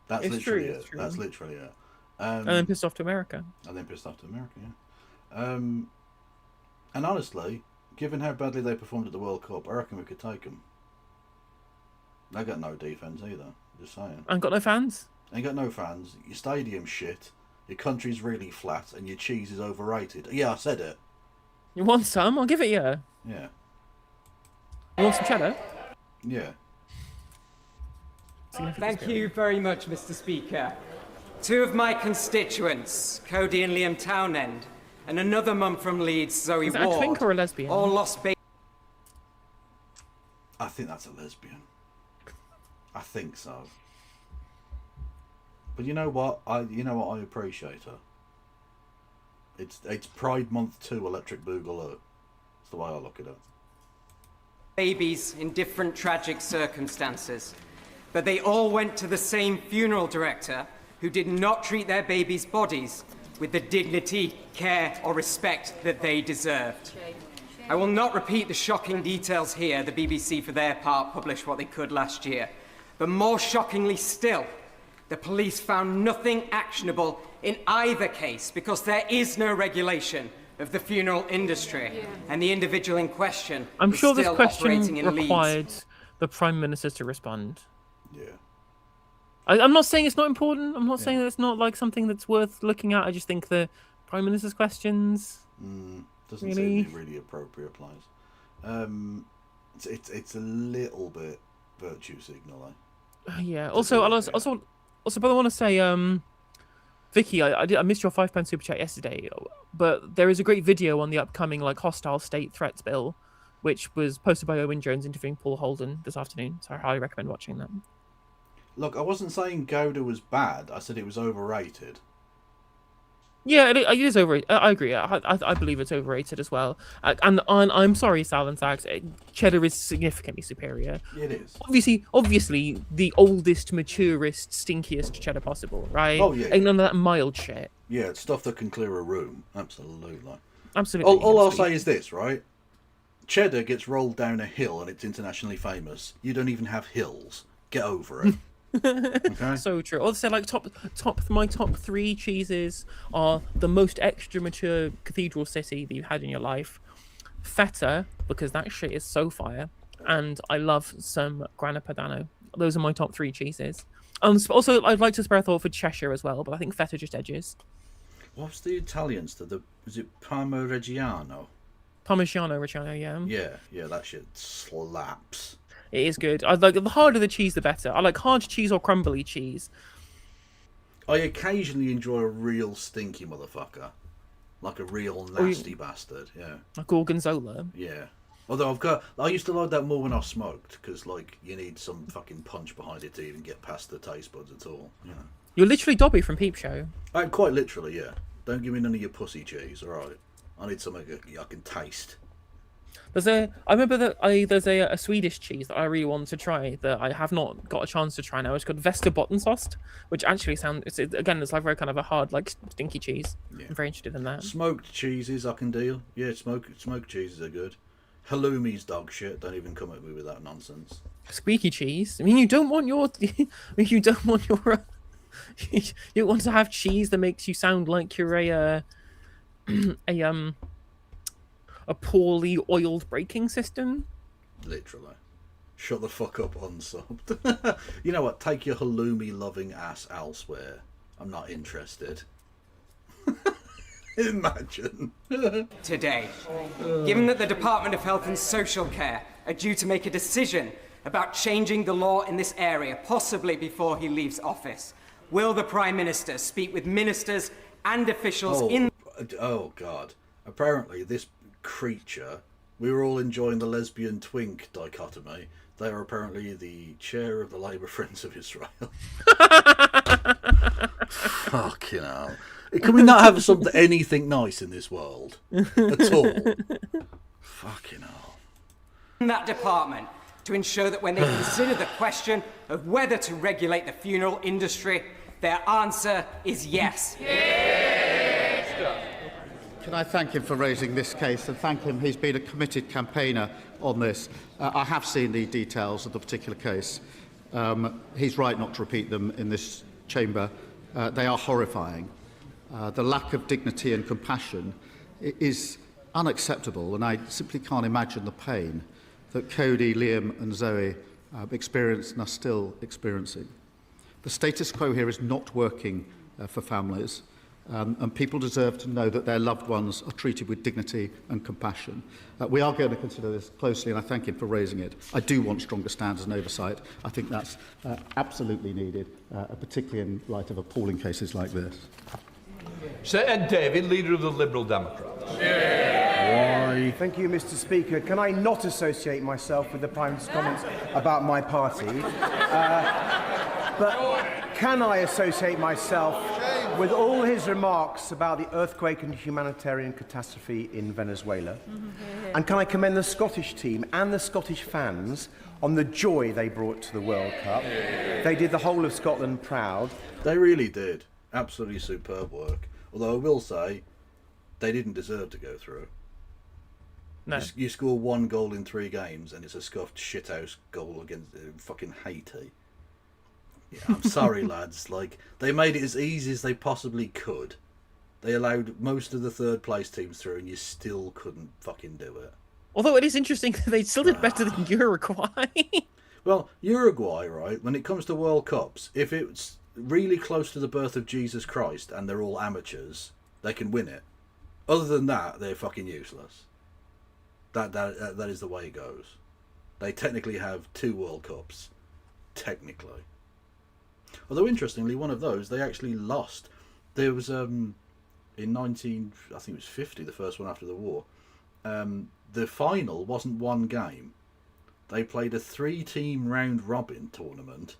That's literally it. That's literally it. And then pissed off to America. And then pissed off to America, yeah. And honestly, given how badly they performed at the World Cup, I reckon we could take them. They got no defence either, just saying. And got no fans? Ain't got no fans. Your stadium's shit, your country's really flat, and your cheese is overrated. Yeah, I said it. You want some? I'll give it you. Yeah. You want some cheddar? Yeah. Thank you very much, Mr. Speaker. 2 of my constituents, Cody and Liam Townend, and another mum from Leeds, Zoe Is that Ward, a twink or a lesbian? all lost babies. I think that's a lesbian. I think so. But you know what? I appreciate her. It's Pride Month 2 Electric Boogaloo. That's the way I look at it. Babies in different tragic circumstances, but they all went to the same funeral director who did not treat their babies' bodies with the dignity, care or respect that they deserved. I will not repeat the shocking details here. The BBC, for their part, published what they could last year. But more shockingly still, the police found nothing actionable in either case because there is no regulation of the funeral industry, and the individual in question I'm is sure this still question operating in required Leeds. the Prime Minister to respond. Yeah. I'm not saying it's not important. I'm not saying that it's not something that's worth looking at. I just think the Prime Minister's questions... Doesn't seem to be really appropriate place. It's a little bit virtue signaling. Yeah. Also, but I want to say, Vicky, I missed your £5 super chat yesterday, but there is a great video on the upcoming hostile state threats bill, which was posted by Owen Jones interviewing Paul Holden this afternoon. So I highly recommend watching that. Look, I wasn't saying Gouda was bad. I said it was overrated. Yeah, it is overrated. I agree. I believe it's overrated as well. And I'm sorry, Sal and Sax. Cheddar is significantly superior. It is. Obviously, the oldest, maturest, stinkiest cheddar possible, right? Oh, yeah. Ain't none of that mild shit. Yeah, it's stuff that can clear a room. Absolutely. Absolutely. All I'll say is this, right? Cheddar gets rolled down a hill and it's internationally famous. You don't even have hills. Get over it. Okay. So true. Also, my top 3 cheeses are the most extra mature cathedral city that you've had in your life, feta, because that shit is so fire, and I love some Grana Padano. Those are my top 3 cheeses. Also, I'd like to spare a thought for Cheshire as well, but I think feta just edges. What's the Italian stuff? Is it Parmigiano? Parmigiano, yeah. Yeah, that shit slaps. It is good. I like the harder the cheese, the better. I like hard cheese or crumbly cheese. I occasionally enjoy a real stinky motherfucker, like a real nasty bastard. Yeah, like gorgonzola. Yeah. Although I used to like that more when I smoked, because you need some fucking punch behind it to even get past the taste buds at all. Yeah. You're literally Dobby from Peep Show. Quite literally, yeah. Don't give me none of your pussy cheese, all right? I need something I can taste. I remember that there's a Swedish cheese that I really want to try that I have not got a chance to try now. It's called Västerbottensost, which actually it's like very kind of a hard, stinky cheese. Yeah. I'm very interested in that. Smoked cheeses I can deal. Yeah, smoked cheeses are good. Halloumi's dog shit. Don't even come at me with that nonsense. Squeaky cheese. I mean, you don't want your. You want to have cheese that makes you sound like you're a poorly oiled braking system. Literally. Shut the fuck up, unsubbed. You know what? Take your halloumi loving ass elsewhere. I'm not interested. Imagine. Today, given that the Department of Health and Social Care are due to make a decision about changing the law in this area, possibly before he leaves office, will the Prime Minister speak with ministers and officials Oh, God. Apparently, this creature, we were all enjoying the lesbian twink dichotomy. They are apparently the chair of the Labour Friends of Israel. Fucking hell. Can we not have anything nice in this world? At all? Fucking hell. in that department to ensure that when they consider the question of whether to regulate the funeral industry, their answer is yes. Can I thank him for raising this case and thank him? He's been a committed campaigner on this. I have seen the details of the particular case. He's right not to repeat them in this chamber. They are horrifying. The lack of dignity and compassion is unacceptable, and I simply can't imagine the pain that Cody, Liam and Zoe experienced and are still experiencing. The status quo here is not working for families. And people deserve to know that their loved ones are treated with dignity and compassion. We are going to consider this closely, and I thank him for raising it. I do want stronger standards and oversight. I think that's absolutely needed, particularly in light of appalling cases like this. Sir Ed Davey, leader of the Liberal Democrats. Why? Thank you, Mr. Speaker. Can I not associate myself with the Prime Minister's comments about my party? But can I associate myself with all his remarks about the earthquake and humanitarian catastrophe in Venezuela? And can I commend the Scottish team and the Scottish fans on the joy they brought to the World Cup? They did the whole of Scotland proud. They really did. Absolutely superb work. Although I will say, they didn't deserve to go through. No. You score 1 goal in 3 games, and it's a scuffed shithouse goal against fucking Haiti. Yeah, I'm sorry, lads. Like, they made it as easy as they possibly could. They allowed most of the third place teams through, and you still couldn't fucking do it. Although it is interesting that they still did better than Uruguay. Well, Uruguay, right, when it comes to World Cups, if it's really close to the birth of Jesus Christ and they're all amateurs, they can win it. Other than that, they're fucking useless. That is the way it goes. They technically have 2 World Cups. Technically. Although, interestingly, one of those, they actually lost. There was, in I think it was 50, the first one after the war, the final wasn't one game. They played a 3-team round-robin tournament,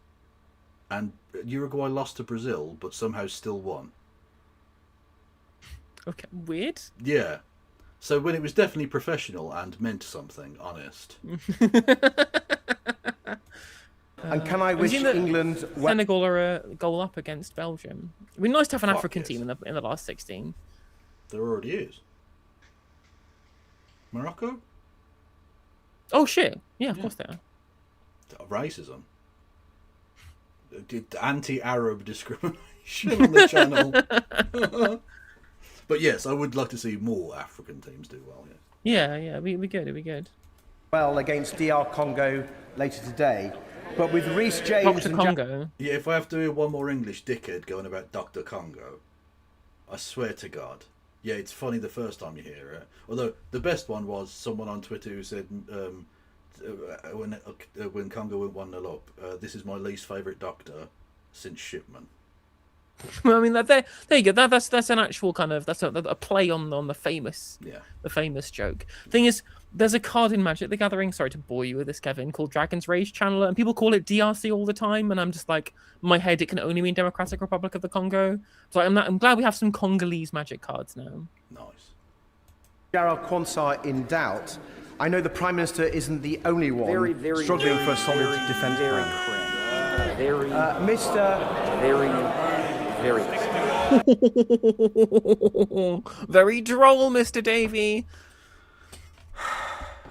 and Uruguay lost to Brazil, but somehow still won. Okay, weird. Yeah. So when it was definitely professional and meant something, honest. And can I wish England... Senegal are a goal up against Belgium. It'd be nice to have an Fuck African yes. team in the last 16. There already is. Morocco? Oh shit! Yeah, of course they are. Racism. Anti-Arab discrimination on the channel. But yes, I would like to see more African teams do well. Yeah, it'd be good. It'd be good. Well, against DR Congo later today. But with Reece James and Congo. Yeah, if I have to hear one more English dickhead going about Dr. Congo, I swear to God. Yeah, it's funny the first time you hear it. Although the best one was someone on Twitter who said when Congo went 1-0 up, this is my least favourite doctor since Shipman. Well, I mean, there you go. That's an actual kind of a play on the famous joke. Thing is, there's a card in Magic the Gathering. Sorry to bore you with this, Kevin, called Dragon's Rage Channeler, and people call it DRC all the time. And I'm just like, in my head, it can only mean Democratic Republic of the Congo. So I'm glad we have some Congolese Magic cards now. Nice. Gerald Quonsar in doubt. I know the Prime Minister isn't the only one struggling for a solid defence plan. Very droll, Mr. Davey.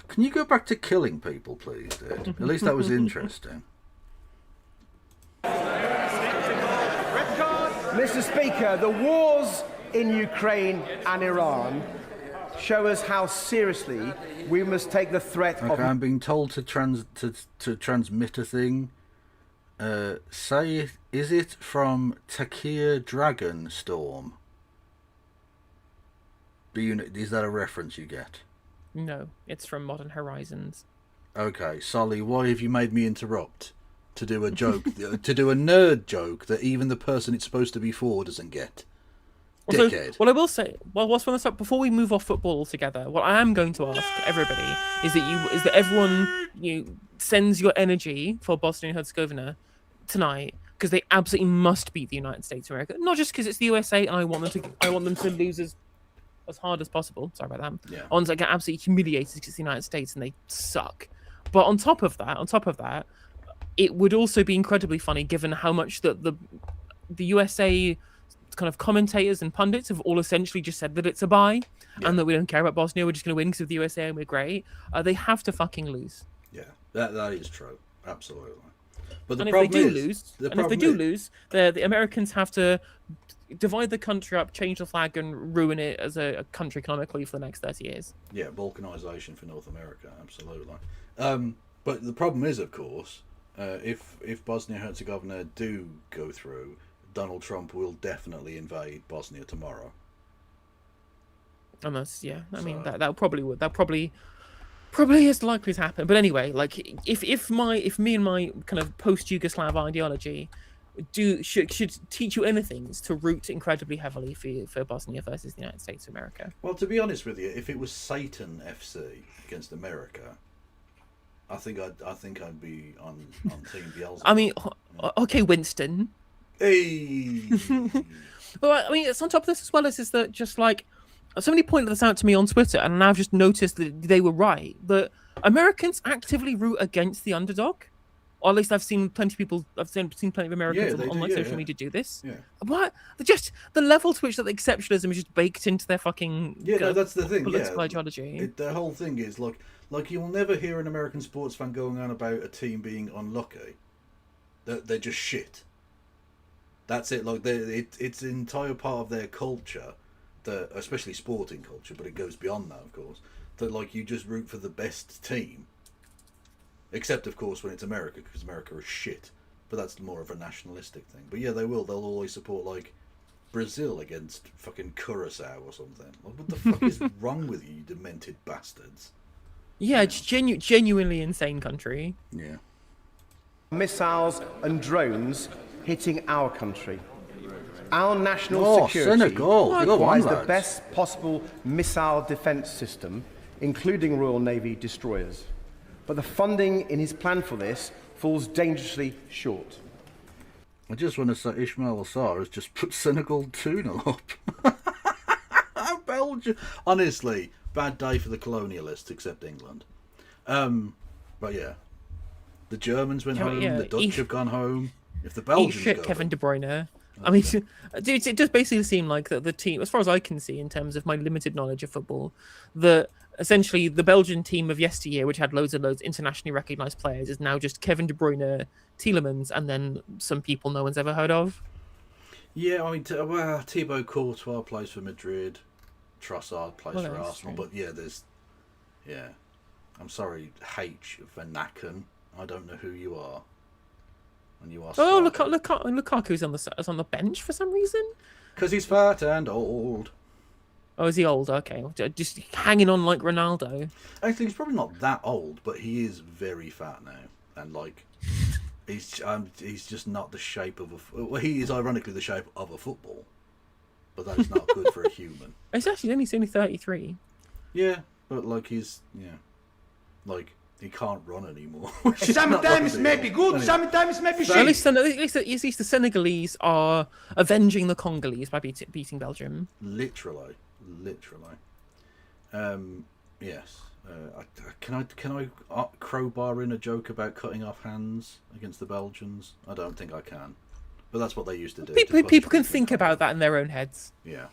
Can you go back to killing people, please, Dad? At least that was interesting. Mr. Speaker, the wars in Ukraine and Iran show us how seriously we must take the threat of... Okay, I'm being told to transmit a thing. Is it from Takir Dragonstorm? Is that a reference you get? No, it's from Modern Horizons. Okay, Sully, why have you made me interrupt? To do a joke, to do a nerd joke that even the person it's supposed to be for doesn't get. Also, Dickhead. what I will say, whilst we're on this up, before we move off football altogether, what I am going to ask everybody is that everyone sends your energy for Bosnia and Herzegovina tonight, because they absolutely must beat the United States of America. Not just because it's the USA and I want them to lose as hard as possible. Sorry about that. Yeah. I want to get absolutely humiliated because it's the United States and they suck. But on top of that, it would also be incredibly funny given how much the USA kind of commentators and pundits have all essentially just said that it's a bye and that we don't care about Bosnia. We're just going to win because of the USA and we're great. They have to fucking lose. Yeah, that is true. Absolutely. But If they do lose, the Americans have to divide the country up, change the flag, and ruin it as a country economically for the next 30 years. Yeah, balkanization for North America, absolutely. But the problem is, of course, if Bosnia and Herzegovina do go through, Donald Trump will definitely invade Bosnia tomorrow. And that's that probably is likely to happen. But anyway, like if me and my kind of post-Yugoslav ideology should teach you anything, it's to root incredibly heavily for Bosnia versus the United States of America. Well, to be honest with you, if it was Satan FC against America, I think I'd be on Team Beelzebub. I mean, okay, Winston. Hey. Well, I mean, it's on top of this as well as is that just like somebody pointed this out to me on Twitter, and now I've just noticed that they were right. That Americans actively root against the underdog, or at least I've seen plenty of Americans on social media do this. Yeah. What? Just the level to which that exceptionalism is just baked into their fucking that's the thing. Political ideology. The whole thing is like you'll never hear an American sports fan going on about a team being unlucky. They're just shit. That's it. Like it's an entire part of their culture, that especially sporting culture, but it goes beyond that, of course. That like you just root for the best team. Except, of course, when it's America, because America is shit. But that's more of a nationalistic thing. But yeah, they'll always support like Brazil against fucking Curacao or something. Like, what the fuck is wrong with you demented bastards? Yeah, it's genuinely insane country. Yeah. Missiles and drones hitting our country. Our national security Senegal. requires the best possible missile defence system, including Royal Navy destroyers. But the funding in his plan for this falls dangerously short. I just want to say Ismail Assar has just put Senegal 2-0 up. Belgium. Honestly, bad day for the colonialists, except England. But yeah. The Germans went home, the Dutch have gone home. If the Belgians shit, go Kevin home, De Bruyne. I mean, dude, it does basically seem like the team, as far as I can see, in terms of my limited knowledge of football, that essentially the Belgian team of yesteryear, which had loads internationally recognised players, is now just Kevin De Bruyne, Tielemans, and then some people no one's ever heard of. Yeah, I mean, Thibaut Courtois plays for Madrid, Trossard plays for that's Arsenal, true. but yeah, I'm sorry, H. Vanaken, I don't know who you are. And you are. Oh, Lukaku's on the bench for some reason. Because he's fat and old. Oh, is he old? Okay, just hanging on like Ronaldo. Actually, he's probably not that old, but he is very fat now, and like, he's just not the shape of a. Well, he is ironically the shape of a football, but that is not good for a human. It's actually only 33. Yeah, but like like. He can't run anymore. Sometimes it may be good, Anyway. Sometimes it may be shit. At least the Senegalese are avenging the Congolese by beating Belgium. Literally. Yes. Can I crowbar in a joke about cutting off hands against the Belgians? I don't think I can. But that's what they used to do. People can think about that in their own heads. Yeah.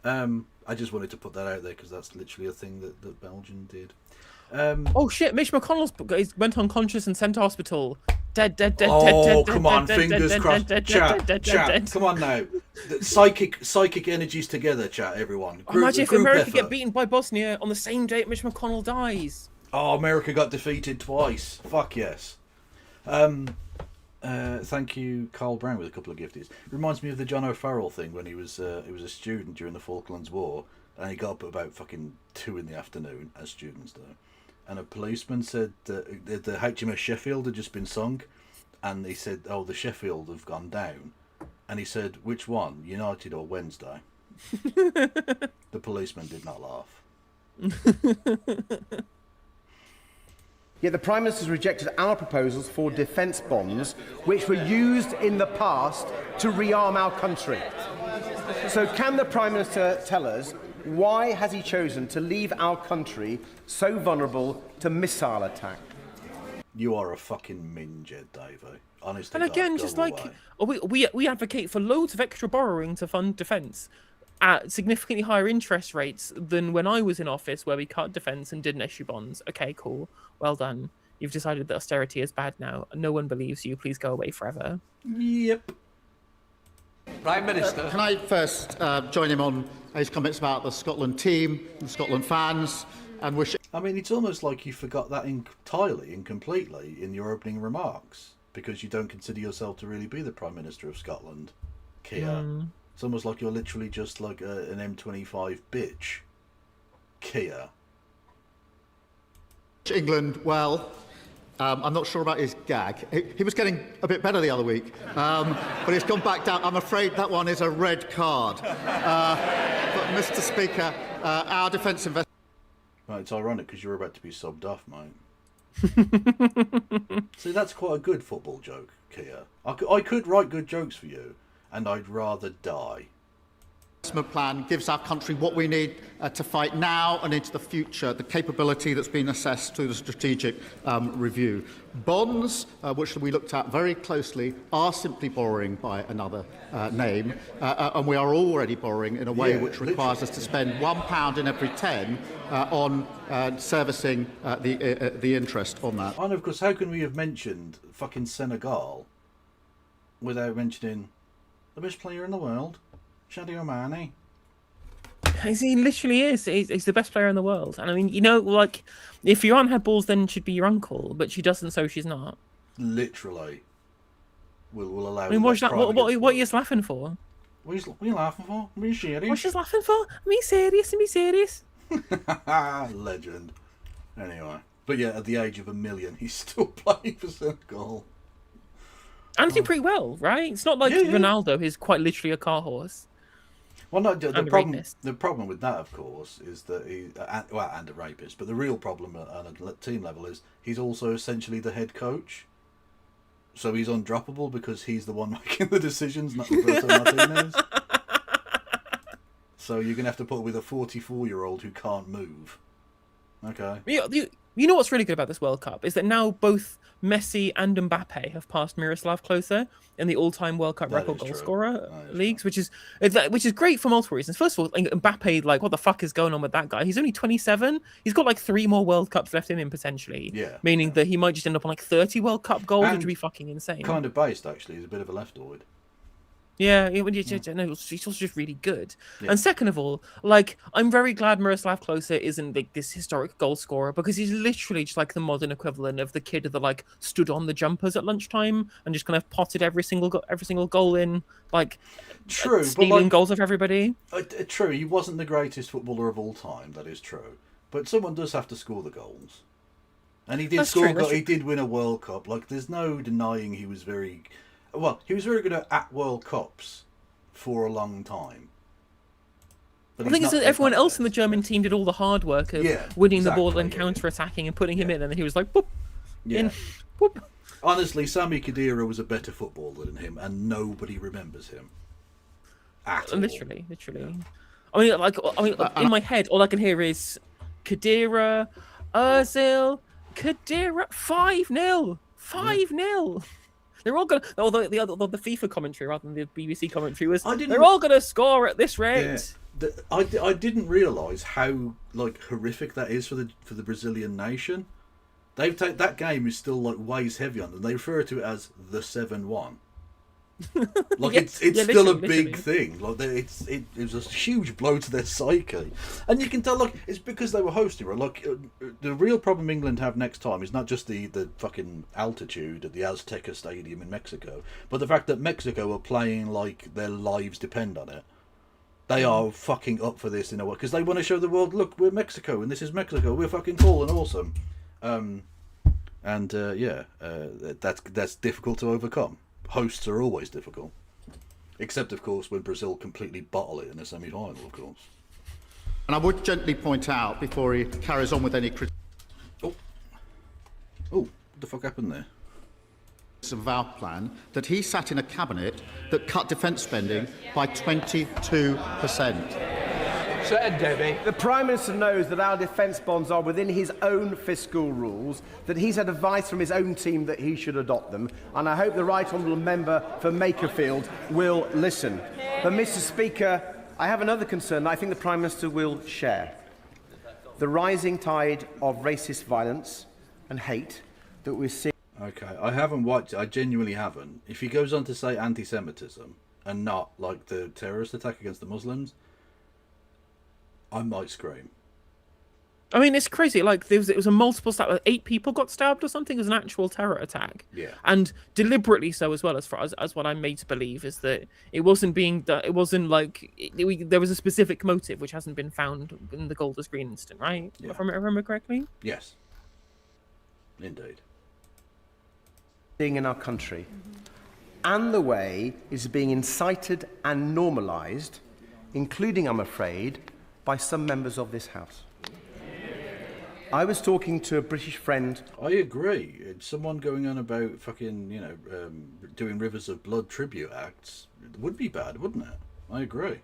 I just wanted to put that out there because that's literally a thing that Belgium did. Oh shit! Mitch McConnell went unconscious and sent to hospital. Dead. Oh, come on, fingers crossed. Chat, come on now. Psychic energies together, chat, everyone. Imagine if America get beaten by Bosnia on the same day Mitch McConnell dies. Oh, America got defeated twice. Fuck yes. Thank you, Carl Brown, with a couple of gifties. Reminds me of the John O'Farrell thing when he was a student during the Falklands War, and he got up at about fucking 2 in the afternoon, as students do. And a policeman said that the HMS Sheffield had just been sunk, and he said, "Oh, the Sheffield have gone down." And he said, "Which one, United or Wednesday?" The policeman did not laugh. Yet the Prime Minister's rejected our proposals for defence bonds, which were used in the past to rearm our country. So can the Prime Minister tell us why has he chosen to leave our country so vulnerable to missile attack? You are a fucking minget, Davo. Honestly. And again, just like we advocate for loads of extra borrowing to fund defence at significantly higher interest rates than when I was in office, where we cut defence and didn't issue bonds. Okay, cool. Well done. You've decided that austerity is bad now. No one believes you. Please go away forever. Yep. Prime Minister. Can I first join him on his comments about the Scotland team, the Scotland fans, and wish... I mean, it's almost like you forgot that entirely and completely in your opening remarks, because you don't consider yourself to really be the Prime Minister of Scotland, Keir. It's almost like you're literally just like an M25 bitch, Keir. England well. I'm not sure about his gag. He was getting a bit better the other week, but he's gone back down. I'm afraid that one is a red card. But, Mr. Speaker, our defence investment... Right, it's ironic because you're about to be subbed off, mate. See, that's quite a good football joke, Keir. I could write good jokes for you, and I'd rather die. Plan gives our country what we need to fight now and into the future, the capability that's been assessed through the strategic review. Bonds, which we looked at very closely, are simply borrowing by another name, and we are already borrowing in a way which requires us to spend £1 in every 10 on servicing the interest on that. And of course, how can we have mentioned fucking Senegal without mentioning the best player in the world? Sadio Mane. He literally is. He's the best player in the world. And I mean, like, if your aunt had balls, then she'd be your uncle, but she doesn't, so she's not. Literally. We'll allow... I mean, what are you just laughing for? What are you laughing for? Are you serious? What's she laughing for? Am I serious? Am I serious? Legend. Anyway. But yeah, at the age of 1 million, he's still playing for Senegal. And he's doing pretty well, right? It's not like Ronaldo, who's quite literally a car horse. Well, no, the And a problem. rapist. The problem with that, of course, is that and a rapist. But the real problem at a team level is he's also essentially the head coach. So he's undroppable because he's the one making the decisions, not Roberto Martinez. So you're gonna have to put with a 44-year-old who can't move. Okay. You know what's really good about this World Cup is that now both Messi and Mbappe have passed Miroslav Klose in the all-time World Cup record goal scorer leagues, which is great for multiple reasons. First of all, Mbappe, like, what the fuck is going on with that guy? He's only 27. He's got like 3 more World Cups left in him potentially. Yeah. Meaning that he might just end up on like 30 World Cup goals, which And would be fucking insane. Kind of based, actually. He's a bit of a leftoid. Yeah, he's also just really good. Yeah. And second of all, like, I'm very glad Miroslav Klose isn't like this historic goal scorer, because he's literally just like the modern equivalent of the kid that like stood on the jumpers at lunchtime and just kind of potted every single goal in, like, True, stealing but like, goals off everybody. True, he wasn't the greatest footballer of all time. That is true, but someone does have to score the goals, and he did He did win a World Cup. Like, there's no denying he was very. Well, he was very good at World Cups for a long time. But I think it's that everyone else in the German team did all the hard work of winning the ball and counter-attacking and putting him in, and then he was like, boop, in, boop. Honestly, Sami Khedira was a better footballer than him, and nobody remembers him. Literally. I mean, in my head, all I can hear is Khedira, Ozil, Khedira, 5-0, 5-0. They're all gonna. Although the FIFA commentary rather than the BBC commentary was, they're all gonna score at this rate. Yeah. I didn't realise how like horrific that is for the Brazilian nation. That game is still like weighs heavy on them. They refer to it as the 7-1. Like it's still a big thing. Like it was a huge blow to their psyche, and you can tell like it's because they were hosting. Right? Like the real problem England have next time is not just the fucking altitude at the Azteca Stadium in Mexico, but the fact that Mexico are playing like their lives depend on it. They are fucking up for this in a way because they want to show the world, look, we're Mexico and this is Mexico. We're fucking cool and awesome. That's difficult to overcome. Hosts are always difficult. Except, of course, when Brazil completely bottle it in the semi-final, of course. And I would gently point out, before he carries on with any criticism... what the fuck happened there? ...of our plan, that he sat in a cabinet that cut defence spending by 22%. Said Debbie. The Prime Minister knows that our defence bonds are within his own fiscal rules, that he's had advice from his own team that he should adopt them, and I hope the Right Honourable Member for Makerfield will listen. But, Mr Speaker, I have another concern that I think the Prime Minister will share. The rising tide of racist violence and hate that we're seeing... Okay, I haven't watched it. I genuinely haven't. If he goes on to say anti-Semitism and not, like, the terrorist attack against the Muslims... I might scream. I mean, it's crazy. Like, it was a multiple stab. 8 people got stabbed or something. It was an actual terror attack. Yeah. And deliberately so as well, as far as what I'm made to believe is that it wasn't being done. It wasn't like there was a specific motive which hasn't been found in the Golders Green incident, right? Yeah. If I remember correctly. Yes. Indeed. ...being in our country, and the way it's being incited and normalised, including, I'm afraid, by some members of this House. I was talking to a British friend... I agree. It's someone going on about fucking, doing Rivers of Blood tribute acts would be bad, wouldn't it? I agree.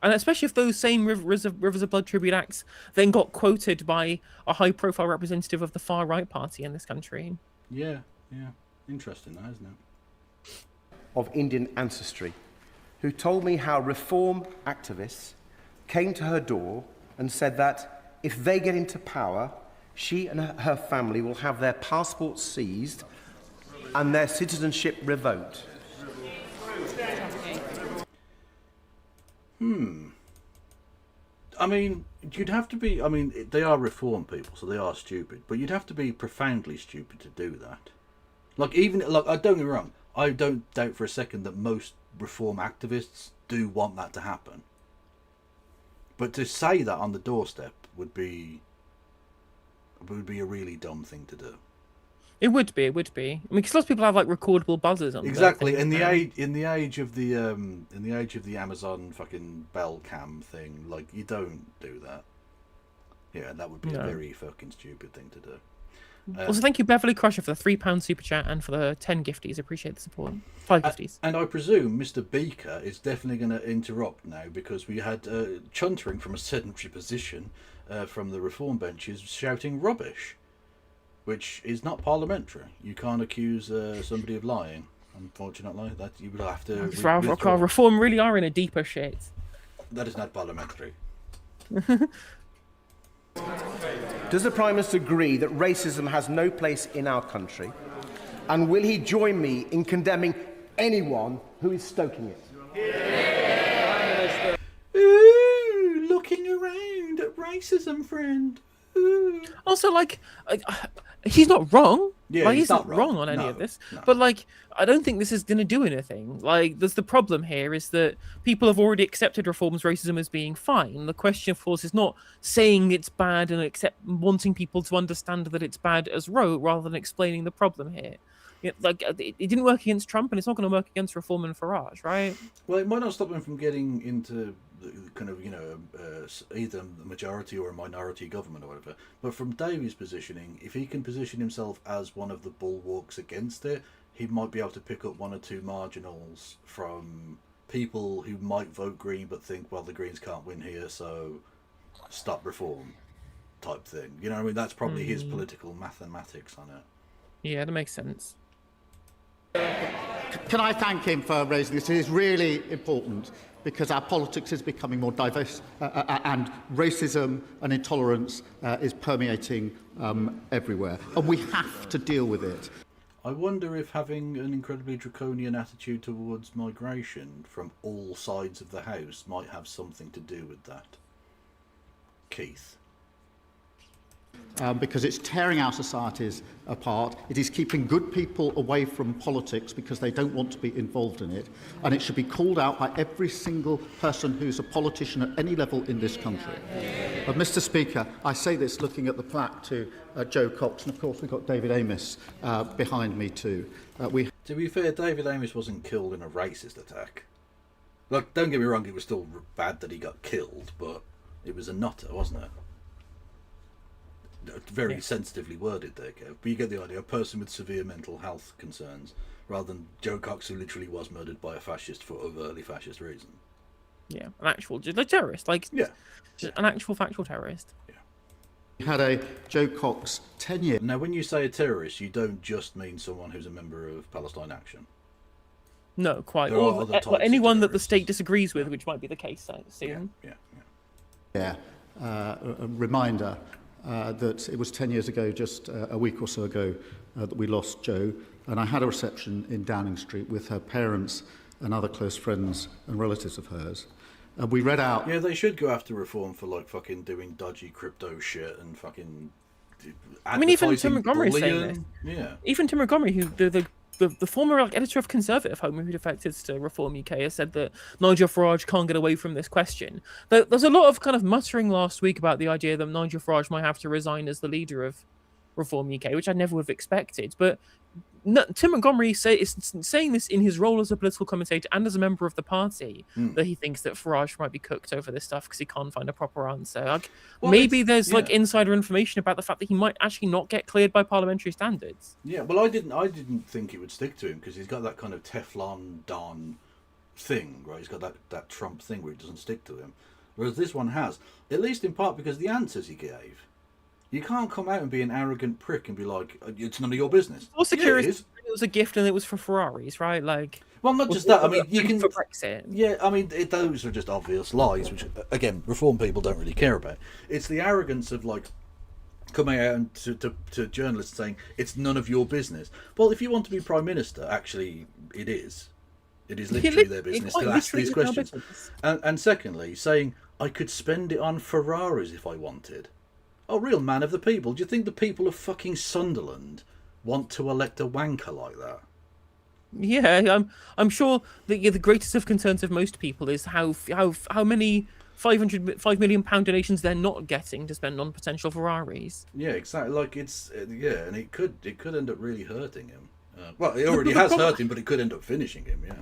And especially if those same Rivers of Blood tribute acts then got quoted by a high-profile representative of the far-right party in this country. Yeah. Interesting, that, isn't it? ...of Indian ancestry, who told me how reform activists came to her door and said that if they get into power, she and her family will have their passports seized and their citizenship revoked. I mean, you'd have to be... I mean, they are reform people, so they are stupid, but you'd have to be profoundly stupid to do that. Like, even... Like, don't get me wrong, I don't doubt for a second that most reform activists do want that to happen. But to say that on the doorstep would be a really dumb thing to do. It would be. I mean, because lots of people have like recordable buzzers on. Exactly. In the age of the Amazon fucking bell cam thing, like, you don't do that. Yeah, that would be a very fucking stupid thing to do. Also, thank you, Beverly Crusher, for the £3 super chat and for the 10 gifties. Appreciate the support. 5 gifties. And I presume Mr. Beaker is definitely going to interrupt now, because we had chuntering from a sedentary position from the reform benches shouting rubbish, which is not parliamentary. You can't accuse somebody of lying. Unfortunately, that you will have to. Our reform really are in a deeper shit. That is not parliamentary. Does the Prime Minister agree that racism has no place in our country? And will he join me in condemning anyone who is stoking it? Ooh, looking around at racism, friend. Ooh. Also, like, he's not wrong. Yeah, like, he's not not wrong wrong. on any No, of this. no. But like, I don't think this is going to do anything. Like, there's the problem here is that people have already accepted reforms racism as being fine. The question, of course, is not saying it's bad and wanting people to understand that it's bad as rather than explaining the problem here. It didn't work against Trump, and it's not going to work against Reform and Farage, right? Well, it might not stop them from getting into kind of, either a majority or a minority government or whatever. But from Davy's positioning, if he can position himself as one of the bulwarks against it, he might be able to pick up 1 or 2 marginals from people who might vote Green but think, well, the Greens can't win here, so stop Reform type thing. You know what I mean? That's probably his political mathematics on it. Yeah, that makes sense. Can I thank him for raising this? It is really important because our politics is becoming more diverse and racism and intolerance is permeating everywhere. And we have to deal with it. I wonder if having an incredibly draconian attitude towards migration from all sides of the House might have something to do with that. Keith. Because it's tearing our societies apart. It is keeping good people away from politics because they don't want to be involved in it. And it should be called out by every single person who's a politician at any level in this country. Mr. Speaker, I say this looking at the plaque to Joe Cox, and of course we've got David Amess behind me too. To be fair, David Amess wasn't killed in a racist attack. Like, don't get me wrong, it was still bad that he got killed, but it was a nutter, wasn't it? Very sensitively worded there, Kev. But you get the idea. A person with severe mental health concerns, rather than Joe Cox, who literally was murdered by a fascist for overtly fascist reason. Yeah, an actual terrorist, like just an actual factual terrorist. We had a Joe Cox 10-year. Now, when you say a terrorist, you don't just mean someone who's a member of Palestine Action. No, quite. There are other types of anyone that the state disagrees with, which might be the case soon. A reminder that it was 10 years ago, just a week or so ago, that we lost Jo, and I had a reception in Downing Street with her parents and other close friends and relatives of hers. We read out... Yeah, they should go after Reform for, like, fucking doing dodgy crypto shit and fucking... I mean, even Tim Montgomery's saying this. Yeah. Even Tim Montgomery, who the former editor of Conservative Home, who defected to Reform UK, has said that Nigel Farage can't get away from this question. There's a lot of kind of muttering last week about the idea that Nigel Farage might have to resign as the leader of Reform UK, which I never would have expected. But Tim Montgomery is saying this in his role as a political commentator and as a member of the party, that he thinks that Farage might be cooked over this stuff because he can't find a proper answer. Like, well, maybe there's like insider information about the fact that he might actually not get cleared by parliamentary standards. Yeah, well, I didn't think it would stick to him because he's got that kind of Teflon Don thing, right? He's got that Trump thing where it doesn't stick to him, whereas this one has, at least in part because the answers he gave. You can't come out and be an arrogant prick and be like, it's none of your business. Also, curious, it was a gift and it was for Ferraris, right? Like, well, not just that. I mean, you can for Brexit. Yeah, I mean, those are just obvious lies, which again, Reform people don't really care about. It's the arrogance of like coming out and to journalists saying it's none of your business. Well, if you want to be Prime Minister, actually, it is. It is literally their business to ask these questions. And secondly, saying I could spend it on Ferraris if I wanted. Oh, real man of the people. Do you think the people of fucking Sunderland want to elect a wanker like that? Yeah, I'm sure that the greatest of concerns of most people is how many £5 million donations they're not getting to spend on potential Ferraris. Yeah, exactly. Like it's yeah, and it could end up really hurting him. Well, it already has hurt him, but it could end up finishing him. Yeah.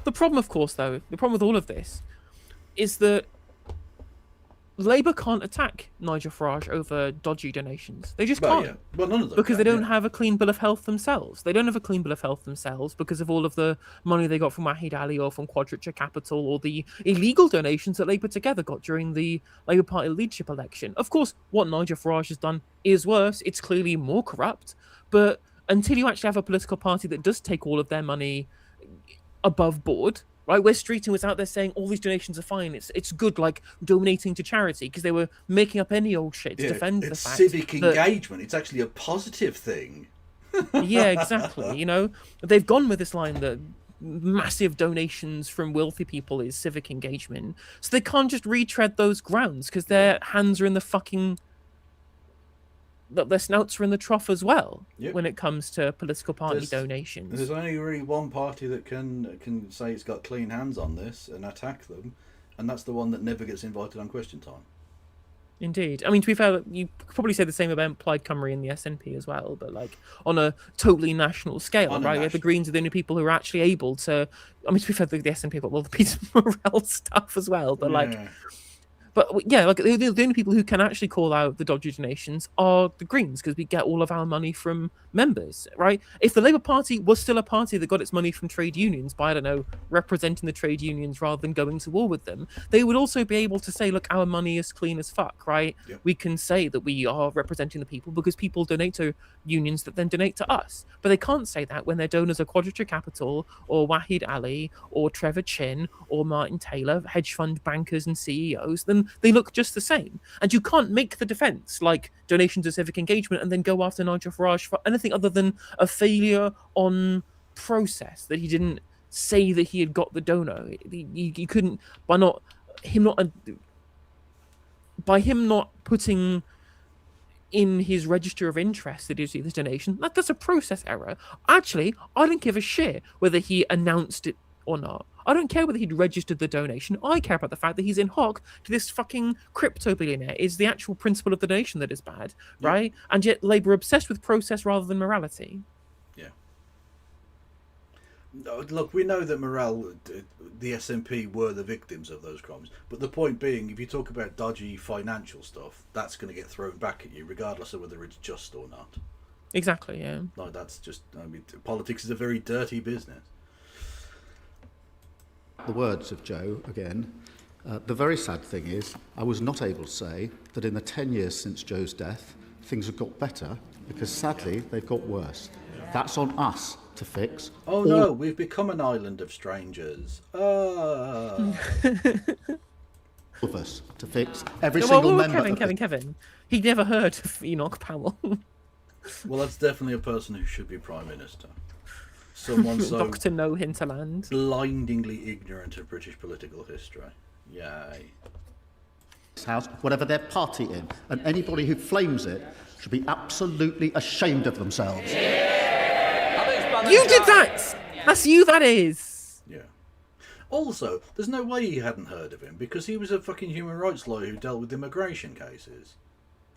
The problem, of course, though, the problem with all of this is that Labour can't attack Nigel Farage over dodgy donations. They just can't. Yeah. Well, none of them because can, they don't have a clean bill of health themselves. They don't have a clean bill of health themselves because of all of the money they got from Wahid Ali or from Quadrature Capital or the illegal donations that Labour together got during the Labour Party leadership election. Of course, what Nigel Farage has done is worse. It's clearly more corrupt. But until you actually have a political party that does take all of their money above board, right, where Streeton was out there saying all these donations are fine, it's good, like donating to charity, because they were making up any old shit to defend the fact civic engagement. It's actually a positive thing. Yeah, exactly. You know, they've gone with this line that massive donations from wealthy people is civic engagement, so they can't just retread those grounds because their hands are in the fucking their snouts are in the trough as well. Yep. When it comes to political party donations. There's only really one party that can say it's got clean hands on this and attack them, and that's the one that never gets invited on Question Time. Indeed. I mean, to be fair, you could probably say the same about Plaid Cymru and the SNP as well, but like on a totally national scale, right? The Greens are the only people who are actually able to. I mean, to be fair, the SNP got all the Peter Morel stuff as well, but like. But yeah, like the only people who can actually call out the dodgy donations are the Greens, because we get all of our money from members, right? If the Labour Party was still a party that got its money from trade unions by, I don't know, representing the trade unions rather than going to war with them, they would also be able to say, look, our money is clean as fuck, right? Yep. We can say that we are representing the people because people donate to unions that then donate to us. But they can't say that when their donors are Quadrature Capital or Wahid Ali or Trevor Chin or Martin Taylor, hedge fund bankers and CEOs. Then they look just the same. And you can't make the defence like donations of civic engagement and then go after Nigel Farage for anything other than a failure on process, that he didn't say that he had got the donor. You couldn't, by him not putting in his register of interest that he's this donation, that's a process error. Actually, I don't give a shit whether he announced it or not. I don't care whether he'd registered the donation. I care about the fact that he's in hock to this fucking crypto billionaire. Is the actual principle of the donation that is bad, right? And yet Labour are obsessed with process rather than morality. Yeah. Look, we know that Morel, the SNP, were the victims of those crimes. But the point being, if you talk about dodgy financial stuff, that's going to get thrown back at you, regardless of whether it's just or not. Exactly, yeah. Like, that's just, I mean, politics is a very dirty business. The words of Joe again. The very sad thing is, I was not able to say that in the 10 years since Joe's death, things have got better, because sadly, they've got worse. That's on us to fix. Oh no, we've become an island of strangers. All of us to fix every single member. Kevin. He never heard of Enoch Powell. Well, that's definitely a person who should be Prime Minister. Someone so Dr. No Hinterland. Blindingly ignorant of British political history. Yay. House, whatever their party in, and anybody who flames it should be absolutely ashamed of themselves. You did that! That's you, that is! Yeah. Also, there's no way he hadn't heard of him, because he was a fucking human rights lawyer who dealt with immigration cases.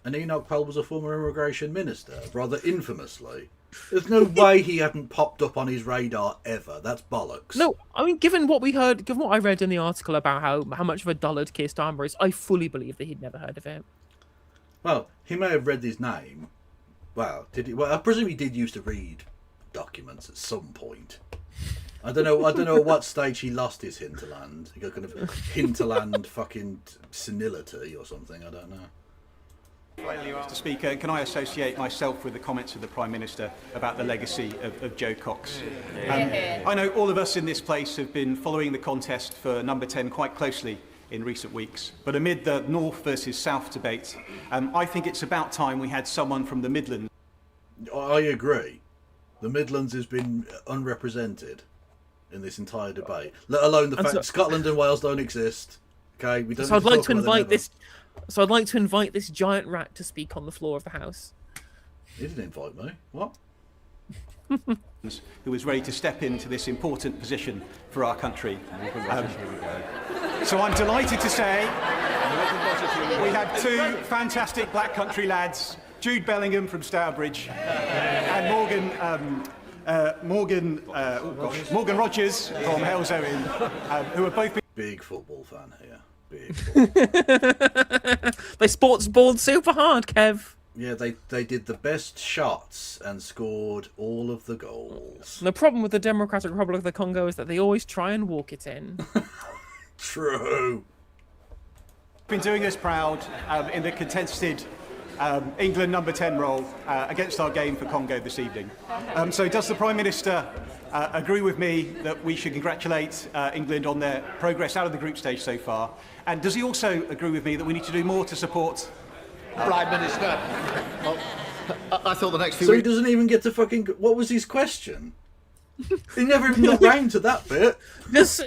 And Enoch Powell was a former immigration minister, rather infamously. There's no way he hadn't popped up on his radar ever. That's bollocks. No, I mean, given what I read in the article about how much of a dullard Keir Starmer is, I fully believe that he'd never heard of him. Well, he may have read his name. Well, did he? Well, I presume he did used to read documents at some point. I don't know at what stage he lost his hinterland. He got kind of hinterland fucking senility or something. I don't know. Mr. Speaker, can I associate myself with the comments of the Prime Minister about the legacy of Joe Cox? I know all of us in this place have been following the contest for number 10 quite closely in recent weeks, but amid the North versus South debate, I think it's about time we had someone from the Midlands. I agree. The Midlands has been unrepresented in this entire debate, let alone the fact that Scotland and Wales don't exist. Okay, we don't. So I'd like to invite this. So I'd like to invite this giant rat to speak on the floor of the House. He didn't invite me. What? who was ready to step into this important position for our country. So I'm delighted to say we have two fantastic Black Country lads, Jude Bellingham from Stourbridge and Morgan Rogers from Halesowen, who are both big football fan here. Big. They sports balled super hard, Kev. Yeah, they did the best shots and scored all of the goals. The problem with the Democratic Republic of the Congo is that they always try and walk it in. True. Been doing us proud in the contested England number 10 role against our game for Congo this evening. So does the Prime Minister agree with me that we should congratulate England on their progress out of the group stage so far? And does he also agree with me that we need to do more to support Prime Minister? Well, I thought the next few So he weeks... doesn't even get to fucking... What was his question? He never even got round to that bit. Does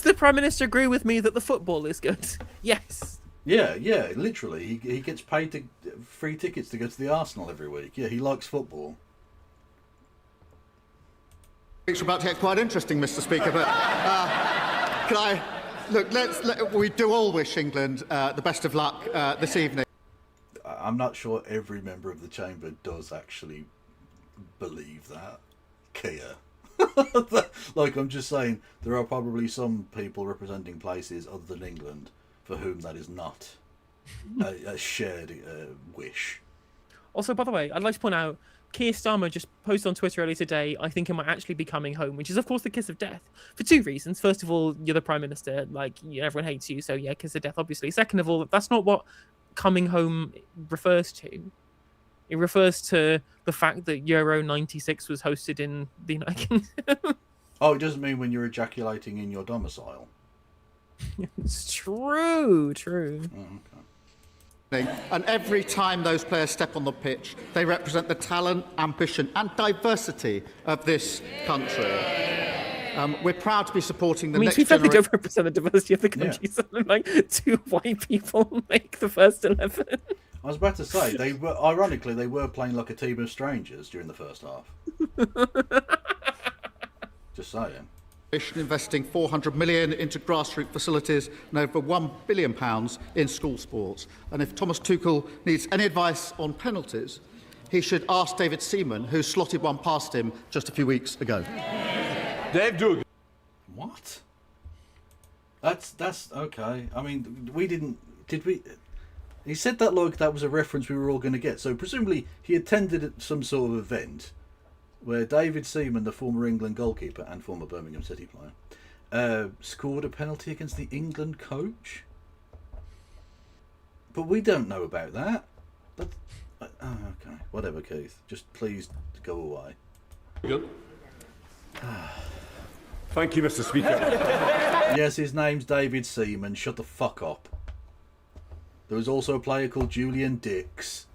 the Prime Minister agree with me that the football is good? Yes. Yeah, literally. He gets paid free tickets to go to the Arsenal every week. Yeah, he likes football. It's about to get quite interesting, Mr. Speaker, but can I... Look, we do all wish England the best of luck this evening. I'm not sure every member of the chamber does actually believe that. Kia. Like, I'm just saying, there are probably some people representing places other than England for whom that is not a shared wish. Also, by the way, I'd like to point out, Keir Starmer just posted on Twitter earlier today, I think it might actually be coming home, which is, of course, the kiss of death. For two reasons. First of all, you're the Prime Minister, like, everyone hates you, so yeah, kiss of death, obviously. Second of all, that's not what coming home refers to. It refers to the fact that Euro 96 was hosted in the United Kingdom. Oh, it doesn't mean when you're ejaculating in your domicile. It's true. Oh, okay. And every time those players step on the pitch, they represent the talent, ambition and diversity of this country. We're proud to be supporting the next to be fair, they generation. don't represent the diversity of the country. Yeah. So, like, two white people make the first 11. I was about to say, ironically, they were playing like a team of strangers during the first half. Just saying. Investing 400 million into grassroots facilities and over £1 billion in school sports. And if Thomas Tuchel needs any advice on penalties, he should ask David Seaman, who slotted one past him just a few weeks ago. Dave Dougal. What? That's okay. I mean, did we? He said that like that was a reference we were all going to get. So presumably he attended some sort of event where David Seaman, the former England goalkeeper and former Birmingham City player, scored a penalty against the England coach. But we don't know about that. Okay, whatever, Keith. Just please go away. Good. Thank you, Mr. Speaker. Yes, his name's David Seaman. Shut the fuck up. There was also a player called Julian Dix.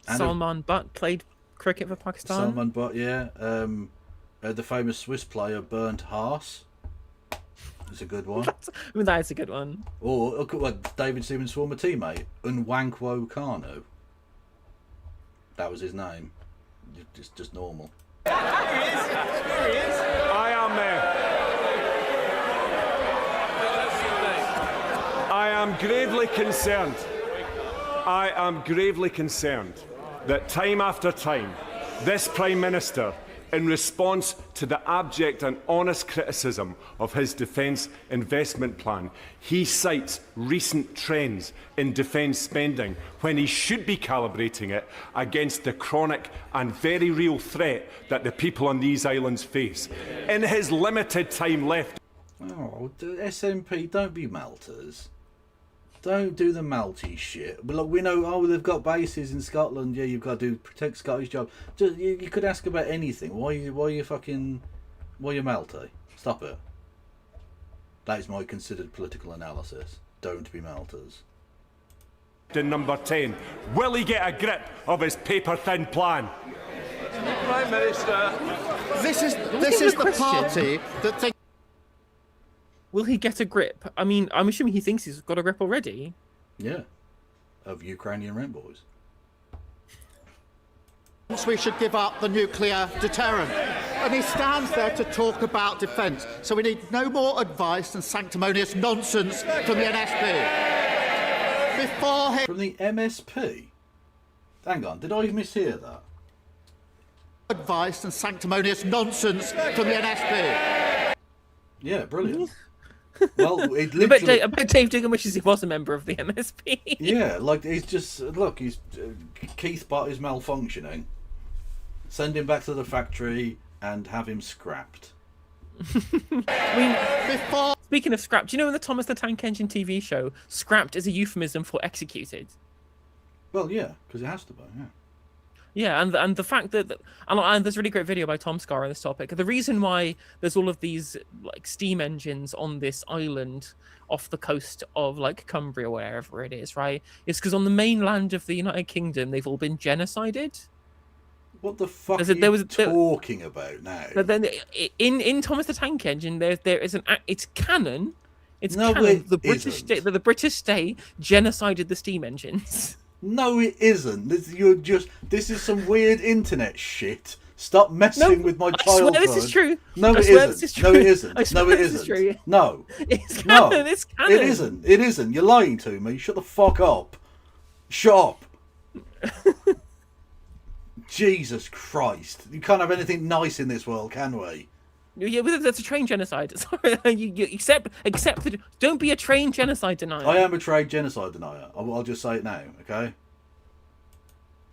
And Salman Butt played cricket for Pakistan. Salman Butt, yeah. The famous Swiss player Bernd Haas. It's a good one. That is a good one. Or David Seaman's former teammate, Nwankwo Kanu. That was his name. Just normal. Here he is. I am gravely concerned. I am gravely concerned that time after time, this Prime Minister, in response to the abject and honest criticism of his defence investment plan, he cites recent trends in defence spending when he should be calibrating it against the chronic and very real threat that the people on these islands face. In his limited time left... Oh, SNP, don't be melters. Don't do the Maltese shit. But look, we know, they've got bases in Scotland. Yeah, you've got to protect Scottish jobs. You could ask about anything. Why you Malty? Stop it. That is my considered political analysis. Don't be melters. In number 10, will he get a grip of his paper-thin plan? Prime Minister. This is the party that thinks... Will he get a grip? I mean, I'm assuming he thinks he's got a grip already. Yeah. Of Ukrainian rent boys. We should give up the nuclear deterrent. And he stands there to talk about defence. So we need no more advice and sanctimonious nonsense from the NSP. Before he... From the MSP? Hang on, did I mishear that? Advice and sanctimonious nonsense from the NSP. Yeah, brilliant. Well, it I literally... bet Dave Diggin wishes he was a member of the MSP. Yeah, like, he's just... Look, he's... Keith Bott is malfunctioning. Send him back to the factory and have him scrapped. Speaking of scrapped, do you know in the Thomas the Tank Engine TV show, scrapped is a euphemism for executed? Well, yeah, because it has to be, yeah. Yeah, and the fact that and there's a really great video by Tom Scar on this topic. The reason why there's all of these like steam engines on this island off the coast of like Cumbria, wherever it is, right, is because on the mainland of the United Kingdom they've all been genocided. What the fuck are you talking about now? But then in Thomas the Tank Engine, there is it's canon. It's No, canon. it The British isn't. state, the British state genocided the steam engines. No, it isn't. This is some weird internet shit. Stop messing with my childhood. I swear this is true. No, I it swear this isn't. is true. No, it isn't. I swear No, it this is isn't. true. No. It's No. canon. It's canon. It isn't. It isn't. You're lying to me. Shut the fuck up. Shut up. Jesus Christ. You can't have anything nice in this world, can we? Yeah, but that's a train genocide. Sorry, you accept that. Don't be a train genocide denier. I am a trade genocide denier. I'll just say it now, okay?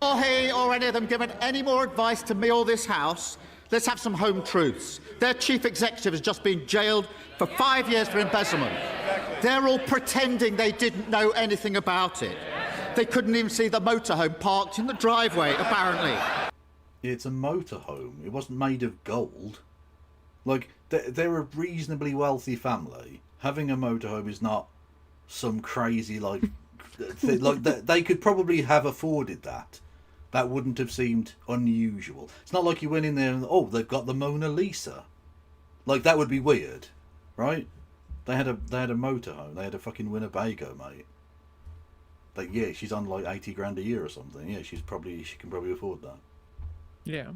Or he or any of them given any more advice to me or this House, let's have some home truths. Their chief executive has just been jailed for 5 years for embezzlement. They're all pretending they didn't know anything about it. They couldn't even see the motorhome parked in the driveway, apparently. It's a motorhome. It wasn't made of gold. Like, they're a reasonably wealthy family. Having a motorhome is not some crazy, like... like they could probably have afforded that. That wouldn't have seemed unusual. It's not like you went in there and, oh, they've got the Mona Lisa. Like, that would be weird, right? They had a motorhome. They had a fucking Winnebago, mate. Like, yeah, she's on like 80 grand a year or something. Yeah, she can probably afford that. Yeah.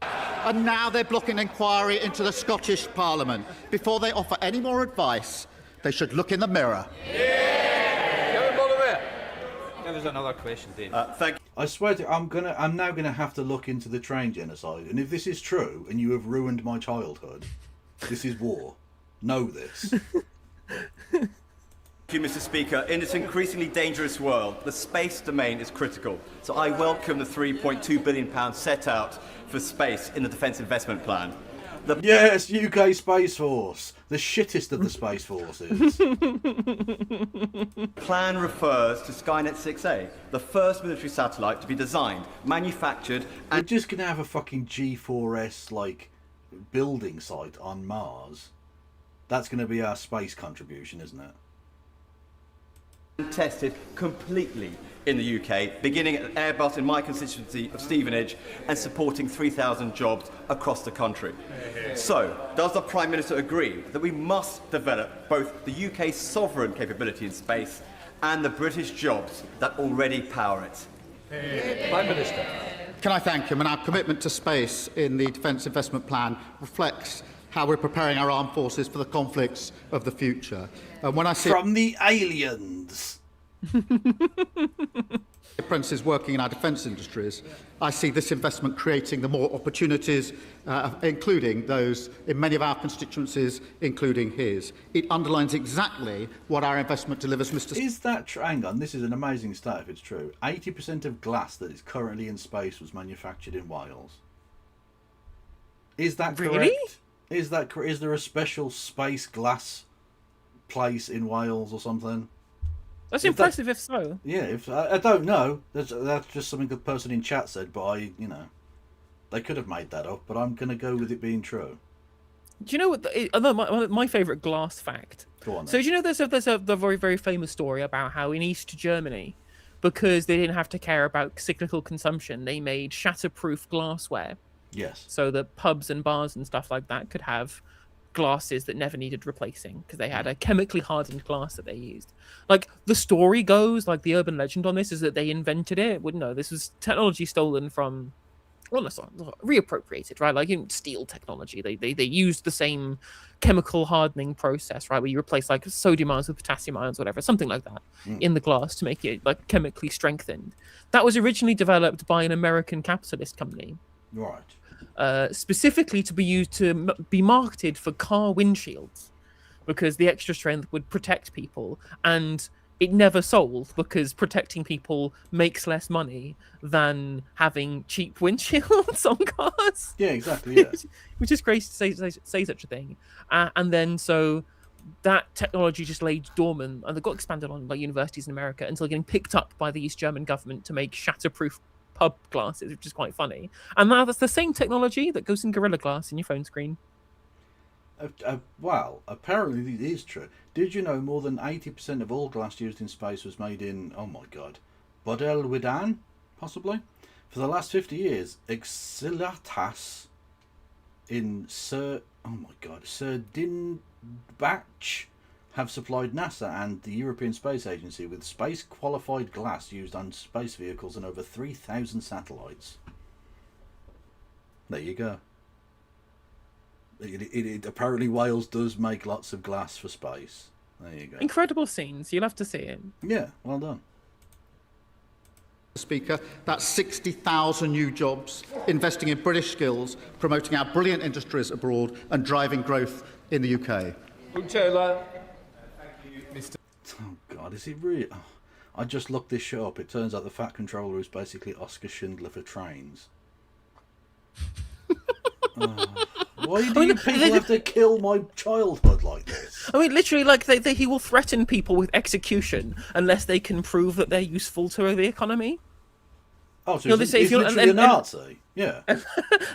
And now they're blocking inquiry into the Scottish Parliament. Before they offer any more advice, they should look in the mirror. There's another question, Dave. Thank you. I swear to I'm now gonna have to look into the train genocide, and if this is true and you have ruined my childhood, this is war. Know this. Thank you, Mr. Speaker. In this increasingly dangerous world, the space domain is critical. So I welcome the £3.2 billion set out for space in the Defence Investment Plan. Yes, UK Space Force. The shittest of the Space Forces. Plan refers to Skynet 6A, the first military satellite to be designed, manufactured, and... We're just going to have a fucking G4S, like, building site on Mars. That's going to be our space contribution, isn't it? tested completely in the UK, beginning at Airbus in my constituency of Stevenage and supporting 3,000 jobs across the country. So, does the Prime Minister agree that we must develop both the UK's sovereign capability in space and the British jobs that already power it? Prime Minister. Can I thank him? And our commitment to space in the Defence Investment Plan reflects how we're preparing our armed forces for the conflicts of the future. And when I see from the aliens, apprentices working in our defence industries, I see this investment creating the more opportunities, including those in many of our constituencies, including his. It underlines exactly what our investment delivers, Mr. Is that true? Hang on, this is an amazing stat if it's true. 80% of glass that is currently in space was manufactured in Wales. Is that correct? Really? Is there a special space glass place in Wales or something? That's impressive if so. Yeah, I don't know. That's just something the person in chat said, but they could have made that up, but I'm going to go with it being true. Do you know what? My favourite glass fact. Go on. So do you know there's a very, very famous story about how in East Germany, because they didn't have to care about cyclical consumption, they made shatterproof glassware. Yes. So that pubs and bars and stuff like that could have glasses that never needed replacing because they had a chemically hardened glass that they used. Like the story goes, like the urban legend on this is that they invented it. Well, no, this was technology stolen from well, that's not reappropriated, right? Like in steel technology, they used the same chemical hardening process, right, where you replace like sodium ions with potassium ions, whatever, something like that, in the glass to make it like chemically strengthened. That was originally developed by an American capitalist company, right? Specifically to be used to be marketed for car windshields, because the extra strength would protect people, and it never sold because protecting people makes less money than having cheap windshields on cars. Yeah, exactly. Yeah. Which is crazy to say such a thing. And then so that technology just lay dormant, and it got expanded on by universities in America until getting picked up by the East German government to make shatterproof pub glasses, which is quite funny. And now that's the same technology that goes in Gorilla Glass in your phone screen. Well, apparently it is true. Did you know more than 80% of all glass used in space was made in, oh my god, Bodel Widan, possibly? For the last 50 years, Exilatas in Sir Dinbach have supplied NASA and the European Space Agency with space-qualified glass used on space vehicles and over 3,000 satellites. There you go. Apparently Wales does make lots of glass for space. There you go. Incredible scenes. You'll have to see it. Yeah, well done. Speaker, that's 60,000 new jobs, investing in British skills, promoting our brilliant industries abroad and driving growth in the UK. Taylor. Oh God, is it really? Oh, I just looked this shit up. It turns out the Fat Controller is basically Oscar Schindler for trains. Why do you people have to kill my childhood like this? I mean, literally, like he will threaten people with execution unless they can prove that they're useful to the economy. Oh, so he's literally a Nazi. Yeah.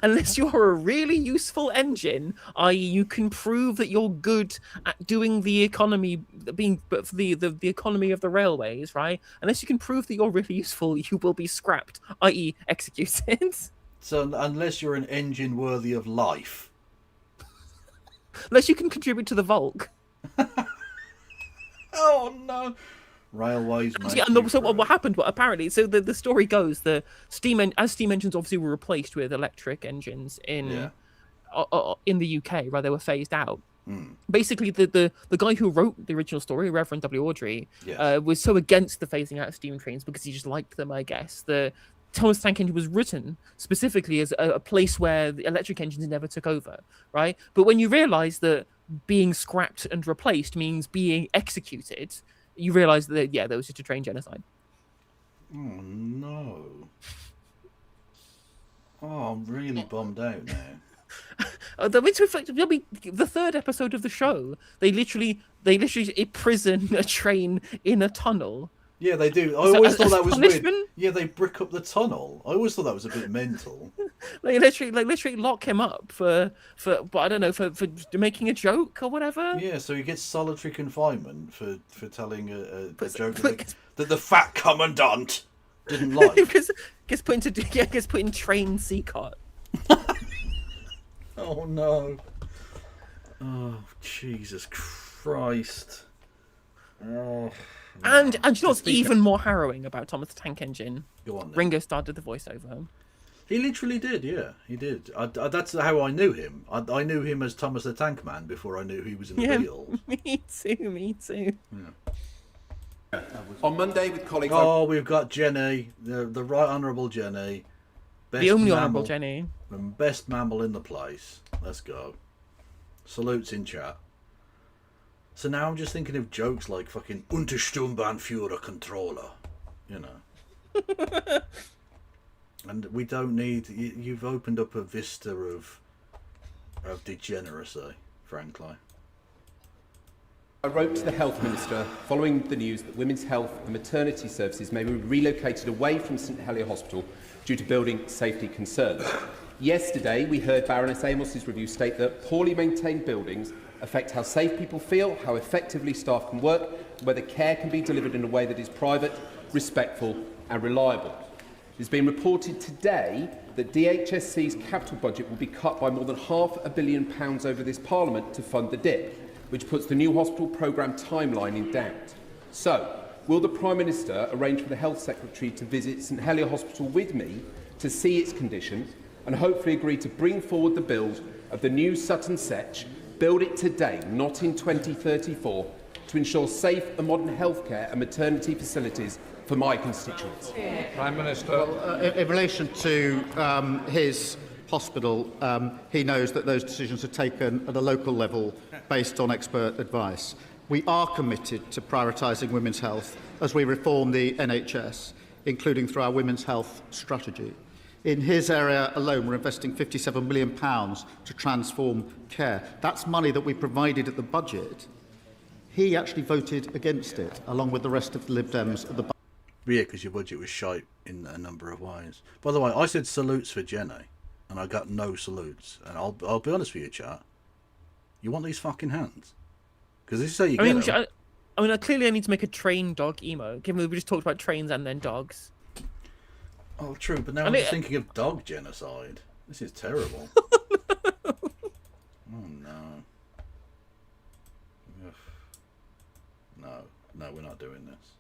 Unless you're a really useful engine, i.e., you can prove that you're good at doing the economy, the economy of the railways, right? Unless you can prove that you're really useful, you will be scrapped, i.e., executed. So unless you're an engine worthy of life. Unless you can contribute to the Volk. Oh no! Railways. Yeah, and so what happened? Well, apparently, so the story goes, the steam engines obviously were replaced with electric engines in the UK, where they were phased out. Basically, the guy who wrote the original story, Reverend W. Awdry, was so against the phasing out of steam trains because he just liked them, I guess. The Thomas Tank Engine was written specifically as a place where the electric engines never took over, right? But when you realise that being scrapped and replaced means being executed, you realise that, there was just a train genocide. Oh, no. Oh, I'm really bummed out now. There'll be the third episode of the show. They literally imprison a train in a tunnel. Yeah, they do. I always thought that was weird. Yeah, they brick up the tunnel. I always thought that was a bit mental. They literally lock him up for I don't know, for making a joke or whatever. Yeah, so he gets solitary confinement for telling a joke that the fat commandant didn't like. gets put in train C-cot. Oh no. Oh Jesus Christ. Oh. And you know what's even more harrowing about Thomas the Tank Engine? Go on then. Ringo Starr did the voiceover. He literally did, yeah, he did. That's how I knew him. I knew him as Thomas the Tank Man before I knew he was in the Beatles. Me too. Yeah. On Monday with colleagues... Oh, we've got Jenny, the Right Honourable Jenny. The only Honourable Jenny. The best mammal in the place. Let's go. Salutes in chat. So now I'm just thinking of jokes like fucking Untersturmbannführer Controller, you know. And we don't need... You've opened up a vista of degeneracy, frankly. I wrote to the Health Minister following the news that women's health and maternity services may be relocated away from St Helier Hospital due to building safety concerns. Yesterday, we heard Baroness Amos's review state that poorly maintained buildings affect how safe people feel, how effectively staff can work, whether care can be delivered in a way that is private, respectful and reliable. It has been reported today that DHSC's capital budget will be cut by more than £500 million over this Parliament to fund the DIP, which puts the new hospital programme timeline in doubt. So, will the Prime Minister arrange for the Health Secretary to visit St Helier Hospital with me to see its condition and hopefully agree to bring forward the build of the new Sutton Sech, build it today, not in 2034, to ensure safe and modern healthcare and maternity facilities for my constituents? Prime Minister. Well, in relation to his hospital, he knows that those decisions are taken at a local level based on expert advice. We are committed to prioritising women's health as we reform the NHS, including through our women's health strategy. In his area alone, we're investing £57 million to transform care. That's money that we provided at the budget. He actually voted against it, along with the rest of the Lib Dems at the budget. Yeah, because your budget was shite in a number of ways. By the way, I said salutes for Jenny, and I got no salutes. And I'll be honest with you, chat. You want these fucking hands? Because this is how you get them. I clearly I need to make a train dog emo, given that we just talked about trains and then dogs. Oh, true, but now I'm just thinking of dog genocide. This is terrible. Oh, no. Ugh. No, we're not doing this.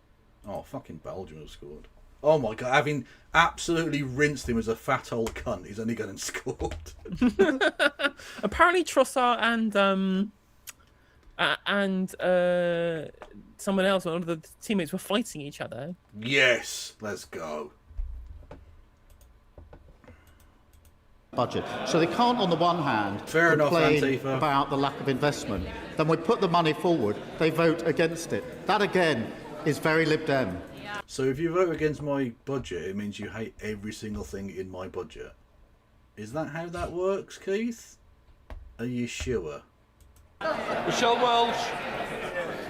Oh, fucking Belgium have scored. Oh my god, having absolutely rinsed him as a fat old cunt, he's only gone and scored. Apparently Trossard and someone else, one of the teammates, were fighting each other. Yes, let's go. Budget. So they can't, on the one hand, complain about the lack of investment. Then we put the money forward, they vote against it. That, again, is very Lib Dem. So if you vote against my budget, it means you hate every single thing in my budget. Is that how that works, Keith? Are you sure? Michelle Welsh.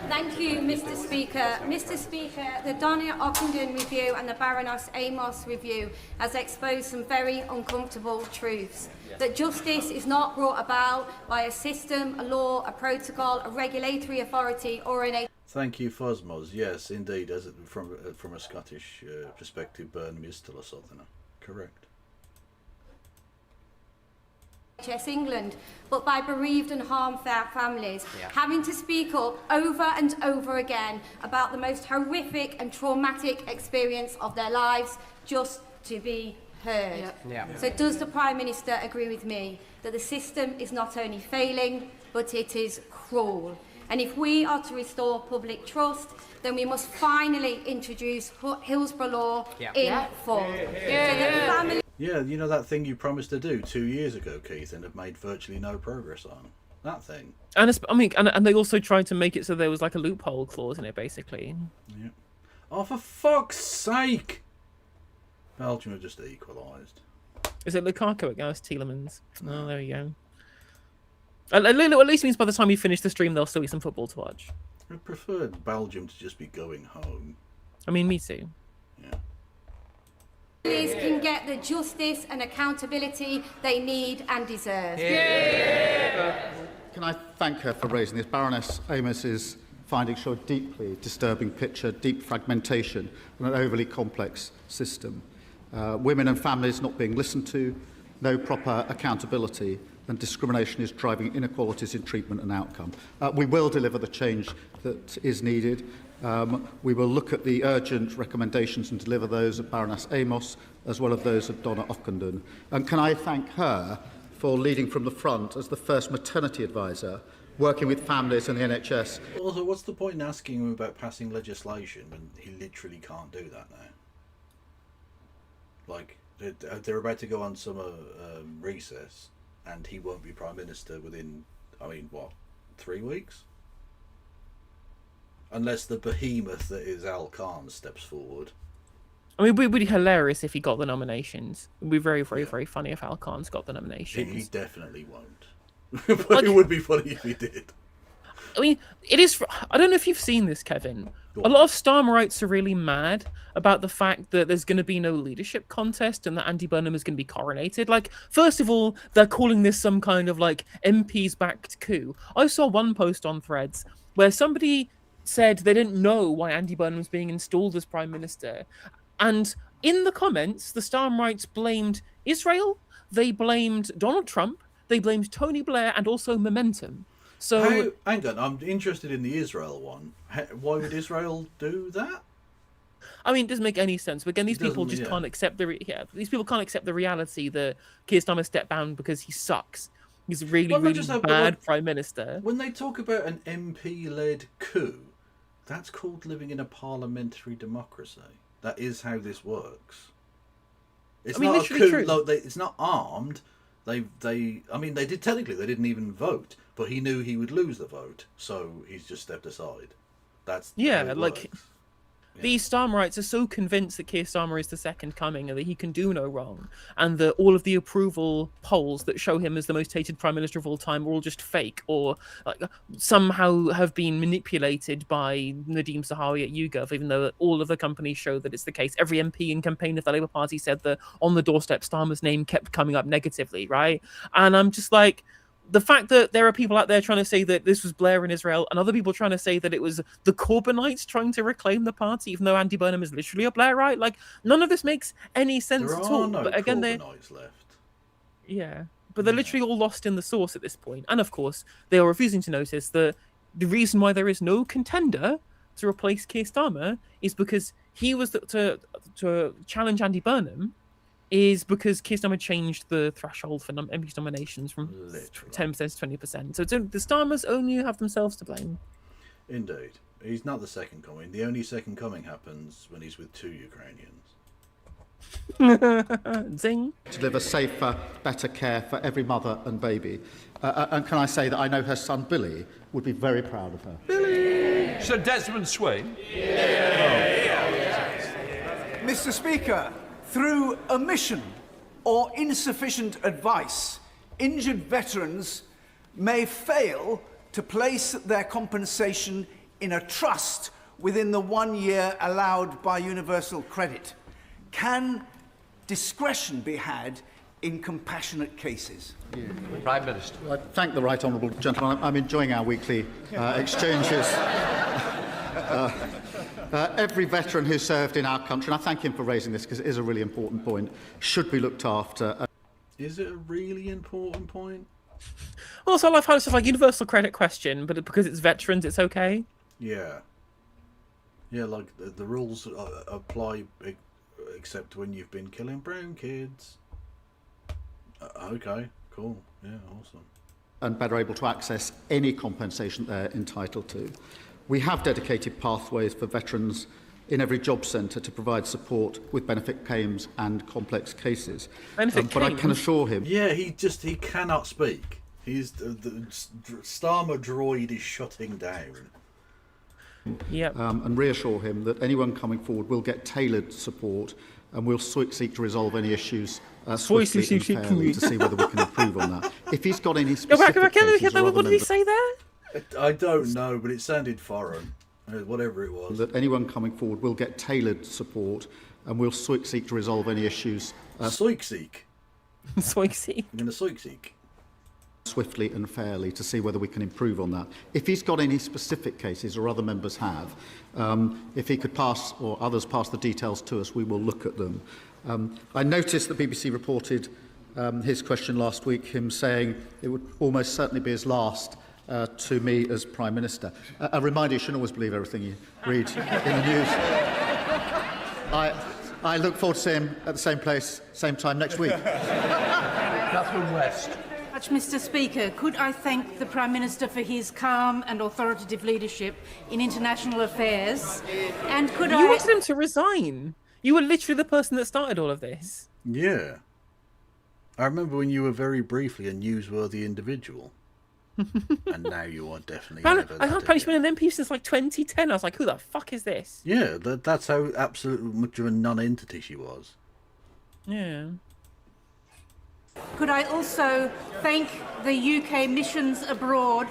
Thank you, Mr. Speaker. Mr. Speaker, the Donna Ockenden review and the Baroness Amos review has exposed some very uncomfortable truths. That justice is not brought about by a system, a law, a protocol, a regulatory authority, or an... Thank you, Fosmos. Yes, indeed. From a Scottish perspective, Burnham is still a Southerner. Correct. England, but by bereaved and harmed families, having to speak up over and over again about the most horrific and traumatic experience of their lives just to be heard. So does the Prime Minister agree with me that the system is not only failing, but it is cruel? And if we are to restore public trust, then we must finally introduce Hillsborough law in full. Yeah, you know that thing you promised to do 2 years ago, Keith, and have made virtually no progress on? That thing. And and they also tried to make it so there was like a loophole clause in it, basically. Yeah. Oh, for fuck's sake! Belgium have just equalised. Is it Lukaku against Tielemans? Oh, there you go. At least means by the time we finish the stream, there'll still be some football to watch. I preferred Belgium to just be going home. I mean, me too. Families can get the justice and accountability they need and deserve. Can I thank her for raising this? Baroness Amos's findings show a deeply disturbing picture, deep fragmentation, and an overly complex system. Women and families not being listened to, no proper accountability, and discrimination is driving inequalities in treatment and outcome. We will deliver the change that is needed. We will look at the urgent recommendations and deliver those of Baroness Amos, as well as those of Donna Ockenden. And can I thank her for leading from the front as the first maternity advisor, working with families and the NHS. Also, what's the point in asking him about passing legislation when he literally can't do that now? Like, they're about to go on summer recess, and he won't be Prime Minister within, 3 weeks? Unless the behemoth that is Al Khan steps forward. I mean, it would be hilarious if he got the nominations. It would be very, very, very funny if Al Khan's got the nominations. He definitely won't. But it would be funny if he did. I mean, it is... I don't know if you've seen this, Kevin. A lot of Starmerites are really mad about the fact that there's going to be no leadership contest and that Andy Burnham is going to be coronated. Like, first of all, they're calling this some kind of, MPs-backed coup. I saw one post on Threads where somebody said they didn't know why Andy Burnham was being installed as Prime Minister. And in the comments, the Starmerites blamed Israel, they blamed Donald Trump, they blamed Tony Blair, and also Momentum. So hang on, I'm interested in the Israel one. Why would Israel do that? I mean, it doesn't make any sense. But again, these It people doesn't, just yeah. can't accept these people can't accept the reality that Keir Starmer stepped down because he sucks. He's a really, Well, not really just that, but, bad like, prime minister. When they talk about an MP-led coup, that's called living in a parliamentary democracy. That is how this works. It's I mean, not a literally coup. true. It's not armed. I mean, they did technically. They didn't even vote, but he knew he would lose the vote, so he's just stepped aside. That's how it like works. these Starmerites are so convinced that Keir Starmer is the second coming and that he can do no wrong, and that all of the approval polls that show him as the most hated prime minister of all time are all just fake, or like somehow have been manipulated by Nadeem Zahawi at YouGov, even though all of the companies show that it's the case. Every MP in campaign of the Labour Party said that on the doorstep Starmer's name kept coming up negatively, right? And I'm just like, the fact that there are people out there trying to say that this was Blair in Israel, and other people trying to say that it was the Corbynites trying to reclaim the party, even though Andy Burnham is literally a Blairite, like none of this makes any sense There at are all. no But again, Corbynites left. but they're literally all lost in the sauce at this point. And of course, they are refusing to notice that the reason why there is no contender to replace Keir Starmer is because he was to challenge Andy Burnham. Is because Keir Starmer changed the threshold for MP nominations from 10% to 20%. So the Starmers only have themselves to blame. Indeed. He's not the second coming. The only second coming happens when he's with two Ukrainians. Zing. To deliver safer, better care for every mother and baby. And can I say that I know her son Billy would be very proud of her. Billy! Sir Desmond Swain? Mr. Speaker, through omission or insufficient advice, injured veterans may fail to place their compensation in a trust within the 1 year allowed by universal credit. Can discretion be had in compassionate cases? Prime Minister. I thank the right honourable gentleman. I'm enjoying our weekly exchanges. Every veteran who served in our country, and I thank him for raising this because it is a really important point, should be looked after. Is it a really important point? Also, I love how it's just like universal credit question, but because it's veterans, it's okay. Yeah. Yeah, like the rules apply except when you've been killing brown kids. Okay, cool. Yeah, awesome. And better able to access any compensation they're entitled to. We have dedicated pathways for veterans in every job centre to provide support with benefit claims and complex cases. But I can assure him... Yeah, he cannot speak. He's the Starmer droid is shutting down. Yep. And reassure him that anyone coming forward will get tailored support and we'll seek to resolve any issues swiftly and fairly to see whether we can improve on that. If he's got any specific cases or what did he say there? I don't know, but it sounded foreign. Whatever it was. That anyone coming forward will get tailored support and we'll seek to resolve any issues. Seek. Seek. I'm going to seek. Swiftly and fairly to see whether we can improve on that. If he's got any specific cases, or other members have, if he could pass, or others pass the details to us, we will look at them. I noticed that BBC reported his question last week, him saying it would almost certainly be his last to me as Prime Minister. A reminder, you shouldn't always believe everything you read in the news. I look forward to seeing him at the same place, same time next week. Catherine West. Mr. Speaker, could I thank the Prime Minister for his calm and authoritative leadership in international affairs? And could You wanted him to resign. You were literally the person that started all of this. Yeah. I remember when you were very briefly a newsworthy individual. And now you are definitely Man, never I that haven't been an MP since like 2010. I was like, who the fuck is this? Yeah, that's how absolutely much of a non-entity she was. Yeah. Could I also thank the UK missions abroad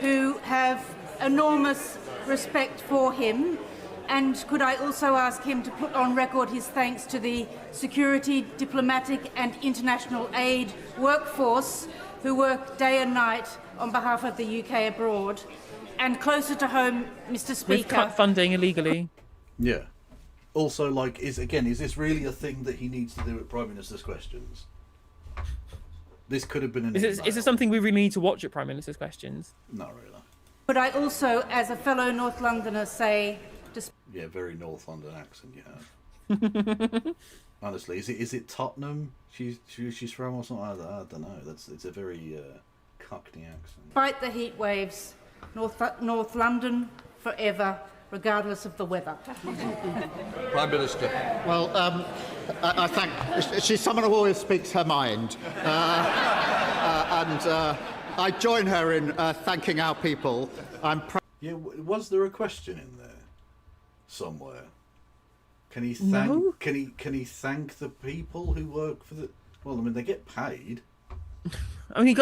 who have enormous respect for him? And could I also ask him to put on record his thanks to the security, diplomatic and international aid workforce who work day and night on behalf of the UK abroad? And closer to home, Mr. Speaker... We've cut funding illegally. Yeah. Also, like, is this really a thing that he needs to do at Prime Minister's questions? This could have been an Is it something we really need to watch at Prime Minister's questions? Not really. Could I also, as a fellow North Londoner, say... Yeah, very North London accent you have. Honestly, is it Tottenham? She's from or something. I don't know. It's a very Cockney accent. Despite the heat waves, North London forever, regardless of the weather. Prime Minister. Well, I think she's someone who always speaks her mind. And I join her in thanking our people. Yeah, was there a question in there somewhere? Can he thank? No. Can he thank the people who work for the? Well, I mean, they get paid. I mean,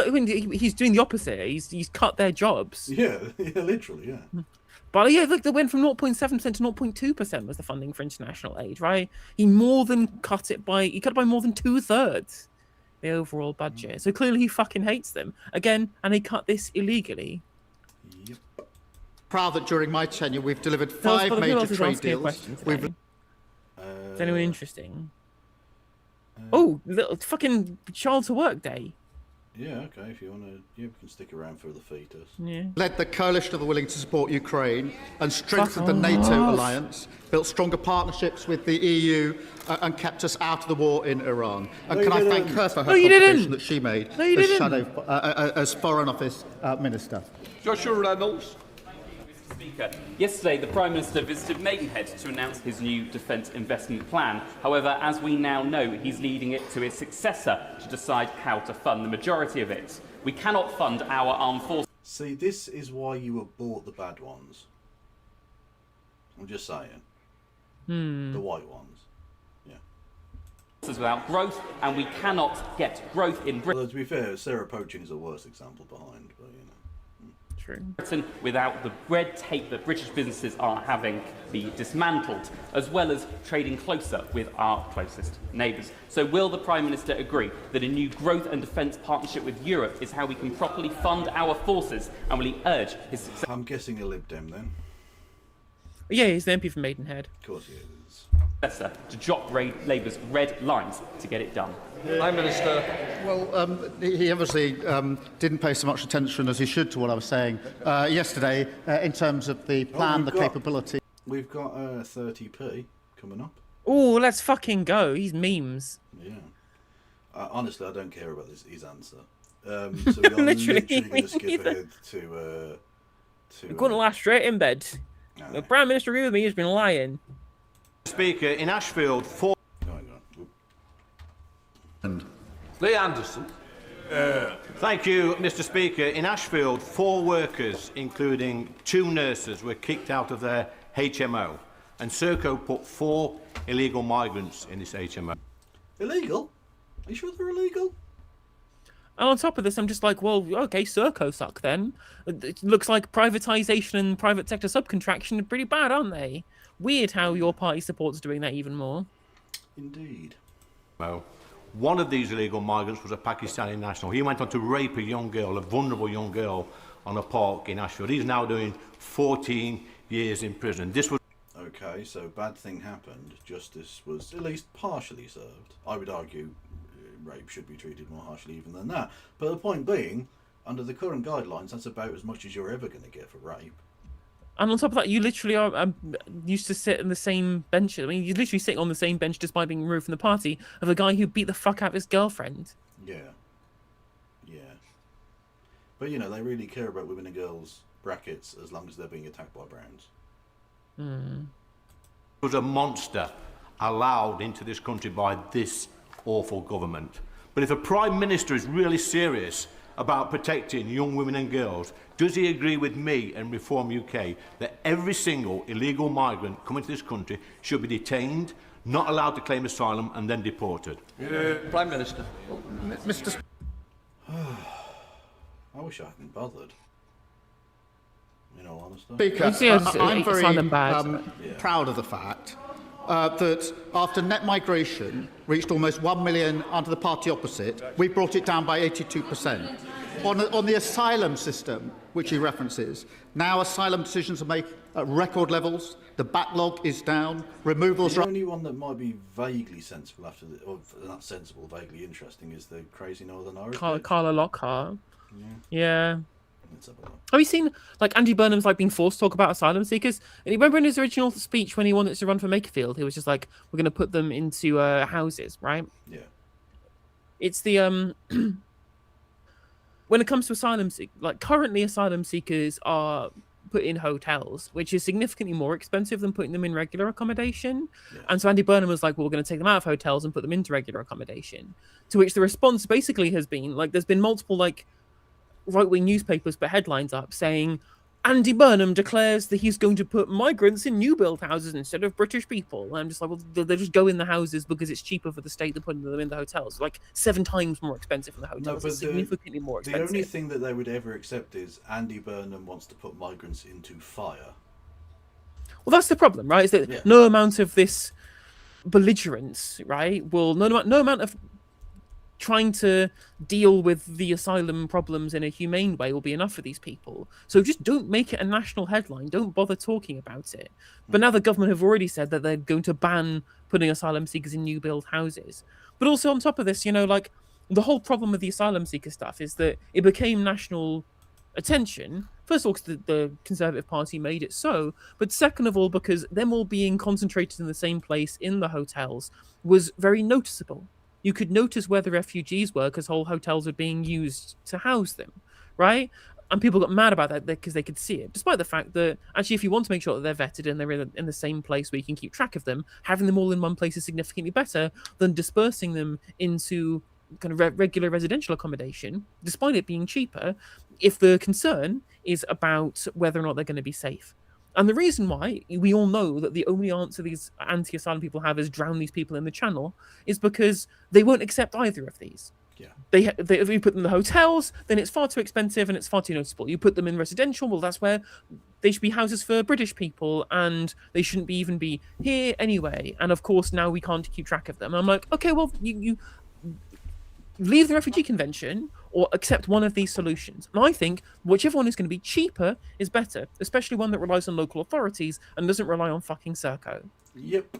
he's doing the opposite. He's cut their jobs. Yeah, literally, yeah. But yeah, look, they went from 0.7% to 0.2% was the funding for international aid, right? He more than cut it by more than 2/3 the overall budget. So clearly he fucking hates them again, and he cut this illegally. Yep. Proud that during my tenure we've delivered 5 major trade deals. Is anyone interesting? Oh, little fucking child to work day. Yeah, okay. If you want to, yeah, we can stick around for the fetus. Yeah. Led the coalition of the willing to support Ukraine and strengthened the NATO alliance, built stronger partnerships with the EU, and kept us out of the war in Iran. And can I thank her for her contribution that she made as Foreign Office Minister? Joshua Reynolds. Speaker. Yesterday, the Prime Minister visited Maidenhead to announce his new defence investment plan. However, as we now know, he's leading it to his successor to decide how to fund the majority of it. We cannot fund our armed forces. See, this is why you were bought the bad ones. I'm just saying. The white ones. Yeah. Without growth, and we cannot get growth in Britain. Well, to be fair, Sarah Poaching's the worst example behind, but you know. Britain without the red tape that British businesses are having be dismantled, as well as trading closer with our closest neighbours. So will the Prime Minister agree that a new growth and defence partnership with Europe is how we can properly fund our forces, and will he urge his successor? I'm guessing a Lib Dem then. Yeah, he's the MP for Maidenhead. Of course he is. To jot Labour's red lines to get it done. Prime Minister. Well, he obviously didn't pay so much attention as he should to what I was saying yesterday in terms of the plan, capability. We've got 30p coming up. Oh, let's fucking go. He's memes. Yeah. Honestly, I don't care about his answer. So we are literally going to skip ahead to... You're going to laugh straight in bed. The Prime Minister agree with me, he's been lying. Speaker, in Ashfield, Lee Anderson. Thank you, Mr. Speaker. In Ashfield, 4 workers, including 2 nurses, were kicked out of their HMO, and Serco put 4 illegal migrants in this HMO. Illegal? Are you sure they're illegal? And on top of this, I'm just like, well, okay, Serco suck then. It looks like privatisation and private sector subcontraction are pretty bad, aren't they? Weird how your party supports doing that even more. Indeed. Well, one of these illegal migrants was a Pakistani national. He went on to rape a young girl, a vulnerable young girl, on a park in Ashfield. He's now doing 14 years in prison. This was... Okay, so bad thing happened. Justice was at least partially served. I would argue rape should be treated more harshly even than that. But the point being, under the current guidelines, that's about as much as you're ever going to get for rape. And on top of that, you literally are used to sit on the same bench. I mean, you're literally sitting on the same bench despite being removed from the party of a guy who beat the fuck out of his girlfriend. Yeah. Yeah. But, you know, they really care about women and girls' brackets as long as they're being attacked by Browns. Was a monster allowed into this country by this awful government. But if a Prime Minister is really serious about protecting young women and girls, does he agree with me and Reform UK that every single illegal migrant coming to this country should be detained, not allowed to claim asylum and then deported? Prime Minister. Mr. I wish I hadn't bothered. In all honesty. Speaker, I'm very proud of the fact that after net migration reached almost 1 million under the party opposite, we brought it down by 82%. On the asylum system, which he references, now asylum decisions are made at record levels, the backlog is down, removals... The only one that might be vaguely sensible after the... or not sensible, vaguely interesting is the crazy Northern Irish... Carla Lockhart. Yeah. Let's have a look. Have you seen, like, Andy Burnham's, like, being forced to talk about asylum seekers? And you remember in his original speech when he wanted to run for Makerfield, he was just like, we're going to put them into houses, right? Yeah. It's the, when it comes to asylum like, currently asylum seekers are put in hotels, which is significantly more expensive than putting them in regular accommodation. Yeah. And so Andy Burnham was like, well, we're going to take them out of hotels and put them into regular accommodation. To which the response basically has been, like, there's been multiple, like, right-wing newspapers put headlines up saying, Andy Burnham declares that he's going to put migrants in new build houses instead of British people. And I'm just like, well, they just go in the houses because it's cheaper for the state than putting them in the hotels. Like 7 times more expensive than the hotels. No, but it's significantly more expensive. The only thing that they would ever accept is Andy Burnham wants to put migrants into fire. Well, that's the problem, right? Is that no amount of this belligerence, right, will no amount of trying to deal with the asylum problems in a humane way will be enough for these people. So just don't make it a national headline. Don't bother talking about it. But now the government have already said that they're going to ban putting asylum seekers in new build houses. But also on top of this, you know, like, the whole problem with the asylum seeker stuff is that it became national attention. First of all, because the Conservative Party made it so, but second of all, because them all being concentrated in the same place in the hotels was very noticeable. You could notice where the refugees were because whole hotels were being used to house them, right? And people got mad about that because they could see it, despite the fact that actually, if you want to make sure that they're vetted and they're in the same place where you can keep track of them, having them all in one place is significantly better than dispersing them into kind of regular residential accommodation, despite it being cheaper, if the concern is about whether or not they're going to be safe. And the reason why we all know that the only answer these anti-asylum people have is drown these people in the channel is because they won't accept either of these. Yeah. If you put them in the hotels, then it's far too expensive and it's far too noticeable. You put them in residential, well, that's where they should be houses for British people and they shouldn't even be here anyway. And of course, now we can't keep track of them. I'm like, okay, well, you leave the Refugee Convention or accept one of these solutions. And I think whichever one is going to be cheaper is better, especially one that relies on local authorities and doesn't rely on fucking Serco. Yep.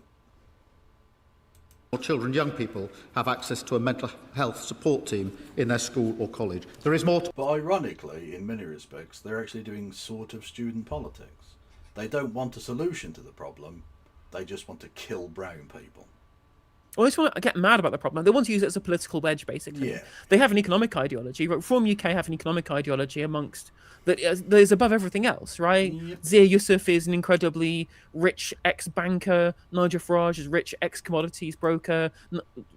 Children, young people have access to a mental health support team in their school or college. There is more. But ironically, in many respects, they're actually doing sort of student politics. They don't want a solution to the problem. They just want to kill brown people. Well, I just want to get mad about the problem. They want to use it as a political wedge, basically. Yeah. They have an economic ideology. Reform UK have an economic ideology amongst that is above everything else, right? Yep. Zia Yusuf is an incredibly rich ex-banker. Nigel Farage is a rich ex-commodities broker.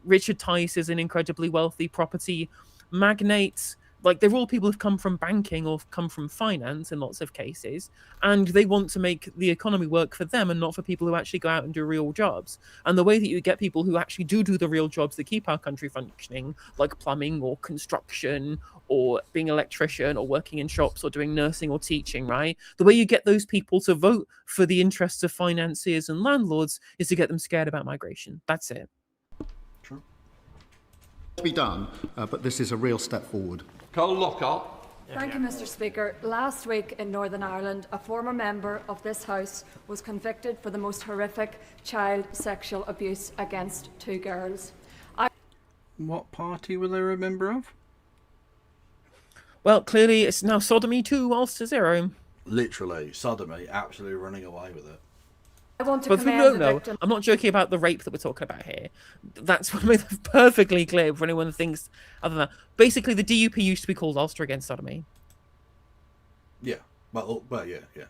Richard Tice is an incredibly wealthy property magnate. Like, they're all people who've come from banking or come from finance in lots of cases, and they want to make the economy work for them and not for people who actually go out and do real jobs. And the way that you get people who actually do the real jobs that keep our country functioning, like plumbing or construction or being an electrician or working in shops or doing nursing or teaching, right? The way you get those people to vote for the interests of financiers and landlords is to get them scared about migration. That's it. To be done, but this is a real step forward. Carl Lockhart. Thank you, Mr. Speaker. Last week in Northern Ireland, a former member of this House was convicted for the most horrific child sexual abuse against 2 girls. What party were they a member of? Well, clearly it's now sodomy 2 whilst to 0. Literally, sodomy, absolutely running away with it. I want to But if you commend don't the know, victim. I'm not joking about the rape that we're talking about here. That's what made it perfectly clear for anyone who thinks other than that. Basically, the DUP used to be called Ulster Against Sodomy. Yeah. Well, yeah.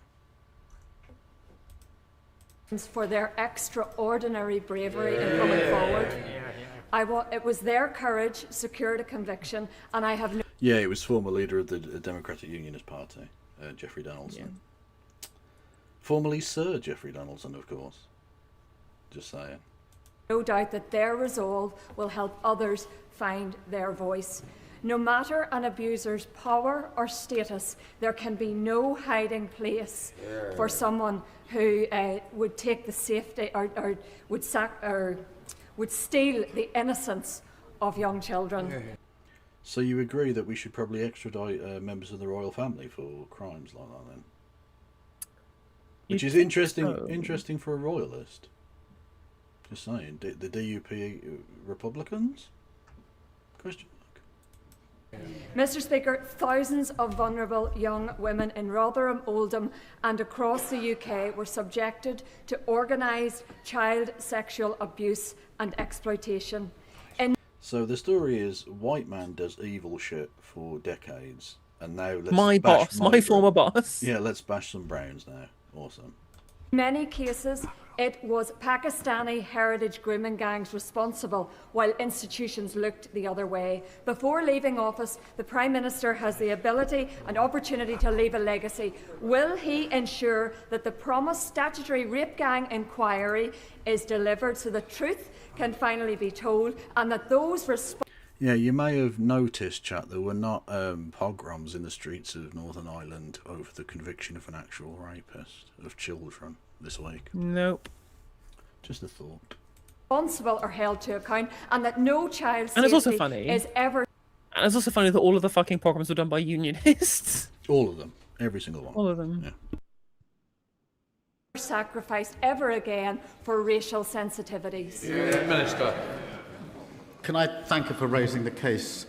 For their extraordinary bravery in coming forward. It was their courage secured a conviction, and I have no... Yeah, it was former leader of the Democratic Unionist Party, Jeffrey Donaldson. Yeah. Formerly Sir Jeffrey Donaldson, of course. Just saying. No doubt that their resolve will help others find their voice. No matter an abuser's power or status, there can be no hiding place for someone who would take the safety or would steal the innocence of young children. So you agree that we should probably extradite members of the royal family for crimes like that, then? Which is interesting for a royalist. Just saying. The DUP Republicans? Question mark. Mr. Speaker, thousands of vulnerable young women in Rotherham, Oldham and across the UK were subjected to organised child sexual abuse and exploitation. So the story is, white man does evil shit for decades, and now let's My bash boss, my former boss. Yeah, let's bash some Browns now. Awesome. In many cases, it was Pakistani heritage grooming gangs responsible, while institutions looked the other way. Before leaving office, the Prime Minister has the ability and opportunity to leave a legacy. Will he ensure that the promised statutory rape gang inquiry is delivered so the truth can finally be told, and that those responsible... Yeah, you may have noticed, chat, there were not pogroms in the streets of Northern Ireland over the conviction of an actual rapist of children this week. Nope. Just a thought. Responsible are held to account, and that no child And it's also safety funny. is ever... And it's also funny that all of the fucking pogroms were done by unionists. All of them. Every single one. All of them. Yeah. sacrificed ever again for racial sensitivities. Minister. Can I thank her for raising the case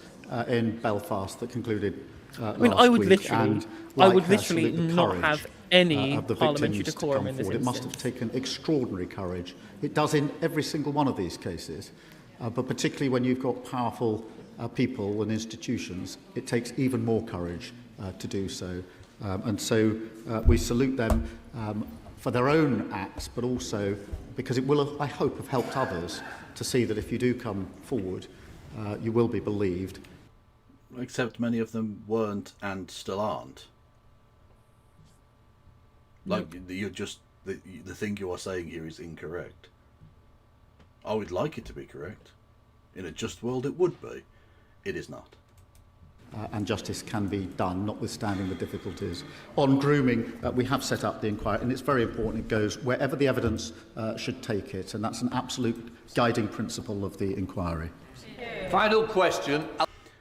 in Belfast that concluded I mean, last I would week, literally, and I like would her, literally salute the not courage, have any of the parliamentary victims to decorum come in this forward. It must instance. have taken extraordinary courage. It does in every single one of these cases, but particularly when you've got powerful people and institutions, it takes even more courage to do so. And so we salute them for their own acts, but also because it will, I hope, have helped others to see that if you do come forward, you will be believed. Except many of them weren't and still aren't. Like, you're just, the thing you are saying here is incorrect. I would like it to be correct. In a just world it would be. It is not. And justice can be done, notwithstanding the difficulties. On grooming, we have set up the inquiry, and it's very important it goes wherever the evidence should take it, and that's an absolute guiding principle of the inquiry. Final question.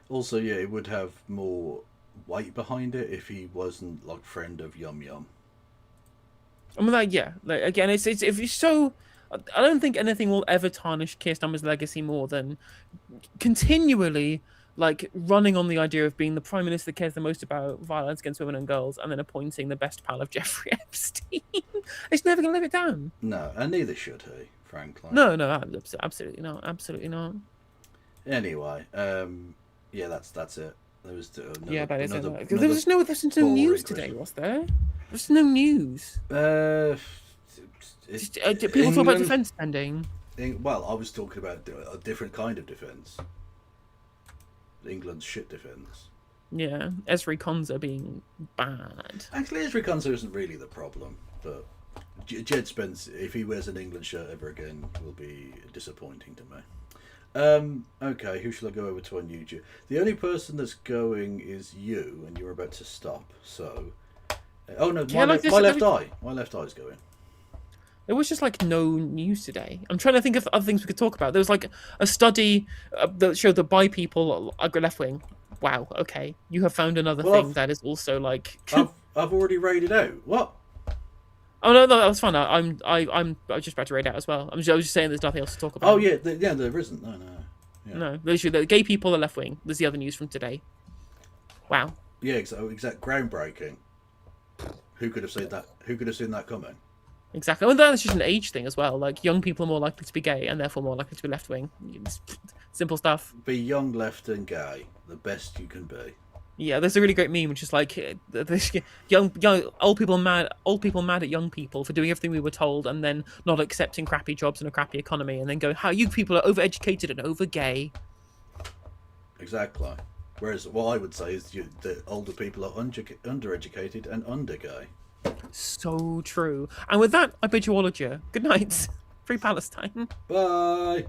Also, yeah, it would have more weight behind it if he wasn't, like, friend of Yum Yum. I mean, like, yeah, like, again, it's if you're so... I don't think anything will ever tarnish Keir Starmer's legacy more than continually, like, running on the idea of being the Prime Minister that cares the most about violence against women and girls, and then appointing the best pal of Jeffrey Epstein. It's never going to live it down. No, and neither should he, frankly. No, absolutely not. Absolutely not. Anyway, yeah, that's it. There was another, Yeah, that is another, it. another There's no news today, was there? There's no news. People talk about defence spending. Well, I was talking about a different kind of defence. England's shit defence. Yeah, Esri Konza being bad. Actually, Esri Konza isn't really the problem, but Jed Spence, if he wears an England shirt ever again, will be disappointing to me. Okay, who shall I go over to on YouTube? The only person that's going is you, and you're about to stop, so... oh no, my left eye's going. There was just like no news today. I'm trying to think of other things we could talk about. There was like a study that showed that bi people are left wing. Wow, okay. You have found another thing that is also like... I've already rated out. What? Oh no, that was fun. I'm just about to read out as well. I was just saying there's nothing else to talk about. Oh yeah, there isn't. No. Yeah. No, literally, the gay people are left wing. There's the other news from today. Wow. Yeah, exact groundbreaking. Who could have seen that? Who could have seen that coming? Exactly. Well, that's just an age thing as well. Like, young people are more likely to be gay and therefore more likely to be left wing. Simple stuff. Be young, left, and gay. The best you can be. Yeah, there's a really great meme which is like old people mad at young people for doing everything we were told and then not accepting crappy jobs and a crappy economy and then go, how you people are overeducated and over gay. Exactly. Whereas what I would say is the older people are undereducated and under gay. So true. And with that, I bid you all adieu. Good night. Free Palestine. Bye.